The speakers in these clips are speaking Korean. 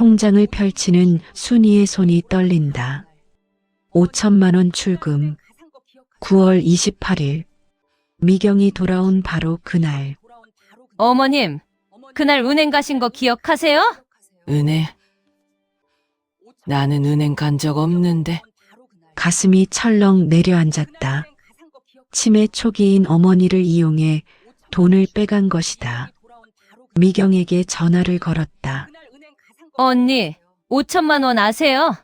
통장을 펼치는 순이의 손이 떨린다. 5천만 원 출금. 9월 28일. 미경이 돌아온 바로 그날. 어머님, 그날 은행 가신 거 기억하세요? 은행? 나는 은행 간 적 없는데. 가슴이 철렁 내려앉았다. 치매 초기인 어머니를 이용해 돈을 빼간 것이다. 미경에게 전화를 걸었다. 언니, 5천만 원 아세요?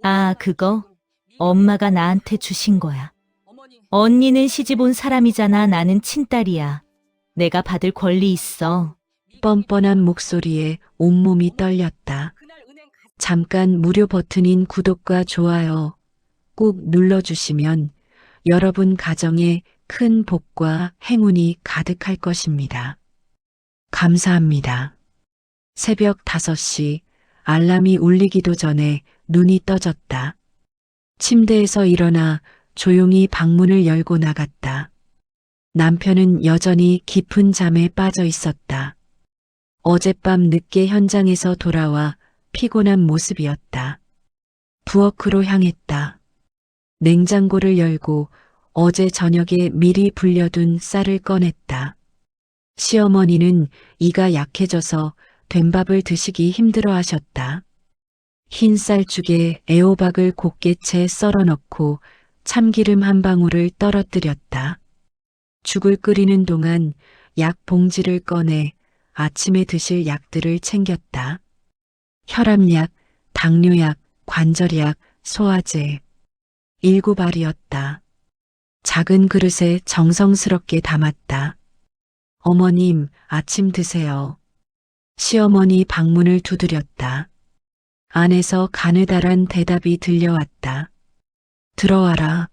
아, 그거? 엄마가 나한테 주신 거야. 언니는 시집 온 사람이잖아. 나는 친딸이야. 내가 받을 권리 있어. 뻔뻔한 목소리에 온몸이 떨렸다. 잠깐 무료 버튼인 구독과 좋아요 꾹 눌러주시면 여러분 가정에 큰 복과 행운이 가득할 것입니다. 감사합니다. 새벽 5시 알람이 울리기도 전에 눈이 떠졌다. 침대에서 일어나 조용히 방문을 열고 나갔다. 남편은 여전히 깊은 잠에 빠져 있었다. 어젯밤 늦게 현장에서 돌아와 피곤한 모습이었다. 부엌으로 향했다. 냉장고를 열고 어제 저녁에 미리 불려둔 쌀을 꺼냈다. 시어머니는 이가 약해져서 된밥을 드시기 힘들어 하셨다. 흰 쌀죽에 애호박을 곱게 채 썰어 넣고 참기름 한 방울을 떨어뜨렸다. 죽을 끓이는 동안 약 봉지를 꺼내 아침에 드실 약들을 챙겼다. 혈압약, 당뇨약, 관절약, 소화제. 7알이었다. 작은 그릇에 정성스럽게 담았다. 어머님, 아침 드세요. 시어머니 방문을 두드렸다. 안에서 가느다란 대답이 들려왔다. 들어와라.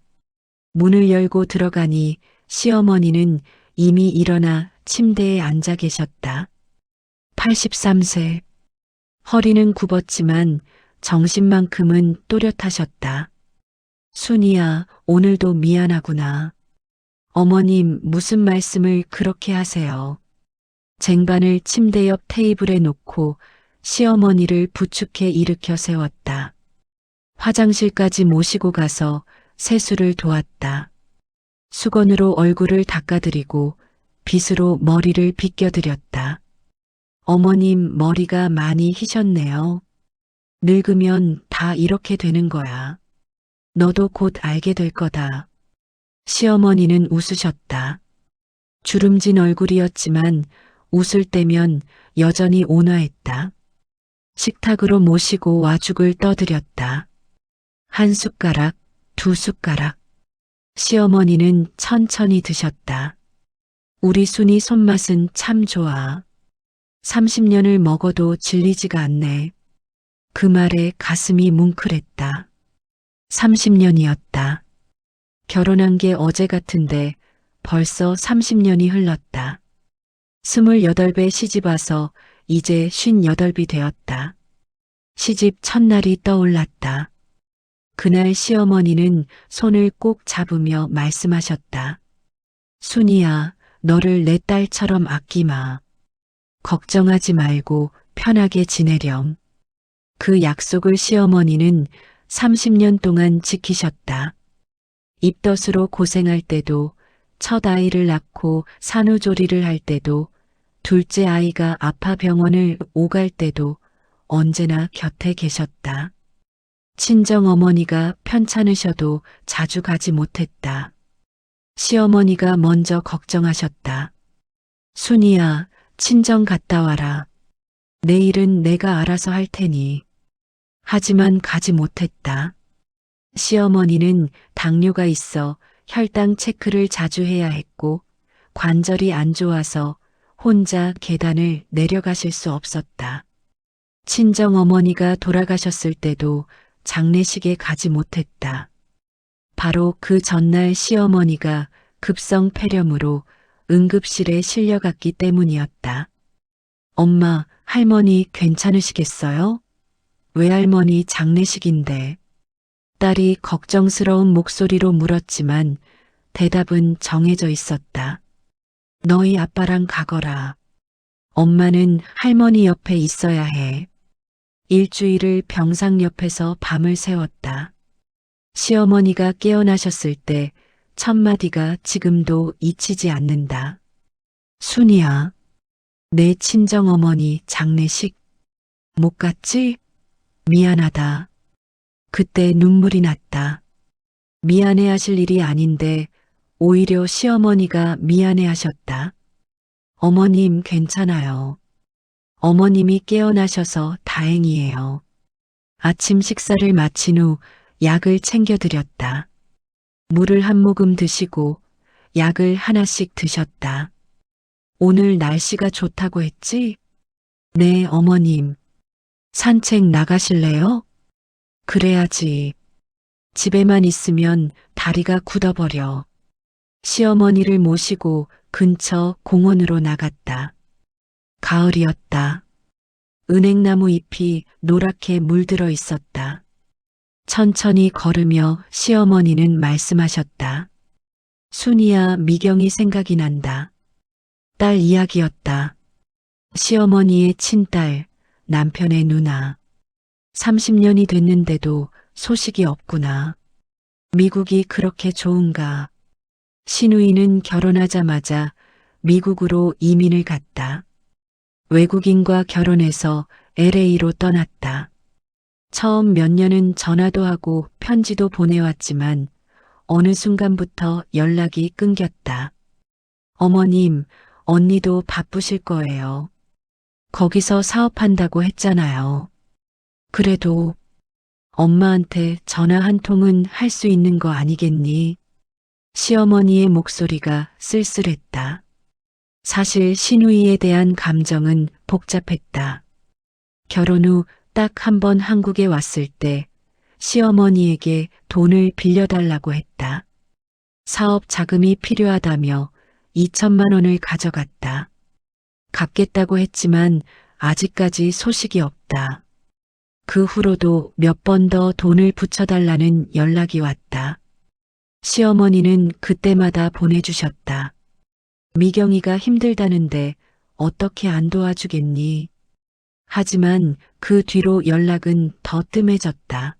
문을 열고 들어가니 시어머니는 이미 일어나 침대에 앉아 계셨다. 83세. 허리는 굽었지만 정신만큼은 또렷하셨다. 순이야, 오늘도 미안하구나. 어머님, 무슨 말씀을 그렇게 하세요. 쟁반을 침대 옆 테이블에 놓고 시어머니를 부축해 일으켜 세웠다. 화장실까지 모시고 가서 세수를 도왔다. 수건으로 얼굴을 닦아드리고 빗으로 머리를 빗겨드렸다. 어머님, 머리가 많이 희셨네요. 늙으면 다 이렇게 되는 거야. 너도 곧 알게 될 거다. 시어머니는 웃으셨다. 주름진 얼굴이었지만 웃을 때면 여전히 온화했다. 식탁으로 모시고 와죽을 떠드렸다. 한 숟가락, 2숟가락. 시어머니는 천천히 드셨다. 우리 순이 손맛은 참 좋아. 30년을 먹어도 질리지가 않네. 그 말에 가슴이 뭉클했다. 30년이었다. 결혼한 게 어제 같은데 벌써 30년이 흘렀다. 28배 시집 와서 이제 58이 되었다. 시집 첫날이 떠올랐다. 그날 시어머니는 손을 꼭 잡으며 말씀하셨다. 순이야, 너를 내 딸처럼 아끼마. 걱정하지 말고 편하게 지내렴. 그 약속을 시어머니는 30년 동안 지키셨다. 입덧으로 고생할 때도, 첫 아이를 낳고 산후조리를 할 때도, 둘째 아이가 아파 병원을 오갈 때도 언제나 곁에 계셨다. 친정어머니가 편찮으셔도 자주 가지 못했다. 시어머니가 먼저 걱정하셨다. 순이야, 친정 갔다 와라. 내일은 내가 알아서 할 테니. 하지만 가지 못했다. 시어머니는 당뇨가 있어 혈당 체크를 자주 해야 했고 관절이 안 좋아서 혼자 계단을 내려가실 수 없었다. 친정어머니가 돌아가셨을 때도 장례식에 가지 못했다. 바로 그 전날 시어머니가 급성 폐렴으로 응급실에 실려갔기 때문이었다. 엄마, 할머니 괜찮으시겠어요? 외할머니 장례식인데. 딸이 걱정스러운 목소리로 물었지만 대답은 정해져 있었다. 너희 아빠랑 가거라. 엄마는 할머니 옆에 있어야 해. 일주일을 병상 옆에서 밤을 새웠다. 시어머니가 깨어나셨을 때 첫마디가 지금도 잊히지 않는다. 순이야, 내 친정어머니 장례식 못 갔지? 미안하다. 그때 눈물이 났다. 미안해하실 일이 아닌데 오히려 시어머니가 미안해하셨다. 어머님 괜찮아요. 어머님이 깨어나셔서 다행이에요. 아침 식사를 마친 후 약을 챙겨드렸다. 물을 한 모금 드시고 약을 하나씩 드셨다. 오늘 날씨가 좋다고 했지? 네, 어머님. 산책 나가실래요? 그래야지. 집에만 있으면 다리가 굳어버려. 시어머니를 모시고 근처 공원으로 나갔다. 가을이었다. 은행나무 잎이 노랗게 물들어 있었다. 천천히 걸으며 시어머니는 말씀하셨다. 순이야, 미경이 생각이 난다. 딸 이야기였다. 시어머니의 친딸, 남편의 누나. 30년이 됐는데도 소식이 없구나. 미국이 그렇게 좋은가. 신우이는 결혼하자마자 미국으로 이민을 갔다. 외국인과 결혼해서 LA로 떠났다. 처음 몇 년은 전화도 하고 편지도 보내왔지만 어느 순간부터 연락이 끊겼다. 어머님, 언니도 바쁘실 거예요. 거기서 사업한다고 했잖아요. 그래도 엄마한테 전화 한 통은 할 수 있는 거 아니겠니? 시어머니의 목소리가 쓸쓸했다. 사실 신우이에 대한 감정은 복잡했다. 결혼 후 딱 한 번 한국에 왔을 때 시어머니에게 돈을 빌려달라고 했다. 사업 자금이 필요하다며 2천만 원을 가져갔다. 갚겠다고 했지만 아직까지 소식이 없다. 그 후로도 몇 번 더 돈을 붙여달라는 연락이 왔다. 시어머니는 그때마다 보내주셨다. 미경이가 힘들다는데 어떻게 안 도와주겠니? 하지만 그 뒤로 연락은 더 뜸해졌다.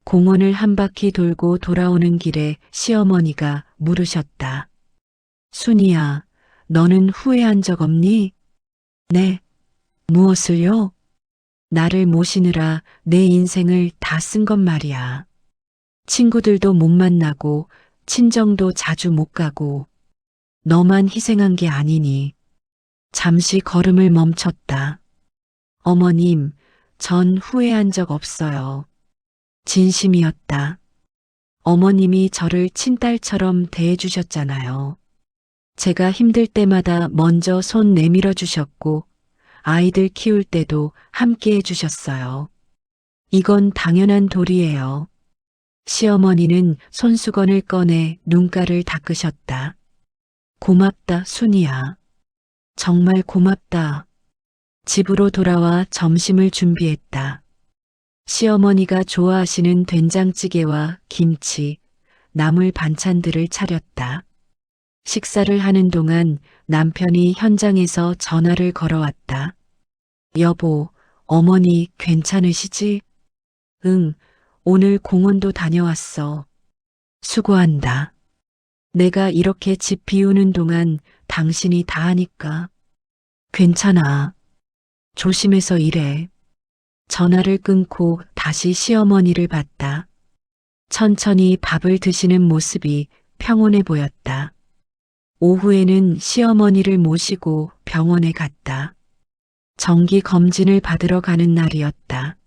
공원을 한 바퀴 돌고 돌아오는 길에 시어머니가 물으셨다. 순이야, 너는 후회한 적 없니? 네. 무엇을요? 나를 모시느라 내 인생을 다 쓴 것 말이야. 친구들도 못 만나고 친정도 자주 못 가고 너만 희생한 게 아니니. 잠시 걸음을 멈췄다. 어머님, 전 후회한 적 없어요. 진심이었다. 어머님이 저를 친딸처럼 대해주셨잖아요. 제가 힘들 때마다 먼저 손 내밀어 주셨고 아이들 키울 때도 함께 해주셨어요. 이건 당연한 도리예요. 시어머니는 손수건을 꺼내 눈가를 닦으셨다. 고맙다, 순이야. 정말 고맙다. 집으로 돌아와 점심을 준비했다. 시어머니가 좋아하시는 된장찌개와 김치, 나물 반찬들을 차렸다. 식사를 하는 동안 남편이 현장에서 전화를 걸어왔다. 여보, 어머니 괜찮으시지? 응, 오늘 공원도 다녀왔어. 수고한다. 내가 이렇게 집 비우는 동안 당신이 다 하니까. 괜찮아. 조심해서 일해. 전화를 끊고 다시 시어머니를 봤다. 천천히 밥을 드시는 모습이 평온해 보였다. 오후에는 시어머니를 모시고 병원에 갔다. 정기 검진을 받으러 가는 날이었다.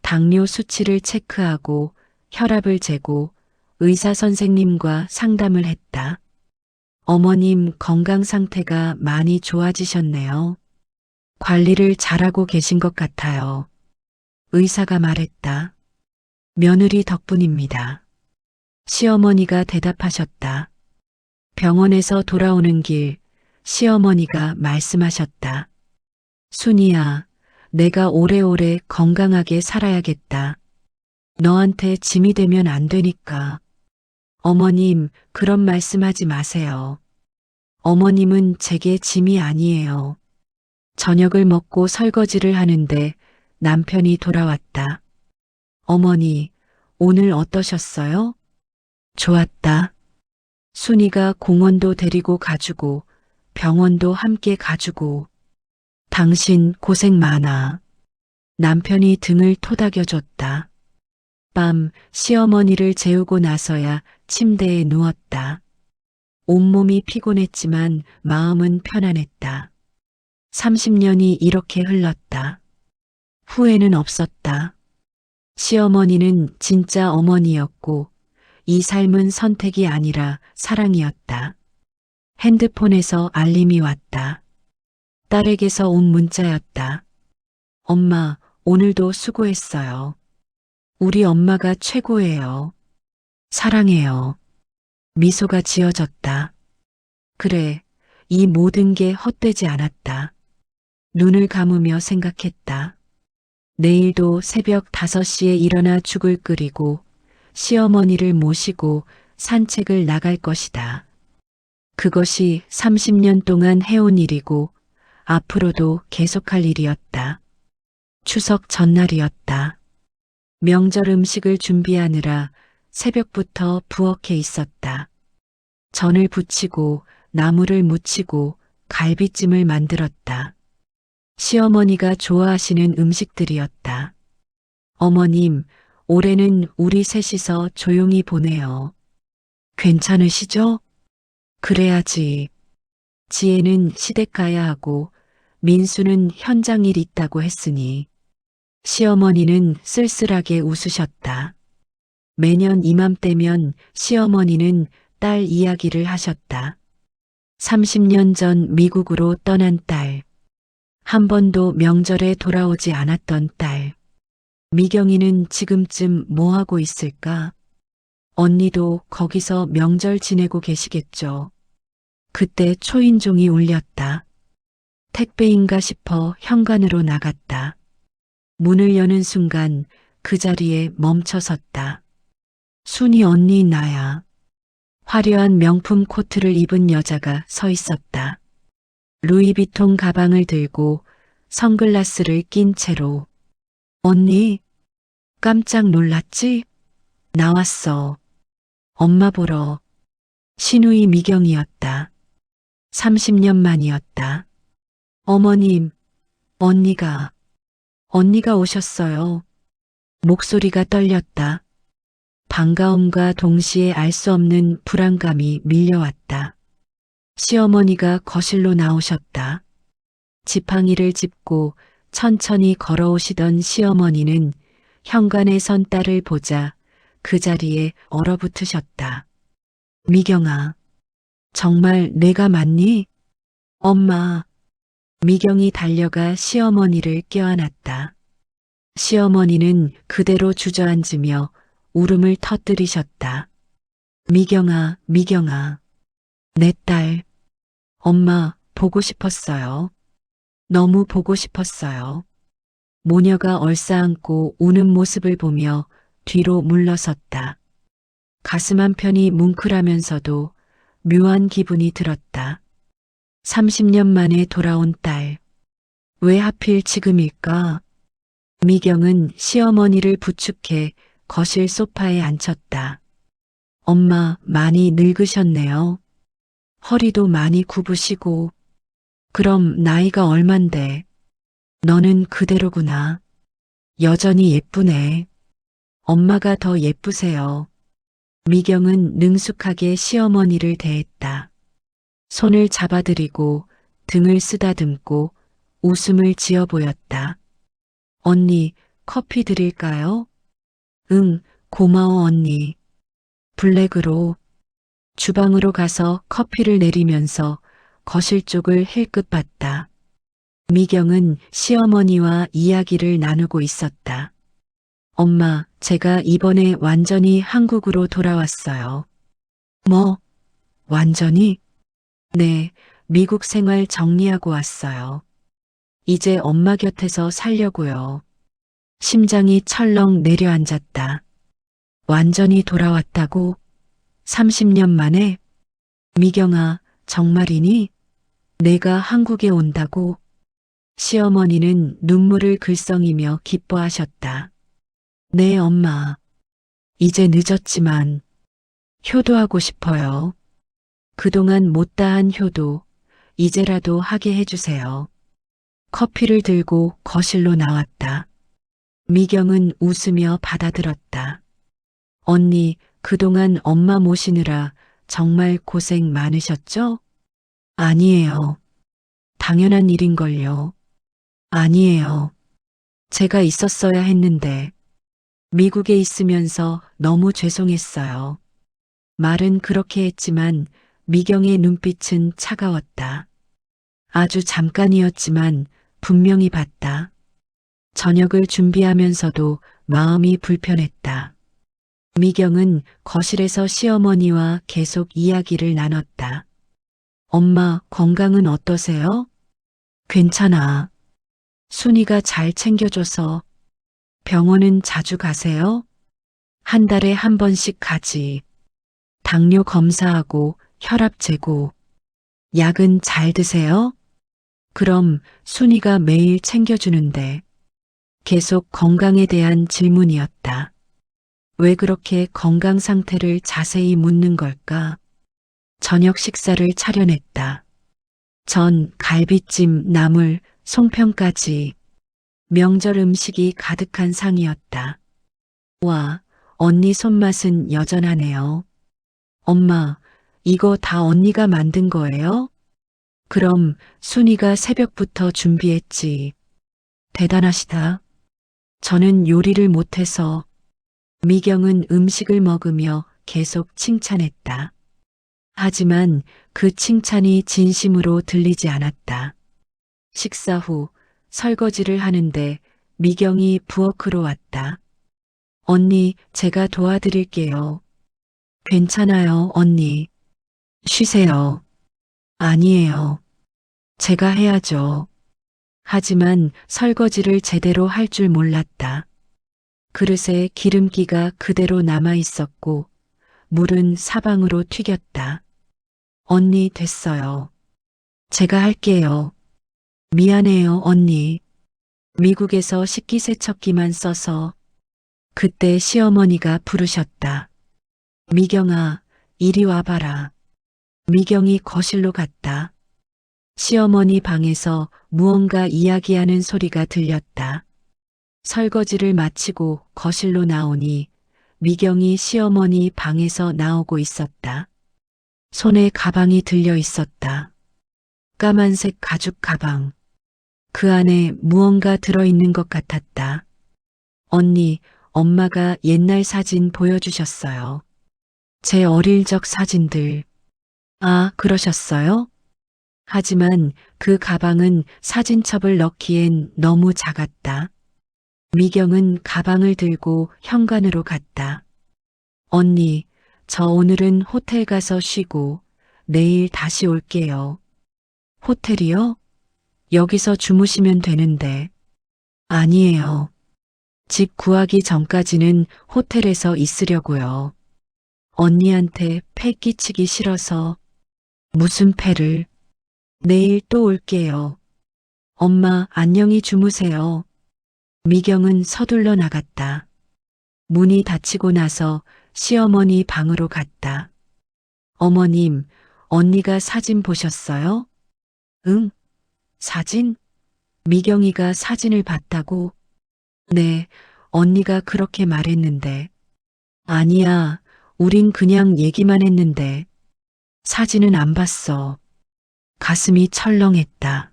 당뇨 수치를 체크하고 혈압을 재고 의사 선생님과 상담을 했다. 어머님 건강 상태가 많이 좋아지셨네요. 관리를 잘하고 계신 것 같아요. 의사가 말했다. 며느리 덕분입니다. 시어머니가 대답하셨다. 병원에서 돌아오는 길 시어머니가 말씀하셨다. 순이야, 내가 오래오래 건강하게 살아야겠다. 너한테 짐이 되면 안 되니까. 어머님, 그런 말씀하지 마세요. 어머님은 제게 짐이 아니에요. 저녁을 먹고 설거지를 하는데 남편이 돌아왔다. 어머니, 오늘 어떠셨어요? 좋았다. 순이가 공원도 데리고 가주고 병원도 함께 가주고. 당신 고생 많아. 남편이 등을 토닥여줬다. 밤 시어머니를 재우고 나서야 침대에 누웠다. 온몸이 피곤했지만 마음은 편안했다. 30년이 이렇게 흘렀다. 후회는 없었다. 시어머니는 진짜 어머니였고 이 삶은 선택이 아니라 사랑이었다. 핸드폰에서 알림이 왔다. 딸에게서 온 문자였다. 엄마, 오늘도 수고했어요. 우리 엄마가 최고예요. 사랑해요. 미소가 지어졌다. 그래, 이 모든 게 헛되지 않았다. 눈을 감으며 생각했다. 내일도 새벽 5시에 일어나 죽을 끓이고 시어머니를 모시고 산책을 나갈 것이다. 그것이 30년 동안 해온 일이고 앞으로도 계속할 일이었다. 추석 전날이었다. 명절 음식을 준비하느라 새벽부터 부엌에 있었다. 전을 부치고 나물을 무치고 갈비찜을 만들었다. 시어머니가 좋아하시는 음식들이었다. 어머님, 올해는 우리 셋이서 조용히 보내요. 괜찮으시죠? 그래야지. 지혜는 시댁 가야 하고 민수는 현장 일 있다고 했으니. 시어머니는 쓸쓸하게 웃으셨다. 매년 이맘때면 시어머니는 딸 이야기를 하셨다. 30년 전 미국으로 떠난 딸. 한 번도 명절에 돌아오지 않았던 딸. 미경이는 지금쯤 뭐하고 있을까? 언니도 거기서 명절 지내고 계시겠죠. 그때 초인종이 울렸다. 택배인가 싶어 현관으로 나갔다. 문을 여는 순간 그 자리에 멈춰 섰다. 순이 언니 나야. 화려한 명품 코트를 입은 여자가 서 있었다. 루이비통 가방을 들고 선글라스를 낀 채로. 언니, 깜짝 놀랐지? 나왔어. 엄마 보러. 시누이 미경이었다. 30년 만이었다. 어머님, 언니가 오셨어요. 목소리가 떨렸다. 반가움과 동시에 알 수 없는 불안감이 밀려왔다. 시어머니가 거실로 나오셨다. 지팡이를 짚고 천천히 걸어오시던 시어머니는 현관에 선 딸을 보자 그 자리에 얼어붙으셨다. 미경아, 정말 내가 맞니? 엄마. 미경이 달려가 시어머니를 껴안았다. 시어머니는 그대로 주저앉으며 울음을 터뜨리셨다. 미경아, 미경아. 내 딸. 엄마, 보고 싶었어요. 너무 보고 싶었어요. 모녀가 얼싸안고 우는 모습을 보며 뒤로 물러섰다. 가슴 한편이 뭉클하면서도 묘한 기분이 들었다. 30년 만에 돌아온 딸. 왜 하필 지금일까? 미경은 시어머니를 부축해 거실 소파에 앉혔다. 엄마 많이 늙으셨네요. 허리도 많이 굽으시고. 그럼 나이가 얼만데? 너는 그대로구나. 여전히 예쁘네. 엄마가 더 예쁘세요. 미경은 능숙하게 시어머니를 대했다. 손을 잡아들이고 등을 쓰다듬고 웃음을 지어 보였다. 언니, 커피 드릴까요? 응, 고마워 언니. 블랙으로. 주방으로 가서 커피를 내리면서 거실 쪽을 힐끗 봤다. 미경은 시어머니와 이야기를 나누고 있었다. 엄마, 제가 이번에 완전히 한국으로 돌아왔어요. 뭐? 완전히? 네, 미국 생활 정리하고 왔어요. 이제 엄마 곁에서 살려고요. 심장이 철렁 내려앉았다. 완전히 돌아왔다고? 30년 만에? 미경아, 정말이니? 내가 한국에 온다고? 시어머니는 눈물을 글썽이며 기뻐하셨다. 네, 엄마. 이제 늦었지만 효도하고 싶어요. 그동안 못다한 효도, 이제라도 하게 해주세요. 커피를 들고 거실로 나왔다. 미경은 웃으며 받아들었다. 언니, 그동안 엄마 모시느라 정말 고생 많으셨죠? 아니에요. 당연한 일인걸요. 아니에요. 제가 있었어야 했는데, 미국에 있으면서 너무 죄송했어요. 말은 그렇게 했지만 미경의 눈빛은 차가웠다. 아주 잠깐이었지만 분명히 봤다. 저녁을 준비하면서도 마음이 불편했다. 미경은 거실에서 시어머니와 계속 이야기를 나눴다. 엄마, 건강은 어떠세요? 괜찮아. 순이가 잘 챙겨줘서. 병원은 자주 가세요? 한 달에 한 번씩 가지. 당뇨 검사하고 혈압 재고. 약은 잘 드세요? 그럼 순이가 매일 챙겨주는데. 계속 건강에 대한 질문이었다. 왜 그렇게 건강 상태를 자세히 묻는 걸까? 저녁 식사를 차려냈다. 전, 갈비찜, 나물, 송편까지. 명절 음식이 가득한 상이었다. 와, 언니 손맛은 여전하네요. 엄마, 이거 다 언니가 만든 거예요? 그럼 순이가 새벽부터 준비했지. 대단하시다. 저는 요리를 못해서. 미경은 음식을 먹으며 계속 칭찬했다. 하지만 그 칭찬이 진심으로 들리지 않았다. 식사 후 설거지를 하는데 미경이 부엌으로 왔다. 언니, 제가 도와드릴게요. 괜찮아요, 언니. 쉬세요. 아니에요. 제가 해야죠. 하지만 설거지를 제대로 할 줄 몰랐다. 그릇에 기름기가 그대로 남아 있었고 물은 사방으로 튀겼다. 언니, 됐어요. 제가 할게요. 미안해요, 언니. 미국에서 식기세척기만 써서. 그때 시어머니가 부르셨다. 미경아, 이리 와봐라. 미경이 거실로 갔다. 시어머니 방에서 무언가 이야기하는 소리가 들렸다. 설거지를 마치고 거실로 나오니 미경이 시어머니 방에서 나오고 있었다. 손에 가방이 들려 있었다. 까만색 가죽 가방. 그 안에 무언가 들어있는 것 같았다. 언니, 엄마가 옛날 사진 보여주셨어요. 제 어릴 적 사진들. 아, 그러셨어요? 하지만 그 가방은 사진첩을 넣기엔 너무 작았다. 미경은 가방을 들고 현관으로 갔다. 언니, 저 오늘은 호텔 가서 쉬고 내일 다시 올게요. 호텔이요? 여기서 주무시면 되는데. 아니에요. 집 구하기 전까지는 호텔에서 있으려고요. 언니한테 패 끼치기 싫어서. 무슨 패를? 내일 또 올게요. 엄마, 안녕히 주무세요. 미경은 서둘러 나갔다. 문이 닫히고 나서 시어머니 방으로 갔다. 어머님, 언니가 사진 보셨어요? 응? 사진? 미경이가 사진을 봤다고? 네, 언니가 그렇게 말했는데. 아니야, 우린 그냥 얘기만 했는데. 사진은 안 봤어. 가슴이 철렁했다.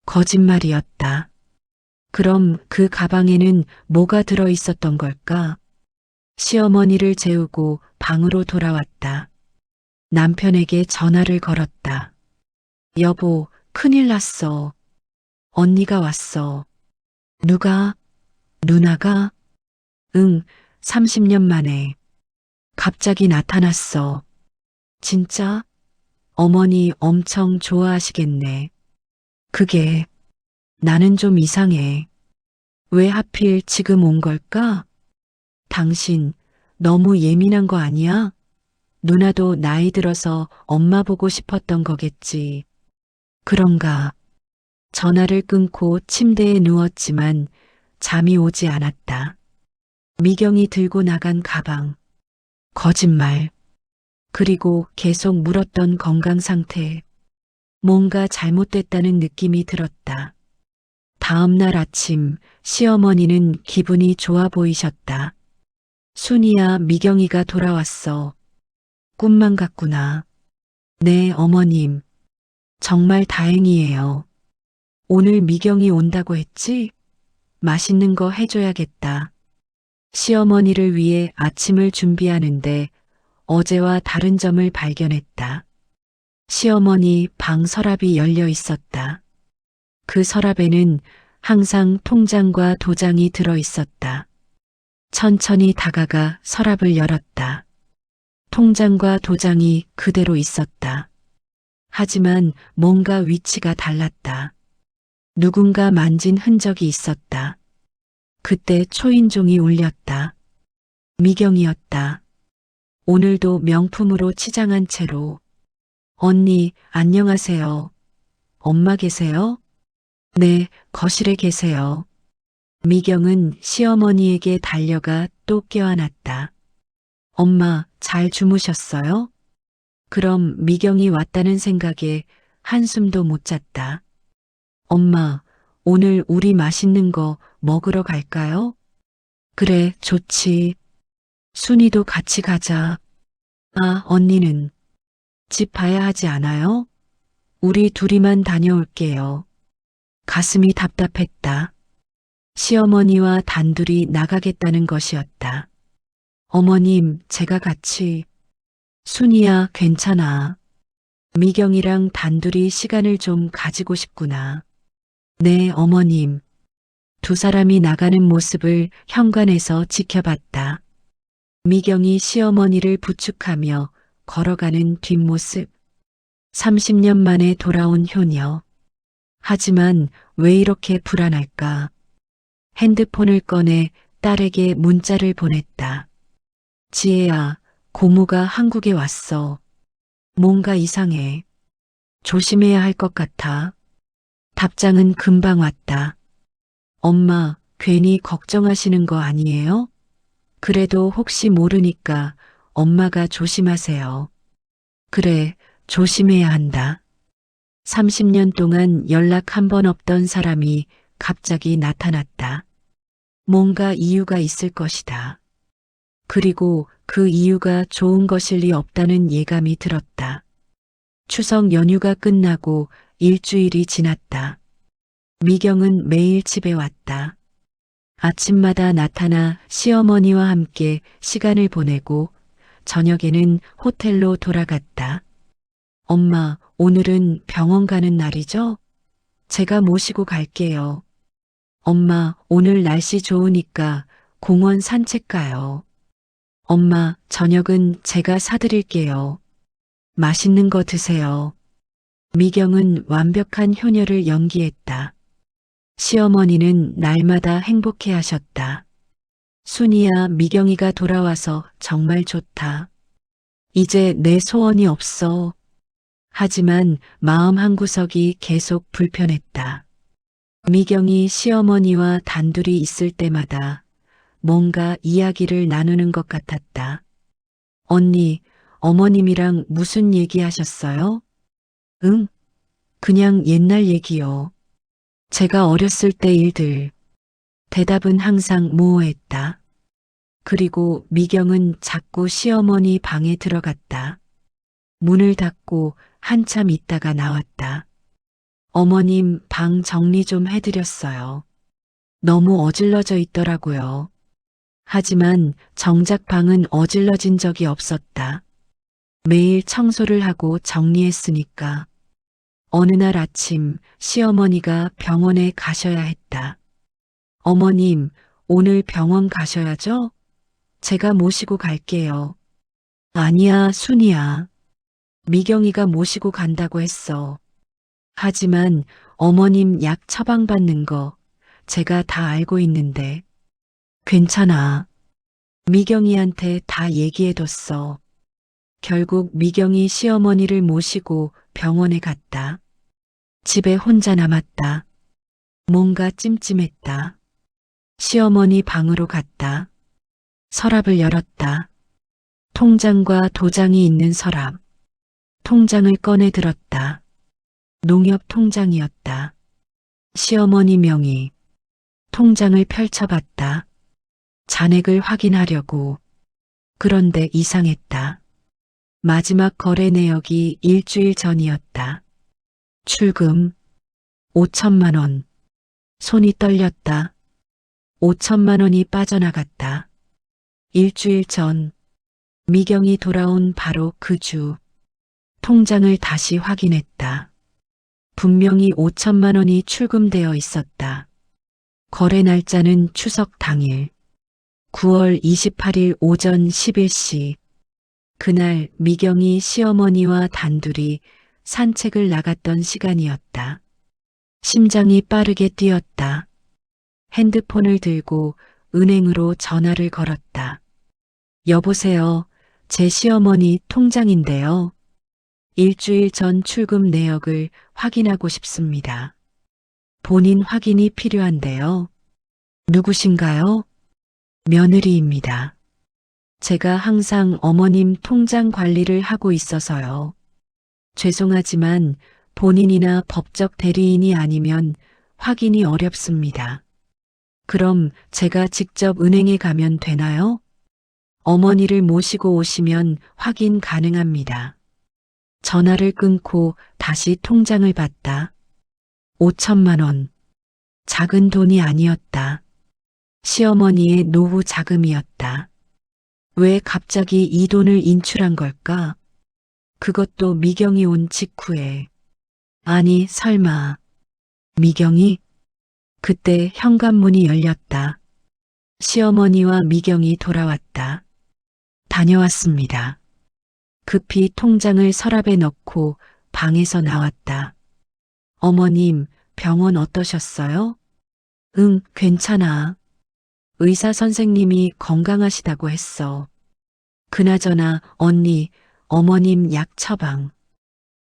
거짓말이었다. 그럼 그 가방에는 뭐가 들어 있었던 걸까? 시어머니를 재우고 방으로 돌아왔다. 남편에게 전화를 걸었다. 여보, 큰일 났어. 언니가 왔어. 누가? 누나가? 응, 30년 만에. 갑자기 나타났어. 진짜? 어머니 엄청 좋아하시겠네. 그게, 나는 좀 이상해. 왜 하필 지금 온 걸까? 당신 너무 예민한 거 아니야? 누나도 나이 들어서 엄마 보고 싶었던 거겠지. 그런가? 전화를 끊고 침대에 누웠지만 잠이 오지 않았다. 미경이 들고 나간 가방, 거짓말, 그리고 계속 물었던 건강 상태. 뭔가 잘못됐다는 느낌이 들었다. 다음 날 아침 시어머니는 기분이 좋아 보이셨다. 순이야, 미경이가 돌아왔어. 꿈만 같구나. 네, 어머님. 정말 다행이에요. 오늘 미경이 온다고 했지? 맛있는 거 해줘야겠다. 시어머니를 위해 아침을 준비하는데 어제와 다른 점을 발견했다. 시어머니 방 서랍이 열려 있었다. 그 서랍에는 항상 통장과 도장이 들어 있었다. 천천히 다가가 서랍을 열었다. 통장과 도장이 그대로 있었다. 하지만 뭔가 위치가 달랐다. 누군가 만진 흔적이 있었다. 그때 초인종이 울렸다. 미경이었다. 오늘도 명품으로 치장한 채로. 언니, 안녕하세요. 엄마 계세요? 네, 거실에 계세요. 미경은 시어머니에게 달려가 또 껴안았다. 엄마, 잘 주무셨어요? 그럼 미경이 왔다는 생각에 한숨도 못 잤다. 엄마, 오늘 우리 맛있는 거 먹으러 갈까요? 그래, 좋지. 순이도 같이 가자. 아, 언니는 집 봐야 하지 않아요? 우리 둘이만 다녀올게요. 가슴이 답답했다. 시어머니와 단둘이 나가겠다는 것이었다. 어머님, 제가 같이. 순이야, 괜찮아. 미경이랑 단둘이 시간을 좀 가지고 싶구나. 네, 어머님. 두 사람이 나가는 모습을 현관에서 지켜봤다. 미경이 시어머니를 부축하며 걸어가는 뒷모습. 30년 만에 돌아온 효녀. 하지만 왜 이렇게 불안할까? 핸드폰을 꺼내 딸에게 문자를 보냈다. 지혜야, 고모가 한국에 왔어. 뭔가 이상해. 조심해야 할 것 같아. 답장은 금방 왔다. 엄마, 괜히 걱정하시는 거 아니에요? 그래도 혹시 모르니까 엄마가 조심하세요. 그래, 조심해야 한다. 30년 동안 연락 한 번 없던 사람이 갑자기 나타났다. 뭔가 이유가 있을 것이다. 그리고 그 이유가 좋은 것일 리 없다는 예감이 들었다. 추석 연휴가 끝나고 일주일이 지났다. 미경은 매일 집에 왔다. 아침마다 나타나 시어머니와 함께 시간을 보내고 저녁에는 호텔로 돌아갔다. 엄마, 오늘은 병원 가는 날이죠? 제가 모시고 갈게요. 엄마, 오늘 날씨 좋으니까 공원 산책 가요. 엄마, 저녁은 제가 사드릴게요. 맛있는 거 드세요. 미경은 완벽한 효녀를 연기했다. 시어머니는 날마다 행복해 하셨다. 순이야, 미경이가 돌아와서 정말 좋다. 이제 내 소원이 없어. 하지만 마음 한구석이 계속 불편했다. 미경이 시어머니와 단둘이 있을 때마다 뭔가 이야기를 나누는 것 같았다. 언니, 어머님이랑 무슨 얘기 하셨어요? 응, 그냥 옛날 얘기요. 제가 어렸을 때 일들. 대답은 항상 모호했다. 그리고 미경은 자꾸 시어머니 방에 들어갔다. 문을 닫고 한참 있다가 나왔다. 어머님, 방 정리 좀 해드렸어요. 너무 어질러져 있더라고요. 하지만 정작 방은 어질러진 적이 없었다. 매일 청소를 하고 정리했으니까. 어느 날 아침 시어머니가 병원에 가셔야 했다. 어머님, 오늘 병원 가셔야죠? 제가 모시고 갈게요. 아니야, 순이야. 미경이가 모시고 간다고 했어. 하지만 어머님 약 처방받는 거 제가 다 알고 있는데. 괜찮아. 미경이한테 다 얘기해뒀어. 결국 미경이 시어머니를 모시고 병원에 갔다. 집에 혼자 남았다. 뭔가 찜찜했다. 시어머니 방으로 갔다. 서랍을 열었다. 통장과 도장이 있는 서랍. 통장을 꺼내 들었다. 농협 통장이었다. 시어머니 명의. 통장을 펼쳐봤다. 잔액을 확인하려고. 그런데 이상했다. 마지막 거래 내역이 일주일 전이었다. 출금 5천만 원. 손이 떨렸다. 5천만 원이 빠져나갔다. 일주일 전 미경이 돌아온 바로 그 주. 통장을 다시 확인했다. 분명히 5천만 원이 출금되어 있었다. 거래 날짜는 추석 당일 9월 28일 오전 11시. 그날 미경이 시어머니와 단둘이 산책을 나갔던 시간이었다. 심장이 빠르게 뛰었다. 핸드폰을 들고 은행으로 전화를 걸었다. 여보세요. 제 시어머니 통장인데요. 일주일 전 출금 내역을 확인하고 싶습니다. 본인 확인이 필요한데요. 누구신가요? 며느리입니다. 제가 항상 어머님 통장 관리를 하고 있어서요. 죄송하지만 본인이나 법적 대리인이 아니면 확인이 어렵습니다. 그럼 제가 직접 은행에 가면 되나요? 어머니를 모시고 오시면 확인 가능합니다. 전화를 끊고 다시 통장을 봤다. 5천만 원. 작은 돈이 아니었다. 시어머니의 노후 자금이었다. 왜 갑자기 이 돈을 인출한 걸까? 그것도 미경이 온 직후에. 아니, 설마. 미경이? 그때 현관문이 열렸다. 시어머니와 미경이 돌아왔다. 다녀왔습니다. 급히 통장을 서랍에 넣고 방에서 나왔다. 어머님, 병원 어떠셨어요? 응, 괜찮아. 의사 선생님이 건강하시다고 했어. 그나저나 언니, 어머님 약 처방.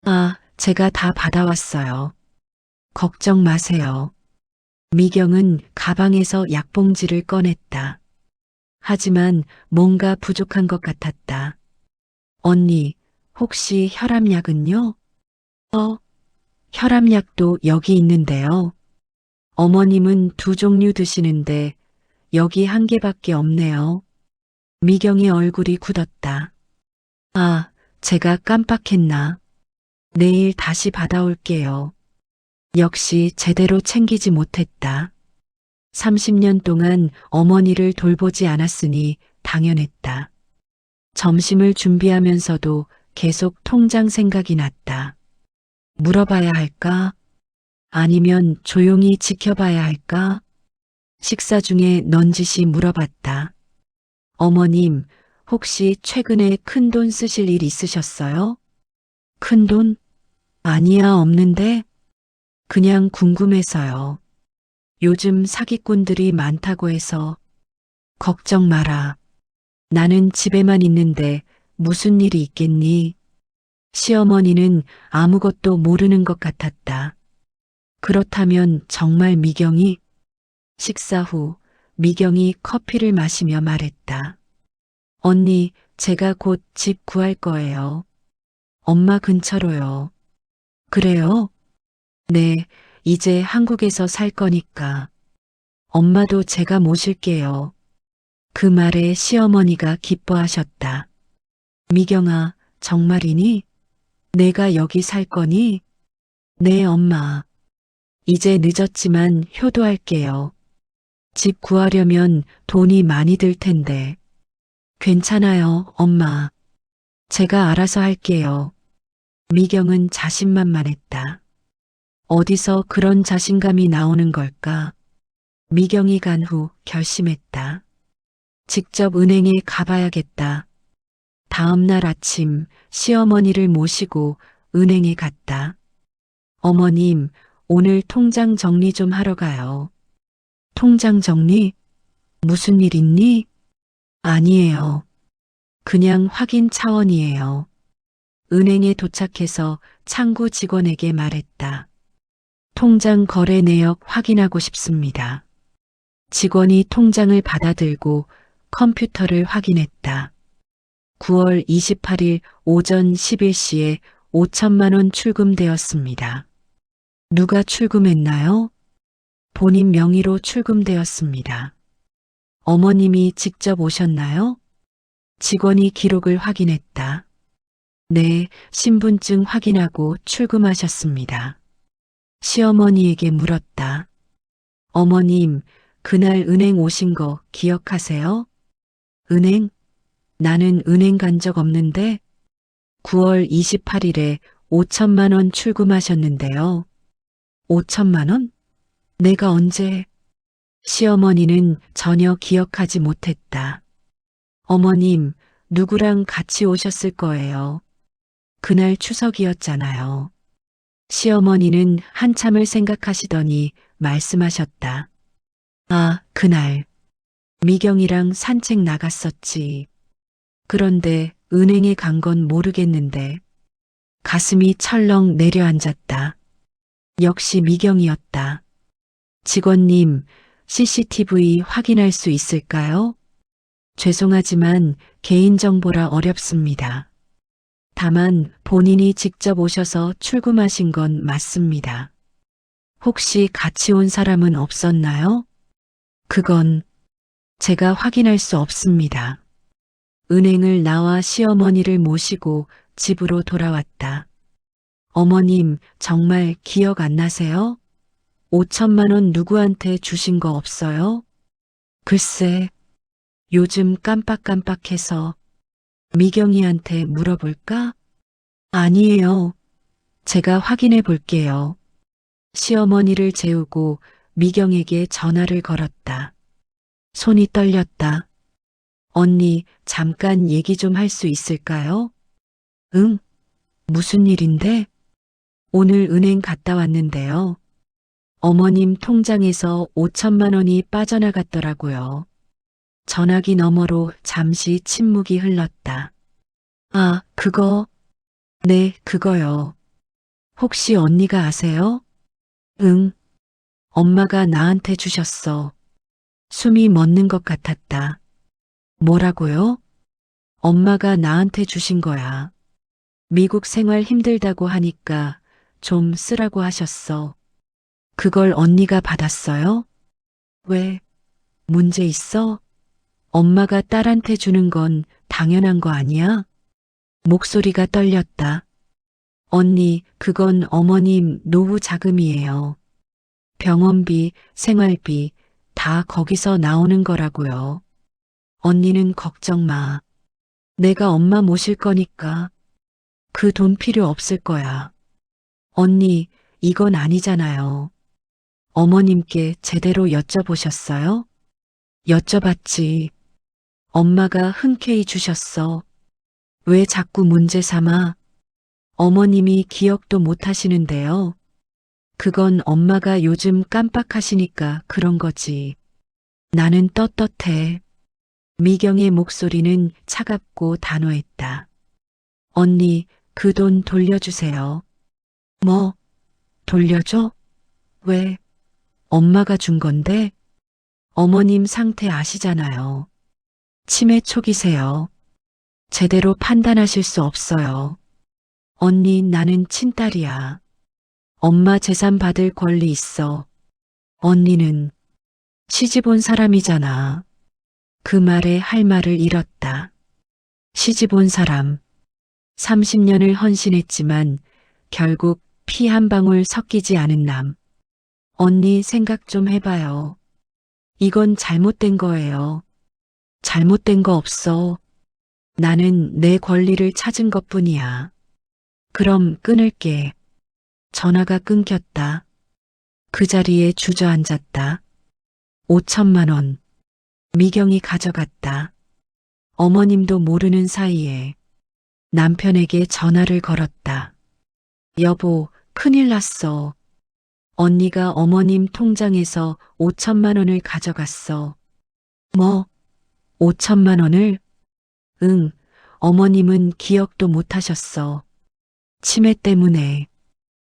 아, 제가 다 받아왔어요. 걱정 마세요. 미경은 가방에서 약봉지를 꺼냈다. 하지만 뭔가 부족한 것 같았다. 언니, 혹시 혈압약은요? 혈압약도 여기 있는데요. 어머님은 2종류 드시는데 여기 1개밖에 없네요. 미경의 얼굴이 굳었다. 아, 제가 깜빡했나. 내일 다시 받아올게요. 역시 제대로 챙기지 못했다. 30년 동안 어머니를 돌보지 않았으니 당연했다. 점심을 준비하면서도 계속 통장 생각이 났다. 물어봐야 할까? 아니면 조용히 지켜봐야 할까? 식사 중에 넌지시 물어봤다. 어머님, 혹시 최근에 큰돈 쓰실 일 있으셨어요? 큰돈? 아니야, 없는데? 그냥 궁금해서요. 요즘 사기꾼들이 많다고 해서. 걱정 마라. 나는 집에만 있는데 무슨 일이 있겠니? 시어머니는 아무것도 모르는 것 같았다. 그렇다면 정말 미경이? 식사 후 미경이 커피를 마시며 말했다. 언니, 제가 곧 집 구할 거예요. 엄마 근처로요. 그래요? 네, 이제 한국에서 살 거니까. 엄마도 제가 모실게요. 그 말에 시어머니가 기뻐하셨다. 미경아, 정말이니? 내가 여기 살 거니? 네, 엄마. 이제 늦었지만 효도할게요. 집 구하려면 돈이 많이 들 텐데. 괜찮아요, 엄마. 제가 알아서 할게요. 미경은 자신만만했다. 어디서 그런 자신감이 나오는 걸까? 미경이 간 후 결심했다. 직접 은행에 가봐야겠다. 다음 날 아침 시어머니를 모시고 은행에 갔다. 어머님, 오늘 통장 정리 좀 하러 가요. 통장 정리? 무슨 일 있니? 아니에요. 그냥 확인 차원이에요. 은행에 도착해서 창구 직원에게 말했다. 통장 거래 내역 확인하고 싶습니다. 직원이 통장을 받아들고 컴퓨터를 확인했다. 9월 28일 오전 11시에 5천만 원 출금되었습니다. 누가 출금했나요? 본인 명의로 출금되었습니다. 어머님이 직접 오셨나요? 직원이 기록을 확인했다. 네, 신분증 확인하고 출금하셨습니다. 시어머니에게 물었다. 어머님, 그날 은행 오신 거 기억하세요? 은행? 나는 은행 간 적 없는데 9월 28일에 5천만 원 출금하셨는데요. 5천만 원? 내가 언제? 시어머니는 전혀 기억하지 못했다. 어머님, 누구랑 같이 오셨을 거예요. 그날 추석이었잖아요. 시어머니는 한참을 생각하시더니 말씀하셨다. 아, 그날. 미경이랑 산책 나갔었지. 그런데 은행에 간 건 모르겠는데 가슴이 철렁 내려앉았다. 역시 미경이었다. 직원님, CCTV 확인할 수 있을까요? 죄송하지만 개인정보라 어렵습니다. 다만 본인이 직접 오셔서 출금하신 건 맞습니다. 혹시 같이 온 사람은 없었나요? 그건 제가 확인할 수 없습니다. 은행을 나와 시어머니를 모시고 집으로 돌아왔다. 어머님, 정말 기억 안 나세요? 5천만 원 누구한테 주신 거 없어요? 글쎄, 요즘 깜빡깜빡해서 미경이한테 물어볼까? 아니에요. 제가 확인해 볼게요. 시어머니를 재우고 미경에게 전화를 걸었다. 손이 떨렸다. 언니, 잠깐 얘기 좀 할 수 있을까요? 응? 무슨 일인데? 오늘 은행 갔다 왔는데요. 어머님 통장에서 5천만 원이 빠져나갔더라고요. 전화기 너머로 잠시 침묵이 흘렀다. 아, 그거? 네, 그거요. 혹시 언니가 아세요? 응. 엄마가 나한테 주셨어. 숨이 멎는 것 같았다. 뭐라고요? 엄마가 나한테 주신 거야. 미국 생활 힘들다고 하니까 좀 쓰라고 하셨어. 그걸 언니가 받았어요? 왜? 문제 있어? 엄마가 딸한테 주는 건 당연한 거 아니야? 목소리가 떨렸다. 언니, 그건 어머님 노후 자금이에요. 병원비, 생활비 다 거기서 나오는 거라고요. 언니는 걱정 마. 내가 엄마 모실 거니까. 그 돈 필요 없을 거야. 언니, 이건 아니잖아요. 어머님께 제대로 여쭤보셨어요? 여쭤봤지. 엄마가 흔쾌히 주셨어. 왜 자꾸 문제 삼아? 어머님이 기억도 못 하시는데요. 그건 엄마가 요즘 깜빡하시니까 그런 거지. 나는 떳떳해. 미경의 목소리는 차갑고 단호했다. 언니, 그 돈 돌려주세요. 뭐? 돌려줘? 왜? 엄마가 준 건데? 어머님 상태 아시잖아요. 치매 초기세요. 제대로 판단하실 수 없어요. 언니, 나는 친딸이야. 엄마 재산 받을 권리 있어. 언니는 시집 온 사람이잖아. 그 말에 할 말을 잃었다. 시집 온 사람. 30년을 헌신했지만 결국 피 한 방울 섞이지 않은 남. 언니 생각 좀 해봐요. 이건 잘못된 거예요. 잘못된 거 없어. 나는 내 권리를 찾은 것뿐이야. 그럼 끊을게. 전화가 끊겼다. 그 자리에 주저앉았다. 5천만 원. 미경이 가져갔다. 어머님도 모르는 사이에 남편에게 전화를 걸었다. 여보, 큰일 났어. 언니가 어머님 통장에서 5천만 원을 가져갔어. 뭐? 5천만 원을? 응, 어머님은 기억도 못 하셨어. 치매 때문에.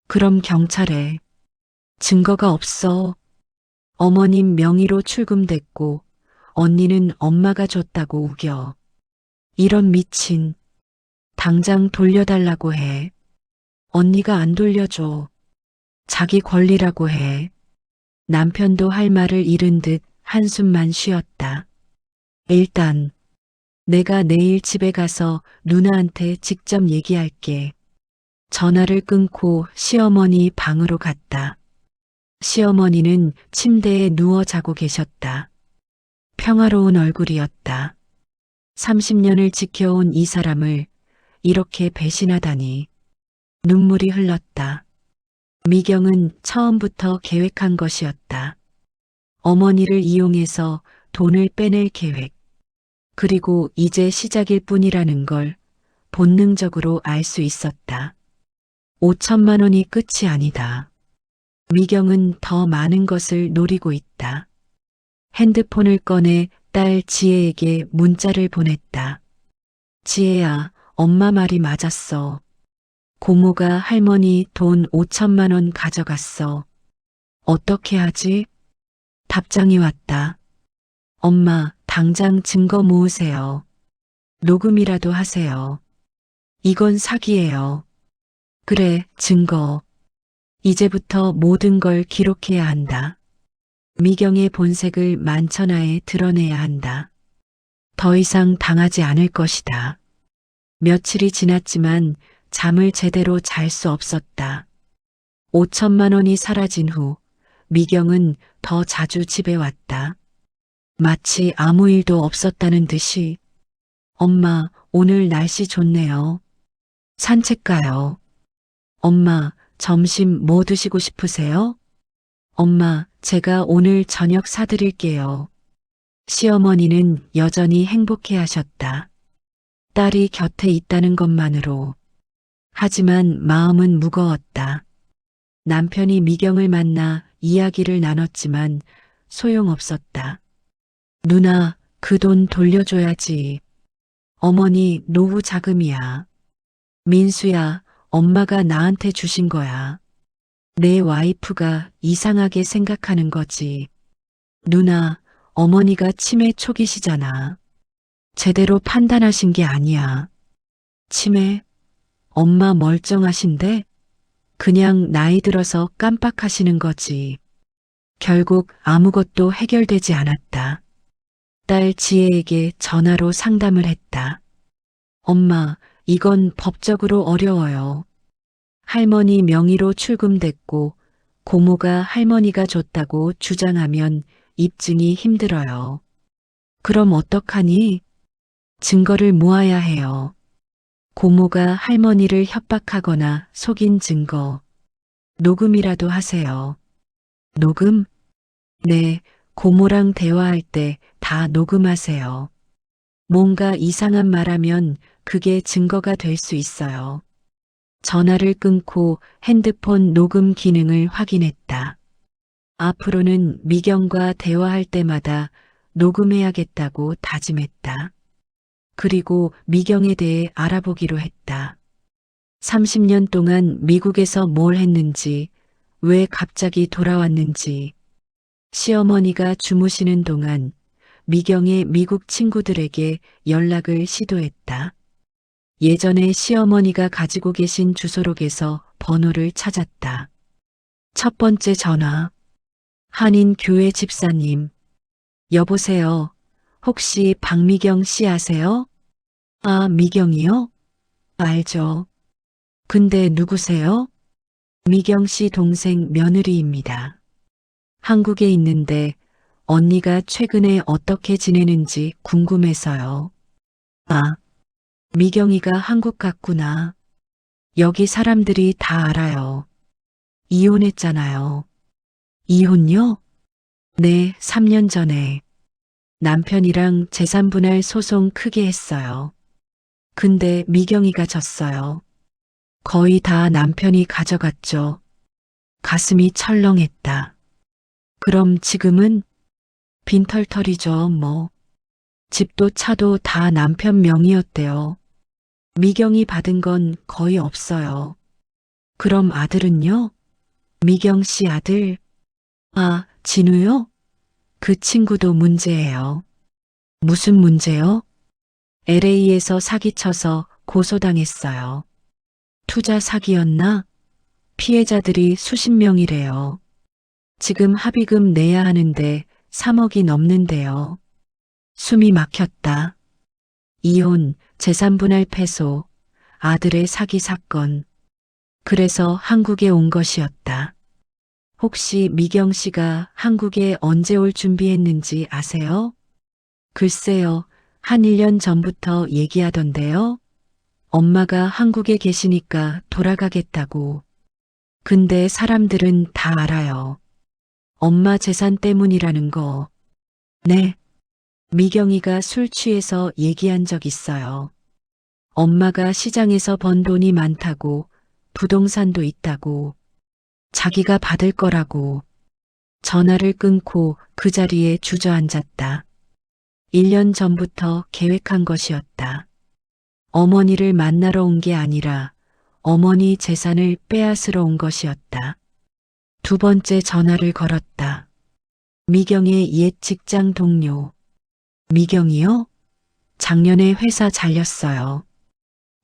그럼 경찰에. 증거가 없어. 어머님 명의로 출금됐고 언니는 엄마가 줬다고 우겨. 이런 미친. 당장 돌려달라고 해. 언니가 안 돌려줘. 자기 권리라고 해. 남편도 할 말을 잃은 듯 한숨만 쉬었다. 일단 내가 내일 집에 가서 누나한테 직접 얘기할게. 전화를 끊고 시어머니 방으로 갔다. 시어머니는 침대에 누워 자고 계셨다. 평화로운 얼굴이었다. 30년을 지켜온 이 사람을 이렇게 배신하다니. 눈물이 흘렀다. 미경은 처음부터 계획한 것이었다. 어머니를 이용해서 돈을 빼낼 계획. 그리고 이제 시작일 뿐이라는 걸 본능적으로 알 수 있었다. 5천만 원이 끝이 아니다. 미경은 더 많은 것을 노리고 있다. 핸드폰을 꺼내 딸 지혜에게 문자를 보냈다. 지혜야, 엄마 말이 맞았어. 고모가 할머니 돈 5천만 원 가져갔어. 어떻게 하지? 답장이 왔다. 엄마, 당장 증거 모으세요. 녹음이라도 하세요. 이건 사기예요. 그래, 증거. 이제부터 모든 걸 기록해야 한다. 미경의 본색을 만천하에 드러내야 한다. 더 이상 당하지 않을 것이다. 며칠이 지났지만 잠을 제대로 잘 수 없었다. 5천만 원이 사라진 후 미경은 더 자주 집에 왔다. 마치 아무 일도 없었다는 듯이. 엄마, 오늘 날씨 좋네요. 산책 가요. 엄마, 점심 뭐 드시고 싶으세요? 엄마, 제가 오늘 저녁 사드릴게요. 시어머니는 여전히 행복해 하셨다. 딸이 곁에 있다는 것만으로. 하지만 마음은 무거웠다. 남편이 미경을 만나 이야기를 나눴지만 소용없었다. 누나, 그 돈 돌려줘야지. 어머니 노후 자금이야. 민수야, 엄마가 나한테 주신 거야. 내 와이프가 이상하게 생각하는 거지. 누나, 어머니가 치매 초기시잖아. 제대로 판단하신 게 아니야. 치매? 엄마 멀쩡하신데? 그냥 나이 들어서 깜빡하시는 거지. 결국 아무것도 해결되지 않았다. 딸 지혜에게 전화로 상담을 했다. 엄마, 이건 법적으로 어려워요. 할머니 명의로 출금됐고 고모가 할머니가 줬다고 주장하면 입증이 힘들어요. 그럼 어떡하니? 증거를 모아야 해요. 고모가 할머니를 협박하거나 속인 증거. 녹음이라도 하세요. 녹음? 네, 고모랑 대화할 때 다 녹음하세요. 뭔가 이상한 말하면 그게 증거가 될 수 있어요. 전화를 끊고 핸드폰 녹음 기능을 확인했다. 앞으로는 미경과 대화할 때마다 녹음해야겠다고 다짐했다. 그리고 미경에 대해 알아보기로 했다. 30년 동안 미국에서 뭘 했는지, 왜 갑자기 돌아왔는지, 시어머니가 주무시는 동안 미경의 미국 친구들에게 연락을 시도했다. 예전에 시어머니가 가지고 계신 주소록에서 번호를 찾았다. 첫 번째 전화. 한인 교회 집사님. 여보세요. 혹시 박미경 씨 아세요? 아, 미경이요? 알죠. 근데 누구세요? 미경 씨 동생 며느리입니다. 한국에 있는데 언니가 최근에 어떻게 지내는지 궁금해서요. 아, 미경이가 한국 갔구나. 여기 사람들이 다 알아요. 이혼했잖아요. 이혼요? 네, 3년 전에. 남편이랑 재산분할 소송 크게 했어요. 근데 미경이가 졌어요. 거의 다 남편이 가져갔죠. 가슴이 철렁했다. 그럼 지금은 빈털터리죠, 뭐. 집도 차도 다 남편 명의였대요. 미경이 받은 건 거의 없어요. 그럼 아들은요? 미경 씨 아들. 아, 진우요? 그 친구도 문제예요. 무슨 문제요? LA에서 사기쳐서 고소당했어요. 투자 사기였나? 피해자들이 수십 명이래요. 지금 합의금 내야 하는데 3억이 넘는데요. 숨이 막혔다. 이혼, 재산분할 패소, 아들의 사기 사건. 그래서 한국에 온 것이었다. 혹시 미경 씨가 한국에 언제 올 준비했는지 아세요? 글쎄요, 한 1년 전부터 얘기하던데요. 엄마가 한국에 계시니까 돌아가겠다고. 근데 사람들은 다 알아요. 엄마 재산 때문이라는 거. 네. 미경이가 술 취해서 얘기한 적 있어요. 엄마가 시장에서 번 돈이 많다고, 부동산도 있다고, 자기가 받을 거라고. 전화를 끊고 그 자리에 주저앉았다. 1년 전부터 계획한 것이었다. 어머니를 만나러 온 게 아니라 어머니 재산을 빼앗으러 온 것이었다. 두 번째 전화를 걸었다. 미경의 옛 직장 동료. 미경이요? 작년에 회사 잘렸어요.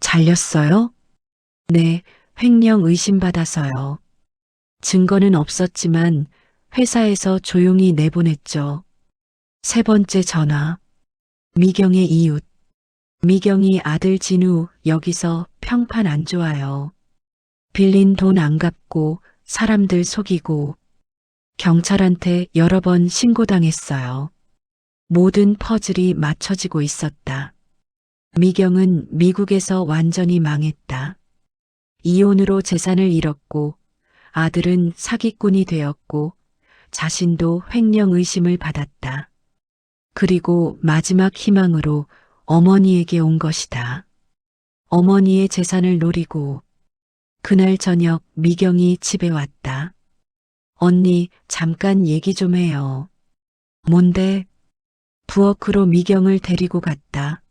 잘렸어요? 네, 횡령 의심받아서요. 증거는 없었지만 회사에서 조용히 내보냈죠. 세 번째 전화. 미경의 이웃. 미경이 아들 진우 여기서 평판 안 좋아요. 빌린 돈 안 갚고 사람들 속이고 경찰한테 여러 번 신고당했어요. 모든 퍼즐이 맞춰지고 있었다. 미경은 미국에서 완전히 망했다. 이혼으로 재산을 잃었고 아들은 사기꾼이 되었고 자신도 횡령 의심을 받았다. 그리고 마지막 희망으로 어머니에게 온 것이다. 어머니의 재산을 노리고 그날 저녁 미경이 집에 왔다. 언니, 잠깐 얘기 좀 해요. 뭔데? 부엌으로 미경을 데리고 갔다.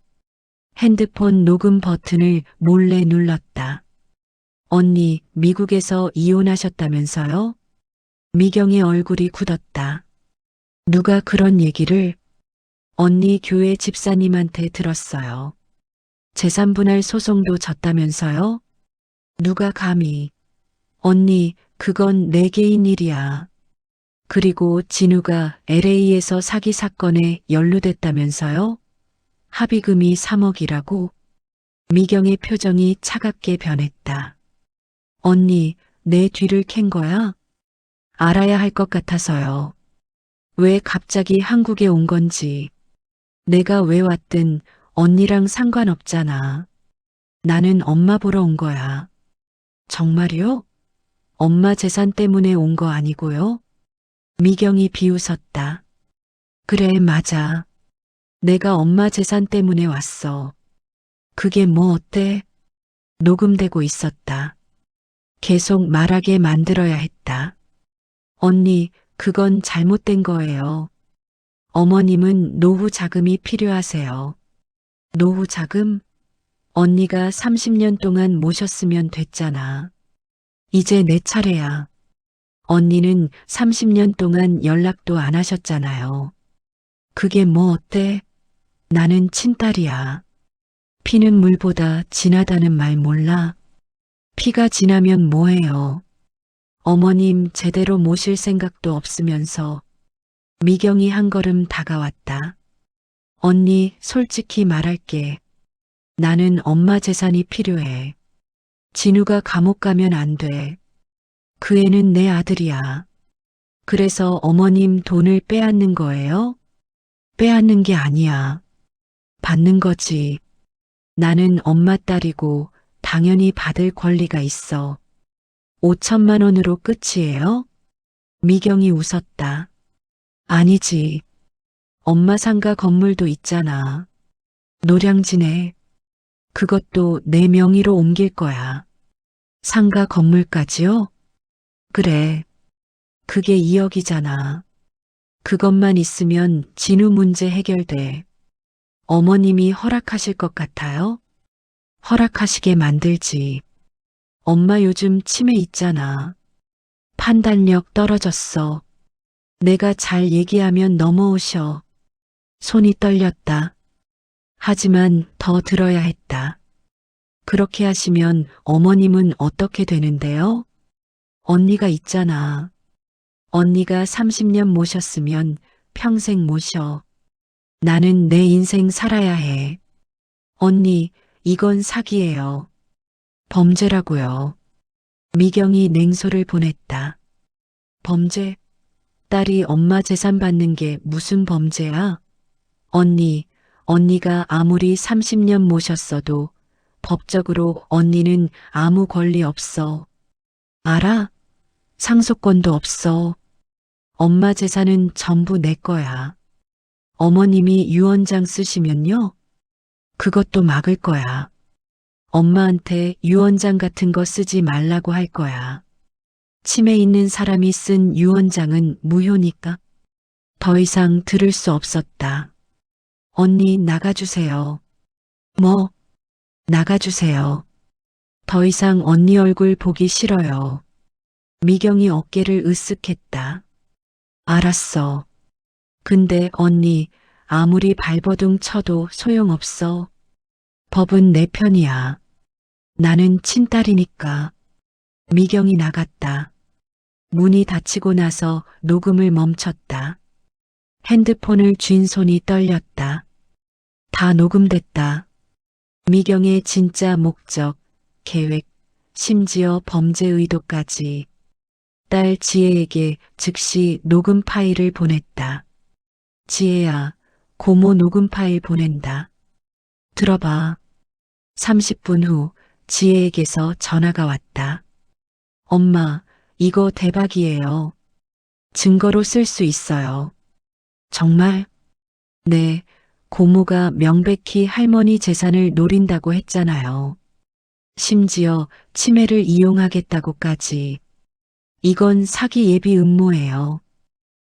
핸드폰 녹음 버튼을 몰래 눌렀다. 언니, 미국에서 이혼하셨다면서요? 미경의 얼굴이 굳었다. 누가 그런 얘기를? 언니 교회 집사님한테 들었어요. 재산분할 소송도 졌다면서요? 누가 감히? 언니, 그건 내 개인 일이야. 그리고 진우가 LA에서 사기 사건에 연루됐다면서요? 합의금이 3억이라고? 미경의 표정이 차갑게 변했다. 언니, 내 뒤를 캔 거야? 알아야 할 것 같아서요. 왜 갑자기 한국에 온 건지. 내가 왜 왔든 언니랑 상관없잖아. 나는 엄마 보러 온 거야. 정말요? 엄마 재산 때문에 온 거 아니고요? 미경이 비웃었다. 그래, 맞아. 내가 엄마 재산 때문에 왔어. 그게 뭐 어때? 녹음되고 있었다. 계속 말하게 만들어야 했다. 언니, 그건 잘못된 거예요. 어머님은 노후 자금이 필요하세요. 노후 자금? 언니가 30년 동안 모셨으면 됐잖아. 이제 내 차례야. 언니는 30년 동안 연락도 안 하셨잖아요. 그게 뭐 어때? 나는 친딸이야. 피는 물보다 진하다는 말 몰라? 피가 진하면 뭐해요? 어머님 제대로 모실 생각도 없으면서 미경이 한 걸음 다가왔다. 언니, 솔직히 말할게. 나는 엄마 재산이 필요해. 진우가 감옥 가면 안 돼. 그 애는 내 아들이야. 그래서 어머님 돈을 빼앗는 거예요? 빼앗는 게 아니야. 받는 거지. 나는 엄마 딸이고 당연히 받을 권리가 있어. 5천만 원으로 끝이에요? 미경이 웃었다. 아니지. 엄마 상가 건물도 있잖아. 노량진에. 그것도 내 명의로 옮길 거야. 상가 건물까지요? 그래. 그게 2억이잖아. 그것만 있으면 진우 문제 해결돼. 어머님이 허락하실 것 같아요? 허락하시게 만들지. 엄마 요즘 치매 있잖아. 판단력 떨어졌어. 내가 잘 얘기하면 넘어오셔. 손이 떨렸다. 하지만 더 들어야 했다. 그렇게 하시면 어머님은 어떻게 되는데요? 언니가 있잖아. 언니가 30년 모셨으면 평생 모셔. 나는 내 인생 살아야 해. 언니, 이건 사기예요. 범죄라고요. 미경이 냉소를 보냈다. 범죄? 딸이 엄마 재산 받는 게 무슨 범죄야? 언니가 아무리 30년 모셨어도 법적으로 언니는 아무 권리 없어. 알아? 상속권도 없어. 엄마 재산은 전부 내 거야. 어머님이 유언장 쓰시면요. 그것도 막을 거야. 엄마한테 유언장 같은 거 쓰지 말라고 할 거야. 치매 있는 사람이 쓴 유언장은 무효니까. 더 이상 들을 수 없었다. 언니 나가주세요. 뭐? 나가주세요. 더 이상 언니 얼굴 보기 싫어요. 미경이 어깨를 으쓱했다. 알았어. 근데 언니 아무리 발버둥 쳐도 소용없어. 법은 내 편이야. 나는 친딸이니까. 미경이 나갔다. 문이 닫히고 나서 녹음을 멈췄다. 핸드폰을 쥔 손이 떨렸다. 다 녹음됐다. 미경의 진짜 목적, 계획, 심지어 범죄 의도까지. 딸 지혜에게 즉시 녹음 파일을 보냈다. 지혜야, 고모 녹음 파일 보낸다. 들어봐. 30분 후 지혜에게서 전화가 왔다. 엄마, 이거 대박이에요. 증거로 쓸 수 있어요. 정말? 네, 고모가 명백히 할머니 재산을 노린다고 했잖아요. 심지어 치매를 이용하겠다고까지. 이건 사기 예비 음모예요.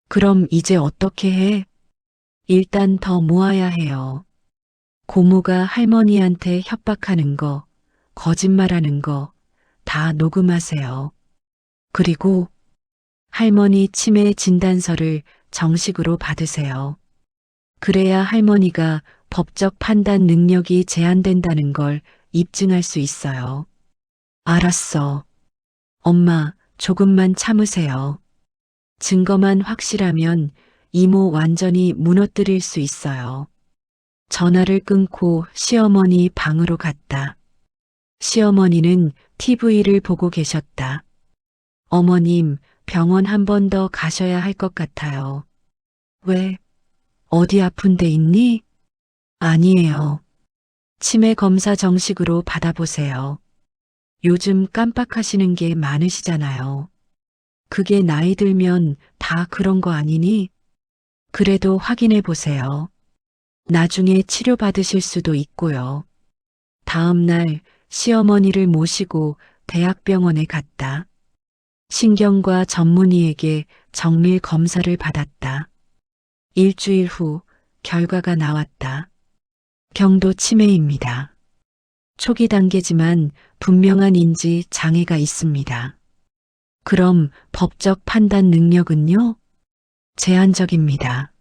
그럼 이제 어떻게 해? 일단 더 모아야 해요. 고모가 할머니한테 협박하는 거, 거짓말하는 거 다 녹음하세요. 그리고 할머니 치매 진단서를 정식으로 받으세요. 그래야 할머니가 법적 판단 능력이 제한된다는 걸 입증할 수 있어요. 알았어. 엄마, 조금만 참으세요. 증거만 확실하면 이모 완전히 무너뜨릴 수 있어요. 전화를 끊고 시어머니 방으로 갔다. 시어머니는 TV를 보고 계셨다. 어머님, 병원 한 번 더 가셔야 할 것 같아요. 왜? 어디 아픈 데 있니? 아니에요. 치매 검사 정식으로 받아보세요. 요즘 깜빡하시는 게 많으시잖아요. 그게 나이 들면 다 그런 거 아니니? 그래도 확인해 보세요. 나중에 치료받으실 수도 있고요. 다음 날 시어머니를 모시고 대학병원에 갔다. 신경과 전문의에게 정밀 검사를 받았다. 일주일 후 결과가 나왔다. 경도 치매입니다. 초기 단계지만 분명한 인지 장애가 있습니다. 그럼 법적 판단 능력은요? 제한적입니다.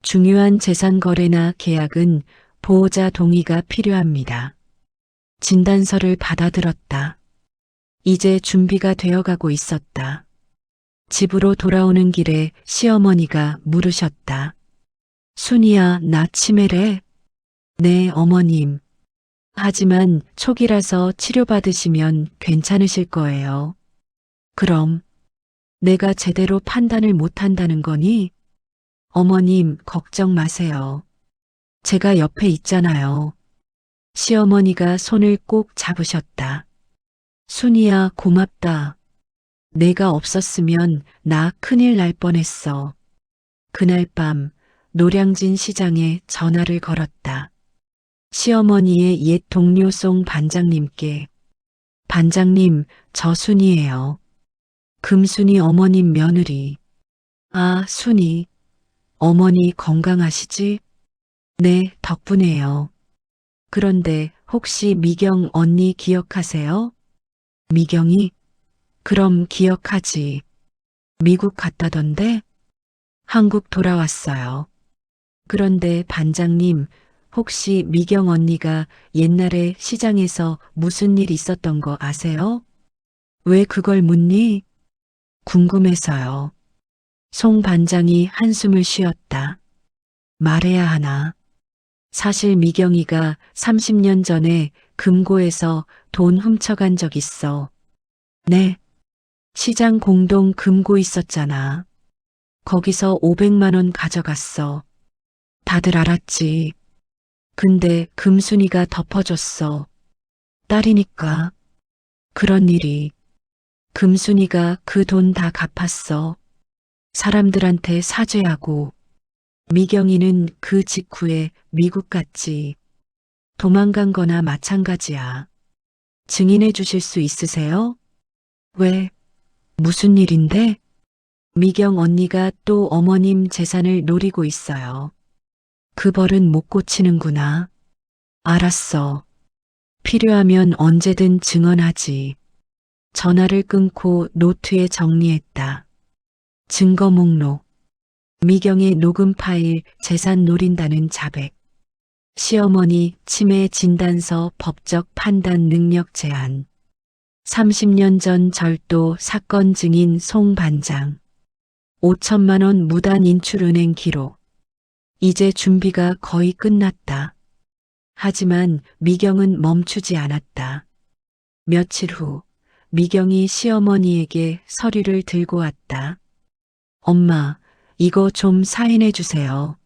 중요한 재산 거래나 계약은 보호자 동의가 필요합니다. 진단서를 받아들었다. 이제 준비가 되어가고 있었다. 집으로 돌아오는 길에 시어머니가 물으셨다. 순이야, 나 치매래? 네, 어머님. 하지만 초기라서 치료받으시면 괜찮으실 거예요. 그럼 내가 제대로 판단을 못한다는 거니? 어머님, 걱정 마세요. 제가 옆에 있잖아요. 시어머니가 손을 꼭 잡으셨다. 순이야, 고맙다. 내가 없었으면 나 큰일 날 뻔했어. 그날 밤 노량진 시장에 전화를 걸었다. 시어머니의 옛 동료 송 반장님께. 반장님, 저 순이에요. 금순이 어머님 며느리. 아, 순이. 어머니 건강하시지? 네, 덕분에요. 그런데 혹시 미경 언니 기억하세요? 미경이? 그럼 기억하지. 미국 갔다던데? 한국 돌아왔어요. 그런데 반장님, 혹시 미경 언니가 옛날에 시장에서 무슨 일 있었던 거 아세요? 왜 그걸 묻니? 궁금해서요. 송 반장이 한숨을 쉬었다. 말해야 하나? 사실 미경이가 30년 전에 금고에서 돈 훔쳐간 적 있어. 네. 시장 공동 금고 있었잖아. 거기서 500만 원 가져갔어. 다들 알았지. 근데 금순이가 덮어줬어. 딸이니까. 그런 일이. 금순이가 그 돈 다 갚았어. 사람들한테 사죄하고. 미경이는 그 직후에 미국 갔지. 도망간 거나 마찬가지야. 증인해 주실 수 있으세요? 왜? 무슨 일인데? 미경 언니가 또 어머님 재산을 노리고 있어요. 그 벌은 못 고치는구나. 알았어. 필요하면 언제든 증언하지. 전화를 끊고 노트에 정리했다. 증거 목록. 미경의 녹음 파일 재산 노린다는 자백. 시어머니 치매 진단서 법적 판단 능력 제한. 30년 전 절도 사건 증인 송 반장. 5천만 원 무단 인출 은행 기록. 이제 준비가 거의 끝났다. 하지만 미경은 멈추지 않았다. 며칠 후 미경이 시어머니에게 서류를 들고 왔다. 엄마, 이거 좀 사인해 주세요.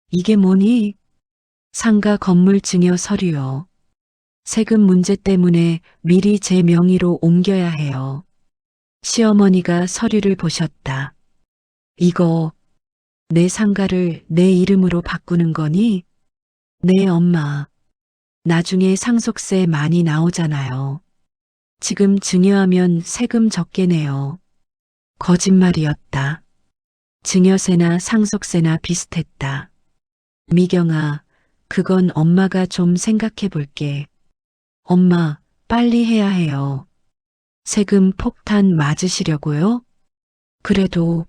이게 뭐니? 상가 건물 증여 서류요. 세금 문제 때문에 미리 제 명의로 옮겨야 해요. 시어머니가 서류를 보셨다. 이거 내 상가를 내 이름으로 바꾸는 거니? 네, 엄마. 나중에 상속세 많이 나오잖아요. 지금 증여하면 세금 적게 내요. 거짓말이었다. 증여세나 상속세나 비슷했다. 미경아, 그건 엄마가 좀 생각해 볼게. 엄마, 빨리 해야 해요. 세금 폭탄 맞으시려고요? 그래도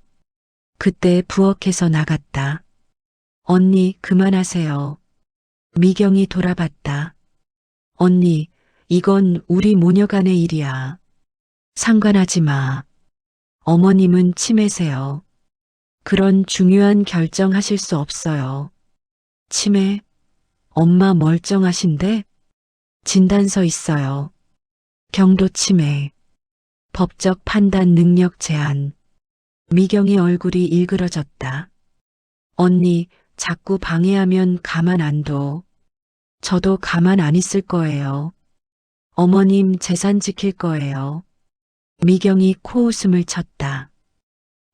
그때 부엌에서 나갔다. 언니, 그만하세요. 미경이 돌아봤다. 언니, 이건 우리 모녀간의 일이야. 상관하지 마. 어머님은 치매세요. 그런 중요한 결정하실 수 없어요. 치매? 엄마 멀쩡하신데? 진단서 있어요. 경도 치매. 법적 판단 능력 제한. 미경의 얼굴이 일그러졌다. 언니, 자꾸 방해하면 가만 안 둬. 저도 가만 안 있을 거예요. 어머님 재산 지킬 거예요. 미경이 코웃음을 쳤다.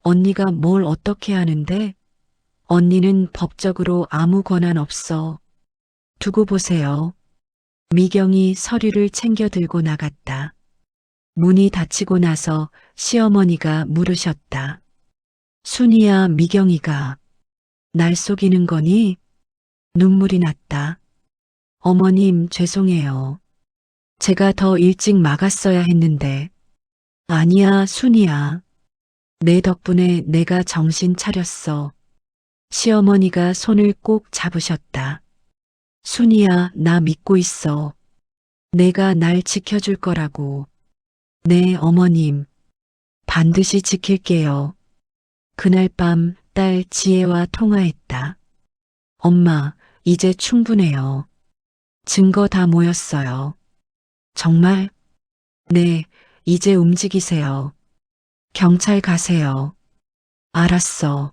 언니가 뭘 어떻게 하는데? 언니는 법적으로 아무 권한 없어. 두고 보세요. 미경이 서류를 챙겨 들고 나갔다. 문이 닫히고 나서 시어머니가 물으셨다. 순이야, 미경이가 날 속이는 거니? 눈물이 났다. 어머님, 죄송해요. 제가 더 일찍 막았어야 했는데. 아니야, 순이야. 내 덕분에 내가 정신 차렸어. 시어머니가 손을 꼭 잡으셨다. 순이야, 나 믿고 있어. 내가 날 지켜줄 거라고. 네, 어머님. 반드시 지킬게요. 그날 밤 딸 지혜와 통화했다. 엄마, 이제 충분해요. 증거 다 모였어요. 정말? 네, 이제 움직이세요. 경찰 가세요. 알았어.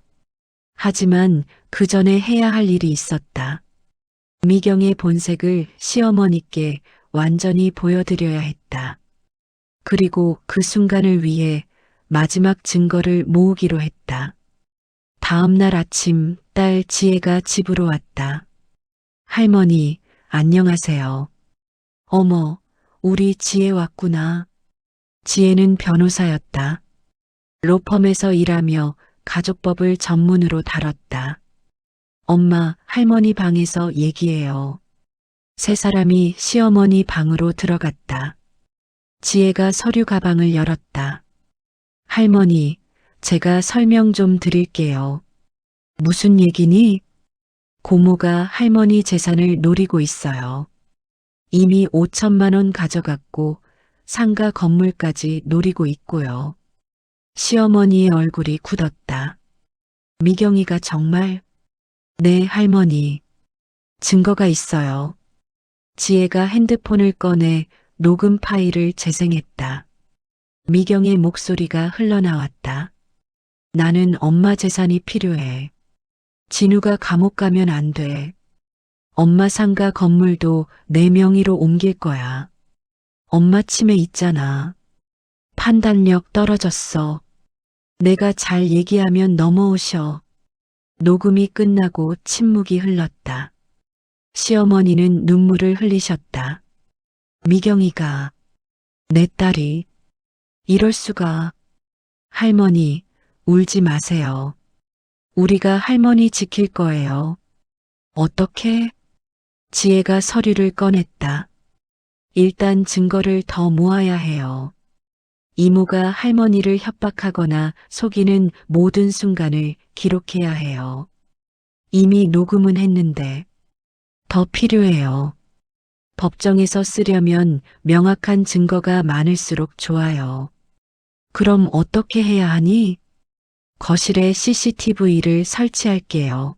하지만 그 전에 해야 할 일이 있었다. 미경의 본색을 시어머니께 완전히 보여드려야 했다. 그리고 그 순간을 위해 마지막 증거를 모으기로 했다. 다음 날 아침 딸 지혜가 집으로 왔다. 할머니, 안녕하세요. 어머, 우리 지혜 왔구나. 지혜는 변호사였다. 로펌에서 일하며 가족법을 전문으로 다뤘다. 엄마, 할머니 방에서 얘기해요. 세 사람이 시어머니 방으로 들어갔다. 지혜가 서류 가방을 열었다. 할머니, 제가 설명 좀 드릴게요. 무슨 얘기니? 고모가 할머니 재산을 노리고 있어요. 이미 5천만 원 가져갔고 상가 건물까지 노리고 있고요. 시어머니의 얼굴이 굳었다. 미경이가 정말? 네, 할머니. 증거가 있어요. 지혜가 핸드폰을 꺼내 녹음 파일을 재생했다. 미경의 목소리가 흘러나왔다. 나는 엄마 재산이 필요해. 진우가 감옥 가면 안 돼. 엄마 상가 건물도 내 명의로 옮길 거야. 엄마 치매 있잖아. 판단력 떨어졌어. 내가 잘 얘기하면 넘어오셔. 녹음이 끝나고 침묵이 흘렀다. 시어머니는 눈물을 흘리셨다. 미경이가, 내 딸이, 이럴 수가. 할머니, 울지 마세요. 우리가 할머니 지킬 거예요. 어떻게? 지혜가 서류를 꺼냈다. 일단 증거를 더 모아야 해요. 이모가 할머니를 협박하거나 속이는 모든 순간을 기록해야 해요. 이미 녹음은 했는데 더 필요해요. 법정에서 쓰려면 명확한 증거가 많을수록 좋아요. 그럼 어떻게 해야 하니? 거실에 CCTV를 설치할게요.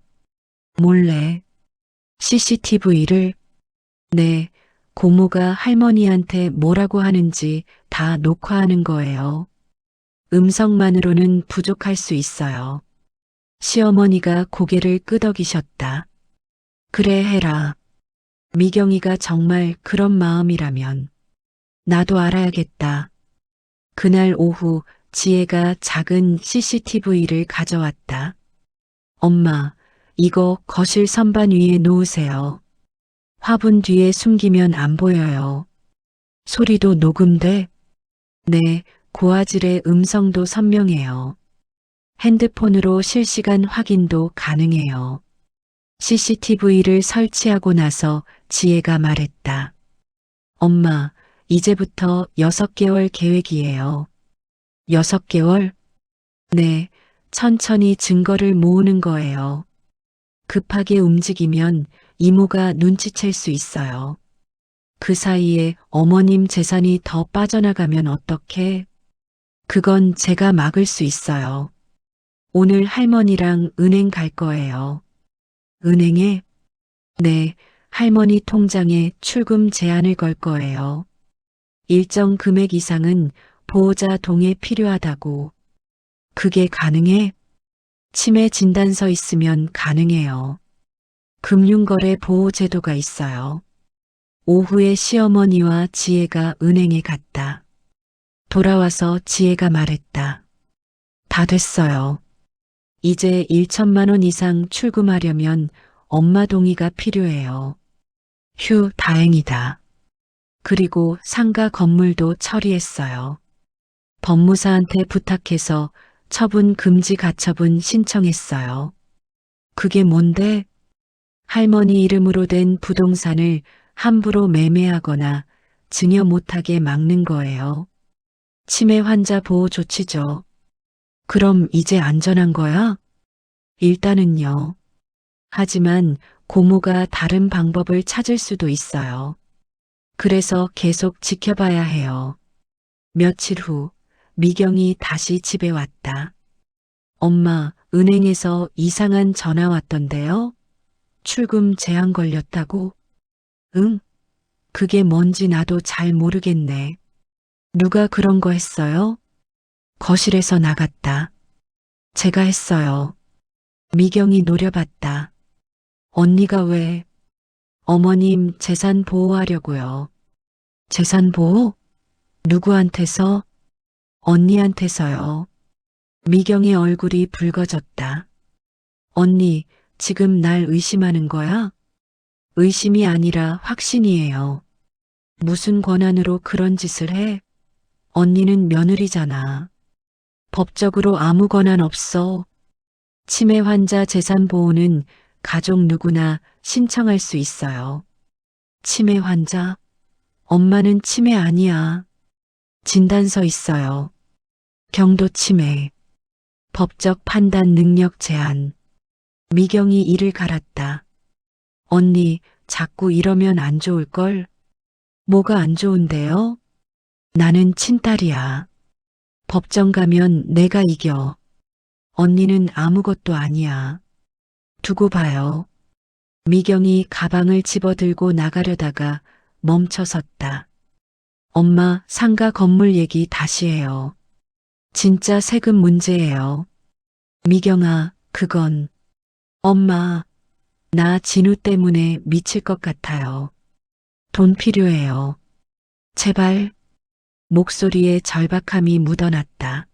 몰래. CCTV를? 네, 고모가 할머니한테 뭐라고 하는지 다 녹화하는 거예요. 음성만으로는 부족할 수 있어요. 시어머니가 고개를 끄덕이셨다. 그래 해라. 미경이가 정말 그런 마음이라면 나도 알아야겠다. 그날 오후 지혜가 작은 CCTV를 가져왔다. 엄마, 이거 거실 선반 위에 놓으세요. 화분 뒤에 숨기면 안 보여요. 소리도 녹음돼? 네, 고화질의 음성도 선명해요. 핸드폰으로 실시간 확인도 가능해요. CCTV를 설치하고 나서 지혜가 말했다. 엄마, 이제부터 6개월 계획이에요. 6개월? 네, 천천히 증거를 모으는 거예요. 급하게 움직이면 이모가 눈치챌 수 있어요. 그 사이에 어머님 재산이 더 빠져나가면 어떡해? 그건 제가 막을 수 있어요. 오늘 할머니랑 은행 갈 거예요. 은행에? 네, 할머니 통장에 출금 제한을 걸 거예요. 일정 금액 이상은 보호자 동의 필요하다고. 그게 가능해? 치매 진단서 있으면 가능해요. 금융거래 보호 제도가 있어요. 오후에 시어머니와 지혜가 은행에 갔다. 돌아와서 지혜가 말했다. 다 됐어요. 이제 1천만 원 이상 출금하려면 엄마 동의가 필요해요. 휴, 다행이다. 그리고 상가 건물도 처리했어요. 법무사한테 부탁해서 처분 금지 가처분 신청했어요. 그게 뭔데? 할머니 이름으로 된 부동산을 함부로 매매하거나 증여 못하게 막는 거예요. 치매 환자 보호 조치죠. 그럼 이제 안전한 거야? 일단은요. 하지만 고모가 다른 방법을 찾을 수도 있어요. 그래서 계속 지켜봐야 해요. 며칠 후 미경이 다시 집에 왔다. 엄마, 은행에서 이상한 전화 왔던데요? 출금 제한 걸렸다고? 응? 그게 뭔지 나도 잘 모르겠네. 누가 그런 거 했어요? 거실에서 나갔다. 제가 했어요. 미경이 노려봤다. 언니가 왜? 어머님 재산 보호하려고요. 재산 보호? 누구한테서? 언니한테서요. 미경의 얼굴이 붉어졌다. 언니, 지금 날 의심하는 거야? 의심이 아니라 확신이에요. 무슨 권한으로 그런 짓을 해? 언니는 며느리잖아. 법적으로 아무 권한 없어. 치매 환자 재산 보호는 가족 누구나 신청할 수 있어요. 치매 환자? 엄마는 치매 아니야. 진단서 있어요. 경도 침해. 법적 판단 능력 제한. 미경이 이를 갈았다. 언니, 자꾸 이러면 안 좋을걸? 뭐가 안 좋은데요? 나는 친딸이야. 법정 가면 내가 이겨. 언니는 아무것도 아니야. 두고 봐요. 미경이 가방을 집어들고 나가려다가 멈춰섰다. 엄마, 상가 건물 얘기 다시 해요. 진짜 세금 문제예요. 미경아, 그건. 엄마, 나 진우 때문에 미칠 것 같아요. 돈 필요해요. 제발. 목소리에 절박함이 묻어났다.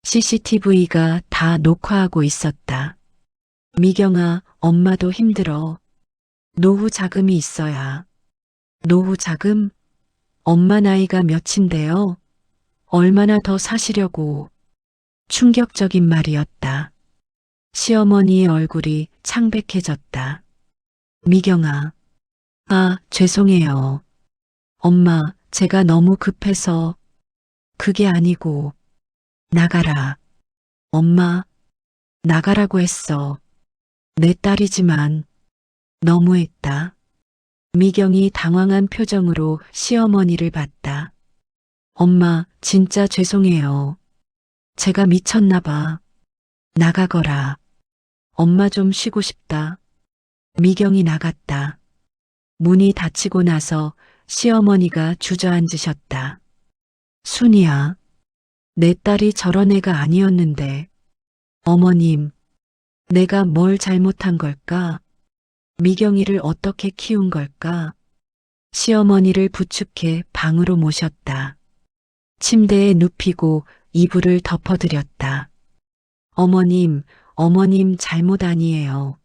CCTV가 다 녹화하고 있었다. 미경아, 엄마도 힘들어. 노후 자금이 있어야. 노후 자금? 엄마 나이가 몇인데요? 얼마나 더 사시려고. 충격적인 말이었다. 시어머니의 얼굴이 창백해졌다. 미경아. 아, 죄송해요. 엄마, 제가 너무 급해서. 그게 아니고. 나가라. 엄마, 나가라고 했어. 내 딸이지만 너무했다. 미경이 당황한 표정으로 시어머니를 봤다. 엄마, 진짜 죄송해요. 제가 미쳤나 봐. 나가거라. 엄마 좀 쉬고 싶다. 미경이 나갔다. 문이 닫히고 나서 시어머니가 주저앉으셨다. 순이야. 내 딸이 저런 애가 아니었는데. 어머님, 내가 뭘 잘못한 걸까? 미경이를 어떻게 키운 걸까? 시어머니를 부축해 방으로 모셨다. 침대에 눕히고 이불을 덮어드렸다. 어머님, 어머님 잘못 아니에요.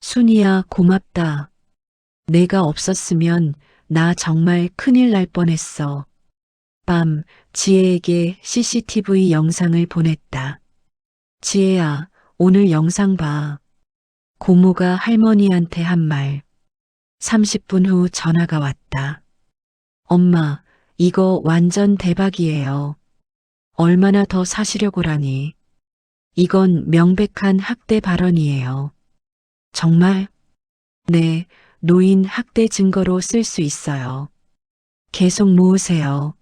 순이야, 고맙다. 내가 없었으면 나 정말 큰일 날 뻔했어. 밤, 지혜에게 CCTV 영상을 보냈다. 지혜야, 오늘 영상 봐. 고모가 할머니한테 한 말. 30분 후 전화가 왔다. 엄마, 이거 완전 대박이에요. 얼마나 더 사시려고라니. 이건 명백한 학대 발언이에요. 정말? 네, 노인 학대 증거로 쓸 수 있어요. 계속 모으세요.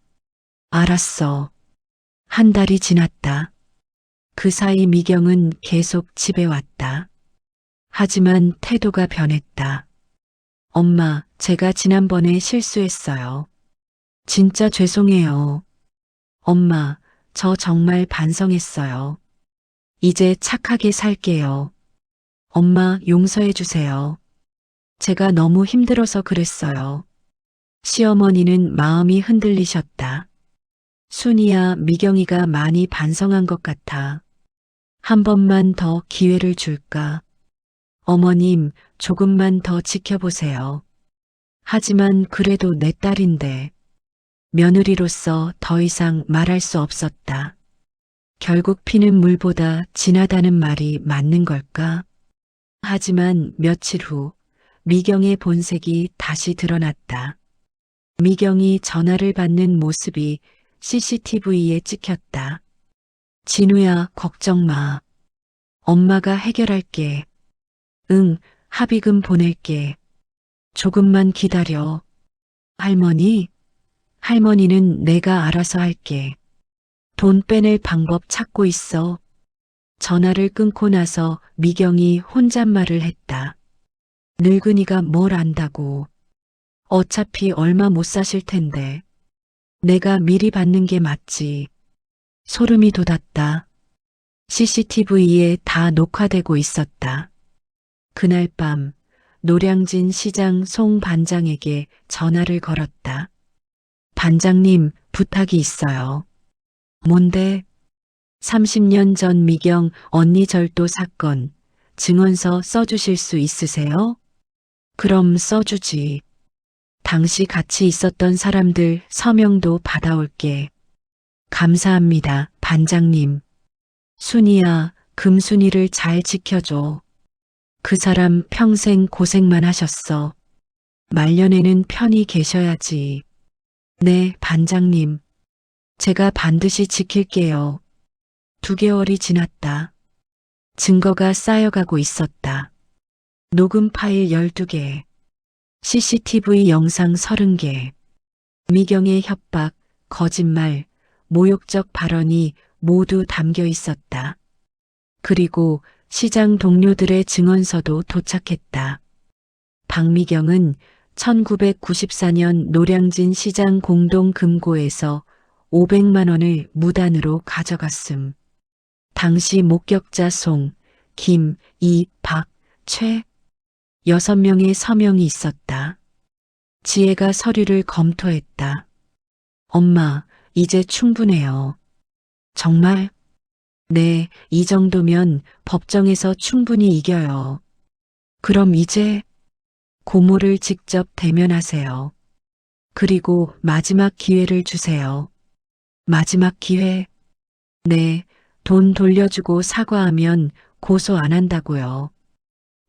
알았어. 한 달이 지났다. 그 사이 미경은 계속 집에 왔다. 하지만 태도가 변했다. 엄마, 제가 지난번에 실수했어요. 진짜 죄송해요. 엄마, 저 정말 반성했어요. 이제 착하게 살게요. 엄마, 용서해 주세요. 제가 너무 힘들어서 그랬어요. 시어머니는 마음이 흔들리셨다. 순이야, 미경이가 많이 반성한 것 같아. 한 번만 더 기회를 줄까? 어머님, 조금만 더 지켜보세요. 하지만 그래도 내 딸인데. 며느리로서 더 이상 말할 수 없었다. 결국 피는 물보다 진하다는 말이 맞는 걸까? 하지만 며칠 후 미경의 본색이 다시 드러났다. 미경이 전화를 받는 모습이 CCTV에 찍혔다. 진우야, 걱정 마. 엄마가 해결할게. 응, 합의금 보낼게. 조금만 기다려. 할머니? 할머니는 내가 알아서 할게. 돈 빼낼 방법 찾고 있어. 전화를 끊고 나서 미경이 혼잣말을 했다. 늙은이가 뭘 안다고. 어차피 얼마 못 사실 텐데. 내가 미리 받는 게 맞지. 소름이 돋았다. CCTV에 다 녹화되고 있었다. 그날 밤 노량진 시장 송 반장에게 전화를 걸었다. 반장님, 부탁이 있어요. 뭔데? 30년 전 미경 언니 절도 사건 증언서 써주실 수 있으세요? 그럼 써주지. 당시 같이 있었던 사람들 서명도 받아올게. 감사합니다, 반장님. 순이야, 금순이를 잘 지켜줘. 그 사람 평생 고생만 하셨어. 말년에는 편히 계셔야지. 네, 반장님. 제가 반드시 지킬게요. 2개월이 지났다. 증거가 쌓여가고 있었다. 녹음 파일 12개, CCTV 영상 30개, 미경의 협박, 거짓말, 모욕적 발언이 모두 담겨 있었다. 그리고 시장 동료들의 증언서도 도착했다. 박미경은 1994년 노량진 시장 공동금고에서 500만 원을 무단으로 가져갔음. 당시 목격자 송, 김, 이, 박, 최 6명의 서명이 있었다. 지혜가 서류를 검토했다. 엄마, 이제 충분해요. 정말? 네, 이 정도면 법정에서 충분히 이겨요. 그럼 이제 고모를 직접 대면하세요. 그리고 마지막 기회를 주세요. 마지막 기회? 네, 돈 돌려주고 사과하면 고소 안 한다고요.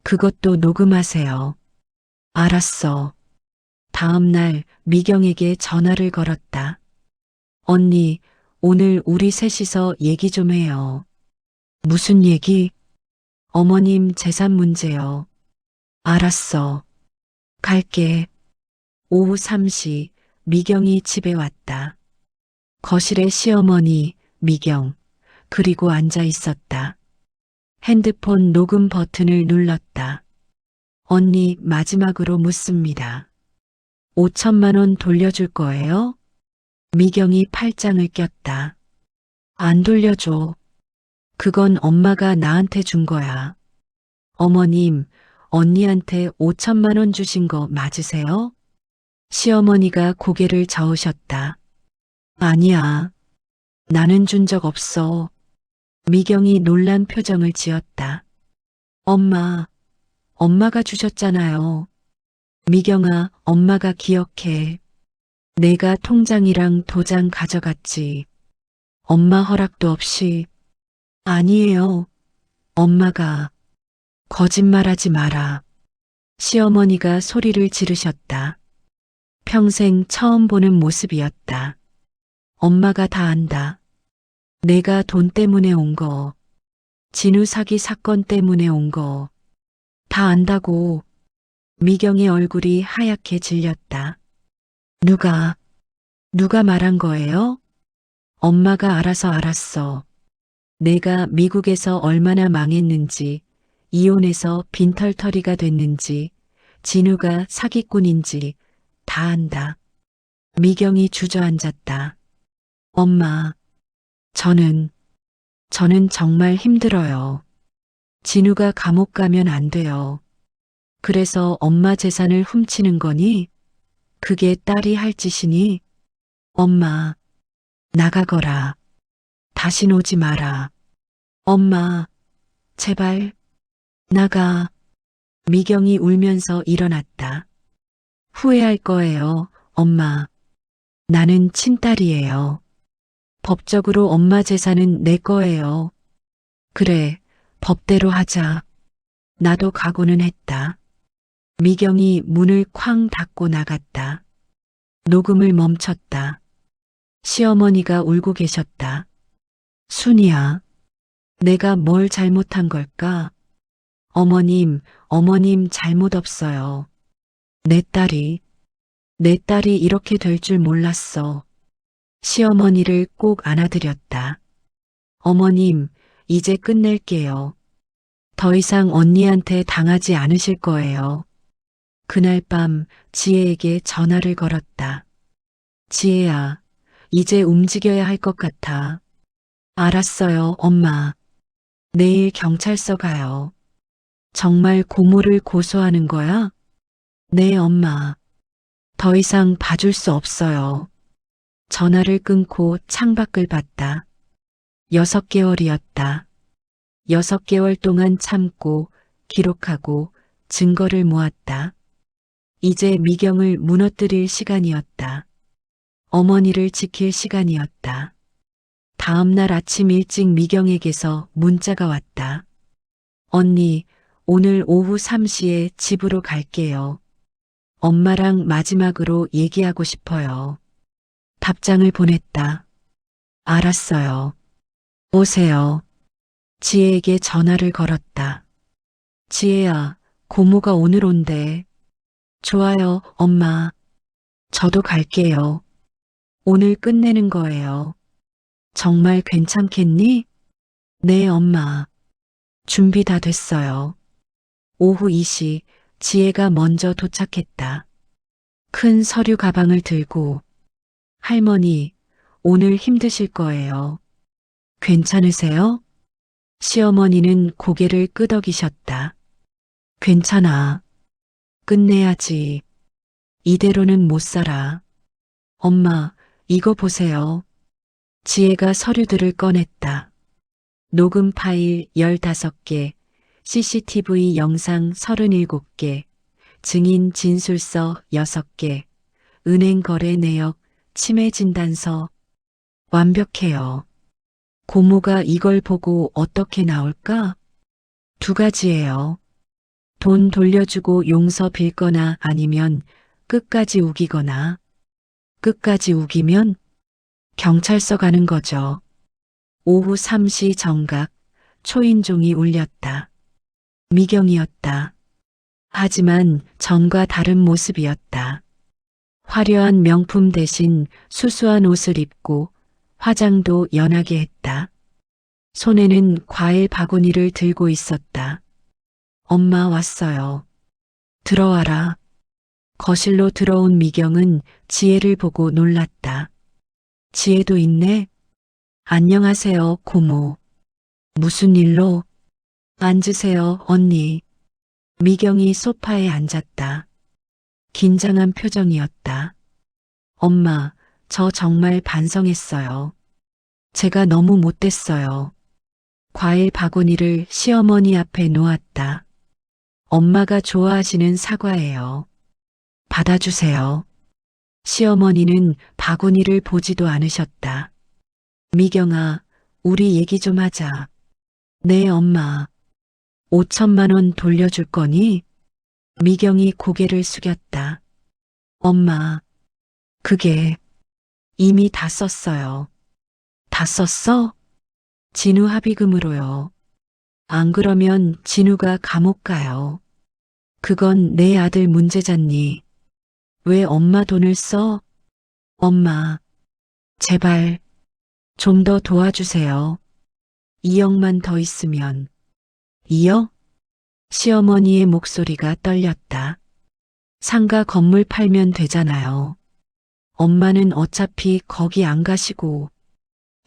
그것도 녹음하세요. 알았어. 다음 날 미경에게 전화를 걸었다. 언니, 오늘 우리 셋이서 얘기 좀 해요. 무슨 얘기? 어머님 재산 문제요. 알았어. 갈게. 오후 3시 미경이 집에 왔다. 거실에 시어머니, 미경, 그리고 앉아 있었다. 핸드폰 녹음 버튼을 눌렀다. 언니 마지막으로 묻습니다. 5천만 원 돌려줄 거예요? 미경이 팔짱을 꼈다. 안 돌려줘. 그건 엄마가 나한테 준 거야. 어머님, 언니한테 5천만 원 주신 거 맞으세요? 시어머니가 고개를 저으셨다. 아니야. 나는 준 적 없어. 미경이 놀란 표정을 지었다. 엄마가 주셨잖아요. 미경아, 엄마가 기억해. 내가 통장이랑 도장 가져갔지. 엄마 허락도 없이. 아니에요. 엄마가. 거짓말하지 마라. 시어머니가 소리를 지르셨다. 평생 처음 보는 모습이었다. 엄마가 다 안다. 내가 돈 때문에 온 거, 진우 사기 사건 때문에 온 거, 다 안다고. 미경의 얼굴이 하얗게 질렸다. 누가 말한 거예요? 엄마가 알아서 알았어. 내가 미국에서 얼마나 망했는지, 이혼해서 빈털터리가 됐는지, 진우가 사기꾼인지 다 안다. 미경이 주저앉았다. 엄마, 저는 정말 힘들어요. 진우가 감옥 가면 안 돼요. 그래서 엄마 재산을 훔치는 거니? 그게 딸이 할 짓이니? 엄마, 나가거라. 다신 오지 마라. 엄마, 제발, 나가. 미경이 울면서 일어났다. 후회할 거예요, 엄마. 나는 친딸이에요. 법적으로 엄마 재산은 내 거예요. 그래, 법대로 하자. 나도 각오는 했다. 미경이 문을 쾅 닫고 나갔다. 녹음을 멈췄다. 시어머니가 울고 계셨다. 순이야, 내가 뭘 잘못한 걸까? 어머님 잘못 없어요. 내 딸이 이렇게 될 줄 몰랐어. 시어머니를 꼭 안아드렸다. 어머님, 이제 끝낼게요. 더 이상 언니한테 당하지 않으실 거예요. 그날 밤 지혜에게 전화를 걸었다. 지혜야, 이제 움직여야 할 것 같아. 알았어요, 엄마. 내일 경찰서 가요. 정말 고모를 고소하는 거야? 네, 엄마. 더 이상 봐줄 수 없어요. 전화를 끊고 창밖을 봤다. 6개월이었다. 6개월 동안 참고 기록하고 증거를 모았다. 이제 미경을 무너뜨릴 시간이었다. 어머니를 지킬 시간이었다. 다음 날 아침 일찍 미경에게서 문자가 왔다. 언니, 오늘 오후 3시에 집으로 갈게요. 엄마랑 마지막으로 얘기하고 싶어요. 답장을 보냈다. 알았어요. 오세요. 지혜에게 전화를 걸었다. 지혜야, 고모가 오늘 온대. 좋아요, 엄마. 저도 갈게요. 오늘 끝내는 거예요. 정말 괜찮겠니? 네, 엄마. 준비 다 됐어요. 오후 2시 지혜가 먼저 도착했다. 큰 서류 가방을 들고 할머니, 오늘 힘드실 거예요. 괜찮으세요? 시어머니는 고개를 끄덕이셨다. 괜찮아. 끝내야지. 이대로는 못 살아. 엄마, 이거 보세요. 지혜가 서류들을 꺼냈다. 녹음 파일 15개, CCTV 영상 37개, 증인 진술서 6개, 은행 거래 내역, 치매 진단서. 완벽해요. 고모가 이걸 보고 어떻게 나올까? 두 가지예요. 돈 돌려주고 용서 빌거나 아니면 끝까지 우기거나. 끝까지 우기면 경찰서 가는 거죠. 오후 3시 정각 초인종이 울렸다. 미경이었다. 하지만 전과 다른 모습이었다. 화려한 명품 대신 수수한 옷을 입고 화장도 연하게 했다. 손에는 과일 바구니를 들고 있었다. 엄마 왔어요. 들어와라. 거실로 들어온 미경은 지혜를 보고 놀랐다. 지혜도 있네? 안녕하세요, 고모. 무슨 일로? 앉으세요, 언니. 미경이 소파에 앉았다. 긴장한 표정이었다. 엄마, 저 정말 반성했어요. 제가 너무 못됐어요. 과일 바구니를 시어머니 앞에 놓았다. 엄마가 좋아하시는 사과예요. 받아주세요. 시어머니는 바구니를 보지도 않으셨다. 미경아, 우리 얘기 좀 하자. 네, 엄마. 5천만 원 돌려줄 거니? 미경이 고개를 숙였다. 엄마, 그게 이미 다 썼어요. 다 썼어? 진우 합의금으로요. 안 그러면 진우가 감옥 가요. 그건 내 아들 문제잖니. 왜 엄마 돈을 써? 엄마, 제발 좀 더 도와주세요. 2억만 더 있으면. 2억? 시어머니의 목소리가 떨렸다. 상가 건물 팔면 되잖아요. 엄마는 어차피 거기 안 가시고.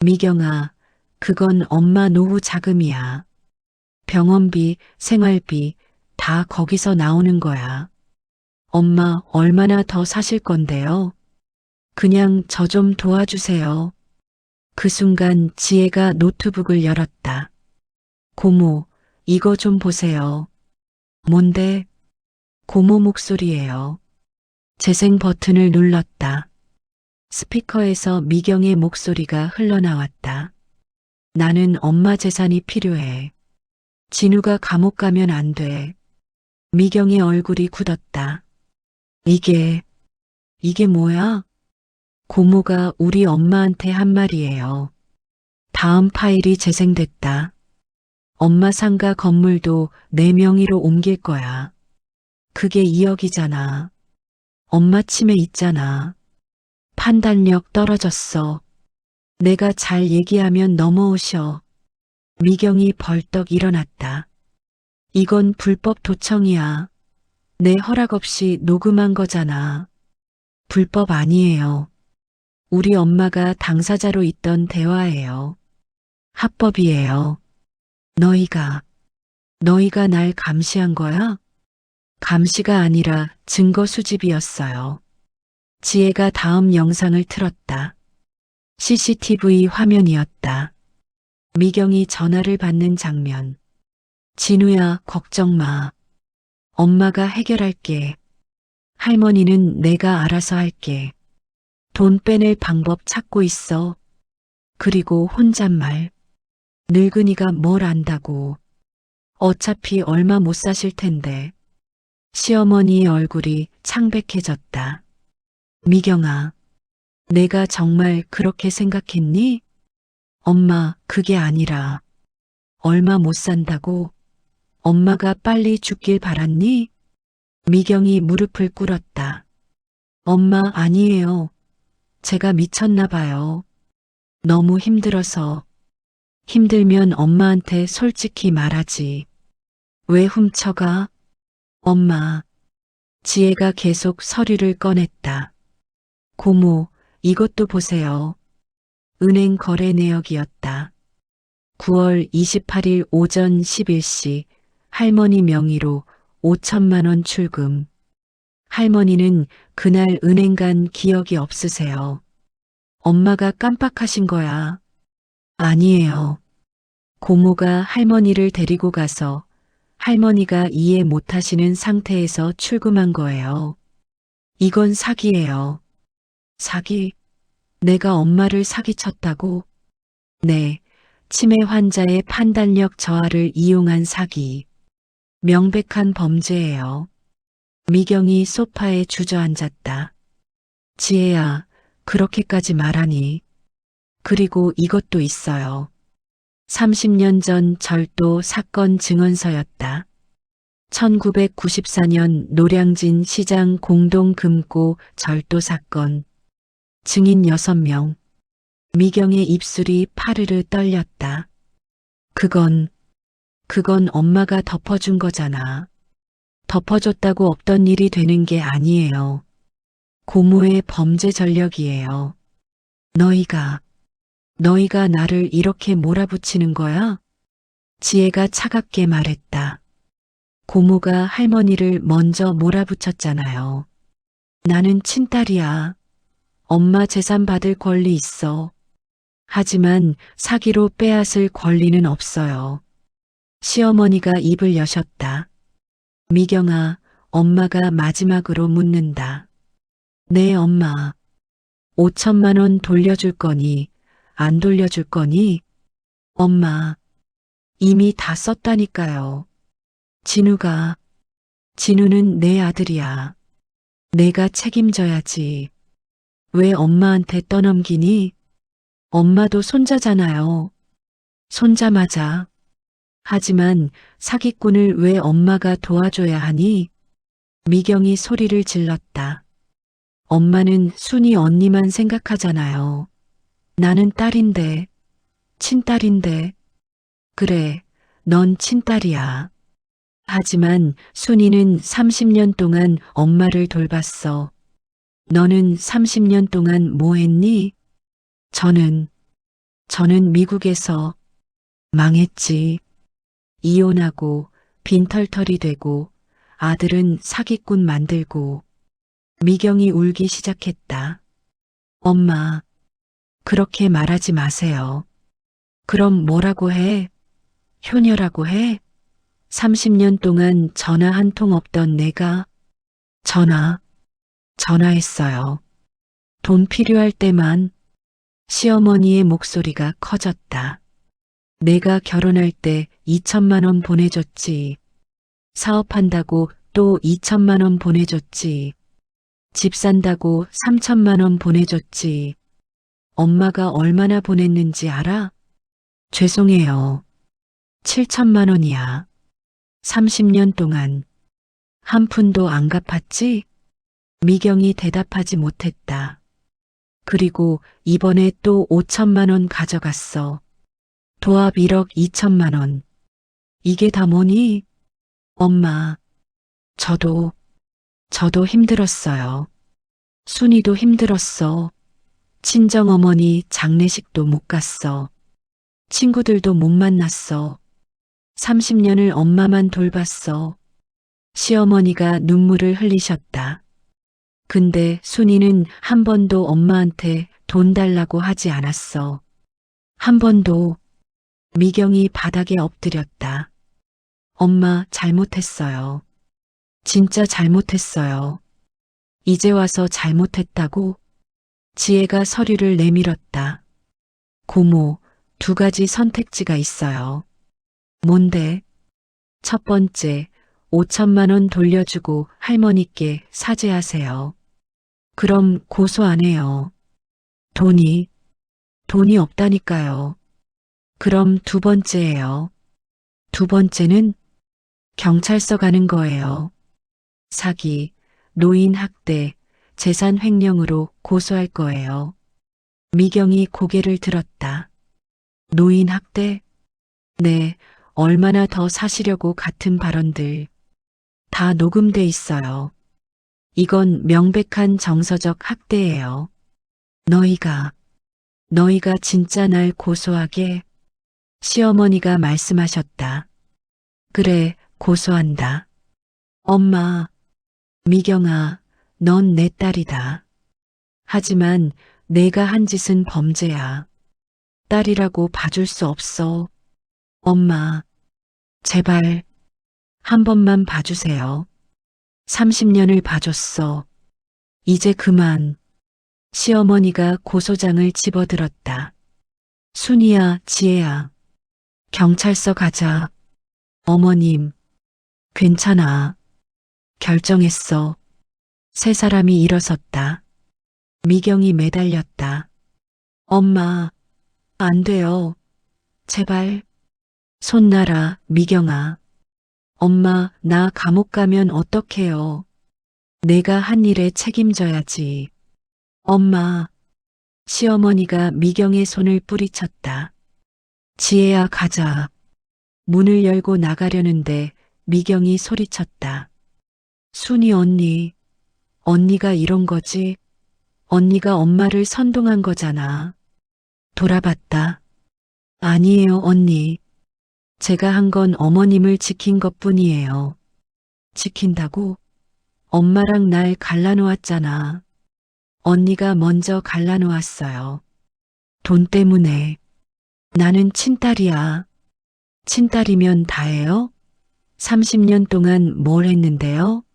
미경아, 그건 엄마 노후 자금이야. 병원비, 생활비 다 거기서 나오는 거야. 엄마 얼마나 더 사실 건데요? 그냥 저 좀 도와주세요. 그 순간 지혜가 노트북을 열었다. 고모, 이거 좀 보세요. 뭔데? 고모 목소리예요. 재생 버튼을 눌렀다. 스피커에서 미경의 목소리가 흘러나왔다. 나는 엄마 재산이 필요해. 진우가 감옥 가면 안 돼. 미경의 얼굴이 굳었다. 이게 뭐야? 고모가 우리 엄마한테 한 말이에요. 다음 파일이 재생됐다. 엄마 상가 건물도 내 명의로 옮길 거야. 그게 2억이잖아. 엄마 치매 있잖아. 판단력 떨어졌어. 내가 잘 얘기하면 넘어오셔. 미경이 벌떡 일어났다. 이건 불법 도청이야. 내 허락 없이 녹음한 거잖아. 불법 아니에요. 우리 엄마가 당사자로 있던 대화예요. 합법이에요. 너희가 날 감시한 거야? 감시가 아니라 증거 수집이었어요. 지혜가 다음 영상을 틀었다. CCTV 화면이었다. 미경이 전화를 받는 장면. 진우야, 걱정 마. 엄마가 해결할게. 할머니는 내가 알아서 할게. 돈 빼낼 방법 찾고 있어. 그리고 혼잣말. 늙은이가 뭘 안다고. 어차피 얼마 못 사실 텐데. 시어머니의 얼굴이 창백해졌다. 미경아, 내가 정말 그렇게 생각했니? 엄마, 그게 아니라 얼마 못 산다고? 엄마가 빨리 죽길 바랐니? 미경이 무릎을 꿇었다. 엄마, 아니에요. 제가 미쳤나 봐요. 너무 힘들어서. 힘들면 엄마한테 솔직히 말하지. 왜 훔쳐가? 엄마. 지혜가 계속 서류를 꺼냈다. 고모, 이것도 보세요. 은행 거래 내역이었다. 9월 28일 오전 11시 할머니 명의로 5천만 원 출금. 할머니는 그날 은행 간 기억이 없으세요. 엄마가 깜빡하신 거야. 아니에요. 고모가 할머니를 데리고 가서 할머니가 이해 못하시는 상태에서 출금한 거예요. 이건 사기예요. 사기? 내가 엄마를 사기쳤다고? 네, 치매 환자의 판단력 저하를 이용한 사기. 명백한 범죄예요. 미경이 소파에 주저앉았다. 지혜야, 그렇게까지 말하니. 그리고 이것도 있어요. 30년 전 절도 사건 증언서였다. 1994년 노량진 시장 공동 금고 절도 사건. 증인 6명. 미경의 입술이 파르르 떨렸다. 그건 엄마가 덮어준 거잖아. 덮어줬다고 없던 일이 되는 게 아니에요. 고모의 범죄 전력이에요. 너희가 나를 이렇게 몰아붙이는 거야? 지혜가 차갑게 말했다. 고모가 할머니를 먼저 몰아붙였잖아요. 나는 친딸이야. 엄마 재산 받을 권리 있어. 하지만 사기로 빼앗을 권리는 없어요. 시어머니가 입을 여셨다. 미경아, 엄마가 마지막으로 묻는다. 네, 엄마. 5천만 원 돌려줄 거니, 안 돌려줄 거니? 엄마, 이미 다 썼다니까요. 진우는 내 아들이야. 내가 책임져야지. 왜 엄마한테 떠넘기니? 엄마도 손자잖아요. 손자 맞아. 하지만 사기꾼을 왜 엄마가 도와줘야 하니? 미경이 소리를 질렀다. 엄마는 순이 언니만 생각하잖아요. 나는 딸인데, 친딸인데. 그래, 넌 친딸이야. 하지만 순이는 30년 동안 엄마를 돌봤어. 너는 30년 동안 뭐 했니? 저는 미국에서 망했지. 이혼하고 빈털털이 되고 아들은 사기꾼 만들고. 미경이 울기 시작했다. 엄마, 그렇게 말하지 마세요. 그럼 뭐라고 해? 효녀라고 해? 30년 동안 전화 한 통 없던 내가 전화했어요. 돈 필요할 때만. 시어머니의 목소리가 커졌다. 내가 결혼할 때 2천만 원 보내줬지. 사업한다고 또 2천만 원 보내줬지. 집 산다고 3천만 원 보내줬지. 엄마가 얼마나 보냈는지 알아? 죄송해요. 7천만 원이야. 30년 동안. 한 푼도 안 갚았지? 미경이 대답하지 못했다. 그리고 이번에 또 5천만 원 가져갔어. 도합 1억 2천만 원. 이게 다 뭐니? 엄마, 저도 힘들었어요. 순이도 힘들었어. 친정어머니 장례식도 못 갔어. 친구들도 못 만났어. 30년을 엄마만 돌봤어. 시어머니가 눈물을 흘리셨다. 근데 순이는 한 번도 엄마한테 돈 달라고 하지 않았어. 한 번도. 미경이 바닥에 엎드렸다. 엄마, 잘못했어요. 진짜 잘못했어요. 이제 와서 잘못했다고? 지혜가 서류를 내밀었다. 고모, 2가지 선택지가 있어요. 뭔데? 첫 번째, 5천만 원 돌려주고 할머니께 사죄하세요. 그럼 고소 안 해요. 돈이 없다니까요. 그럼 두 번째예요. 두 번째는 경찰서 가는 거예요. 사기, 노인 학대, 재산 횡령으로 고소할 거예요. 미경이 고개를 들었다. 노인 학대? 네, 얼마나 더 사시려고 같은 발언들. 다 녹음돼 있어요. 이건 명백한 정서적 학대예요. 너희가 진짜 날 고소하게? 시어머니가 말씀하셨다. 그래, 고소한다. 엄마, 미경아, 넌 내 딸이다. 하지만 내가 한 짓은 범죄야. 딸이라고 봐줄 수 없어. 엄마, 제발 한 번만 봐주세요. 30년을 봐줬어. 이제 그만. 시어머니가 고소장을 집어들었다. 순이야, 지혜야. 경찰서 가자. 어머님, 괜찮아. 결정했어. 세 사람이 일어섰다. 미경이 매달렸다. 엄마, 안 돼요. 제발. 손 놔라, 미경아. 엄마, 나 감옥 가면 어떡해요. 내가 한 일에 책임져야지. 엄마. 시어머니가 미경의 손을 뿌리쳤다. 지혜야, 가자. 문을 열고 나가려는데 미경이 소리쳤다. 순이 언니. 언니가 이런 거지? 언니가 엄마를 선동한 거잖아. 돌아봤다. 아니에요, 언니. 제가 한 건 어머님을 지킨 것뿐이에요. 지킨다고? 엄마랑 날 갈라놓았잖아. 언니가 먼저 갈라놓았어요. 돈 때문에. 나는 친딸이야. 친딸이면 다예요? 30년 동안 뭘 했는데요?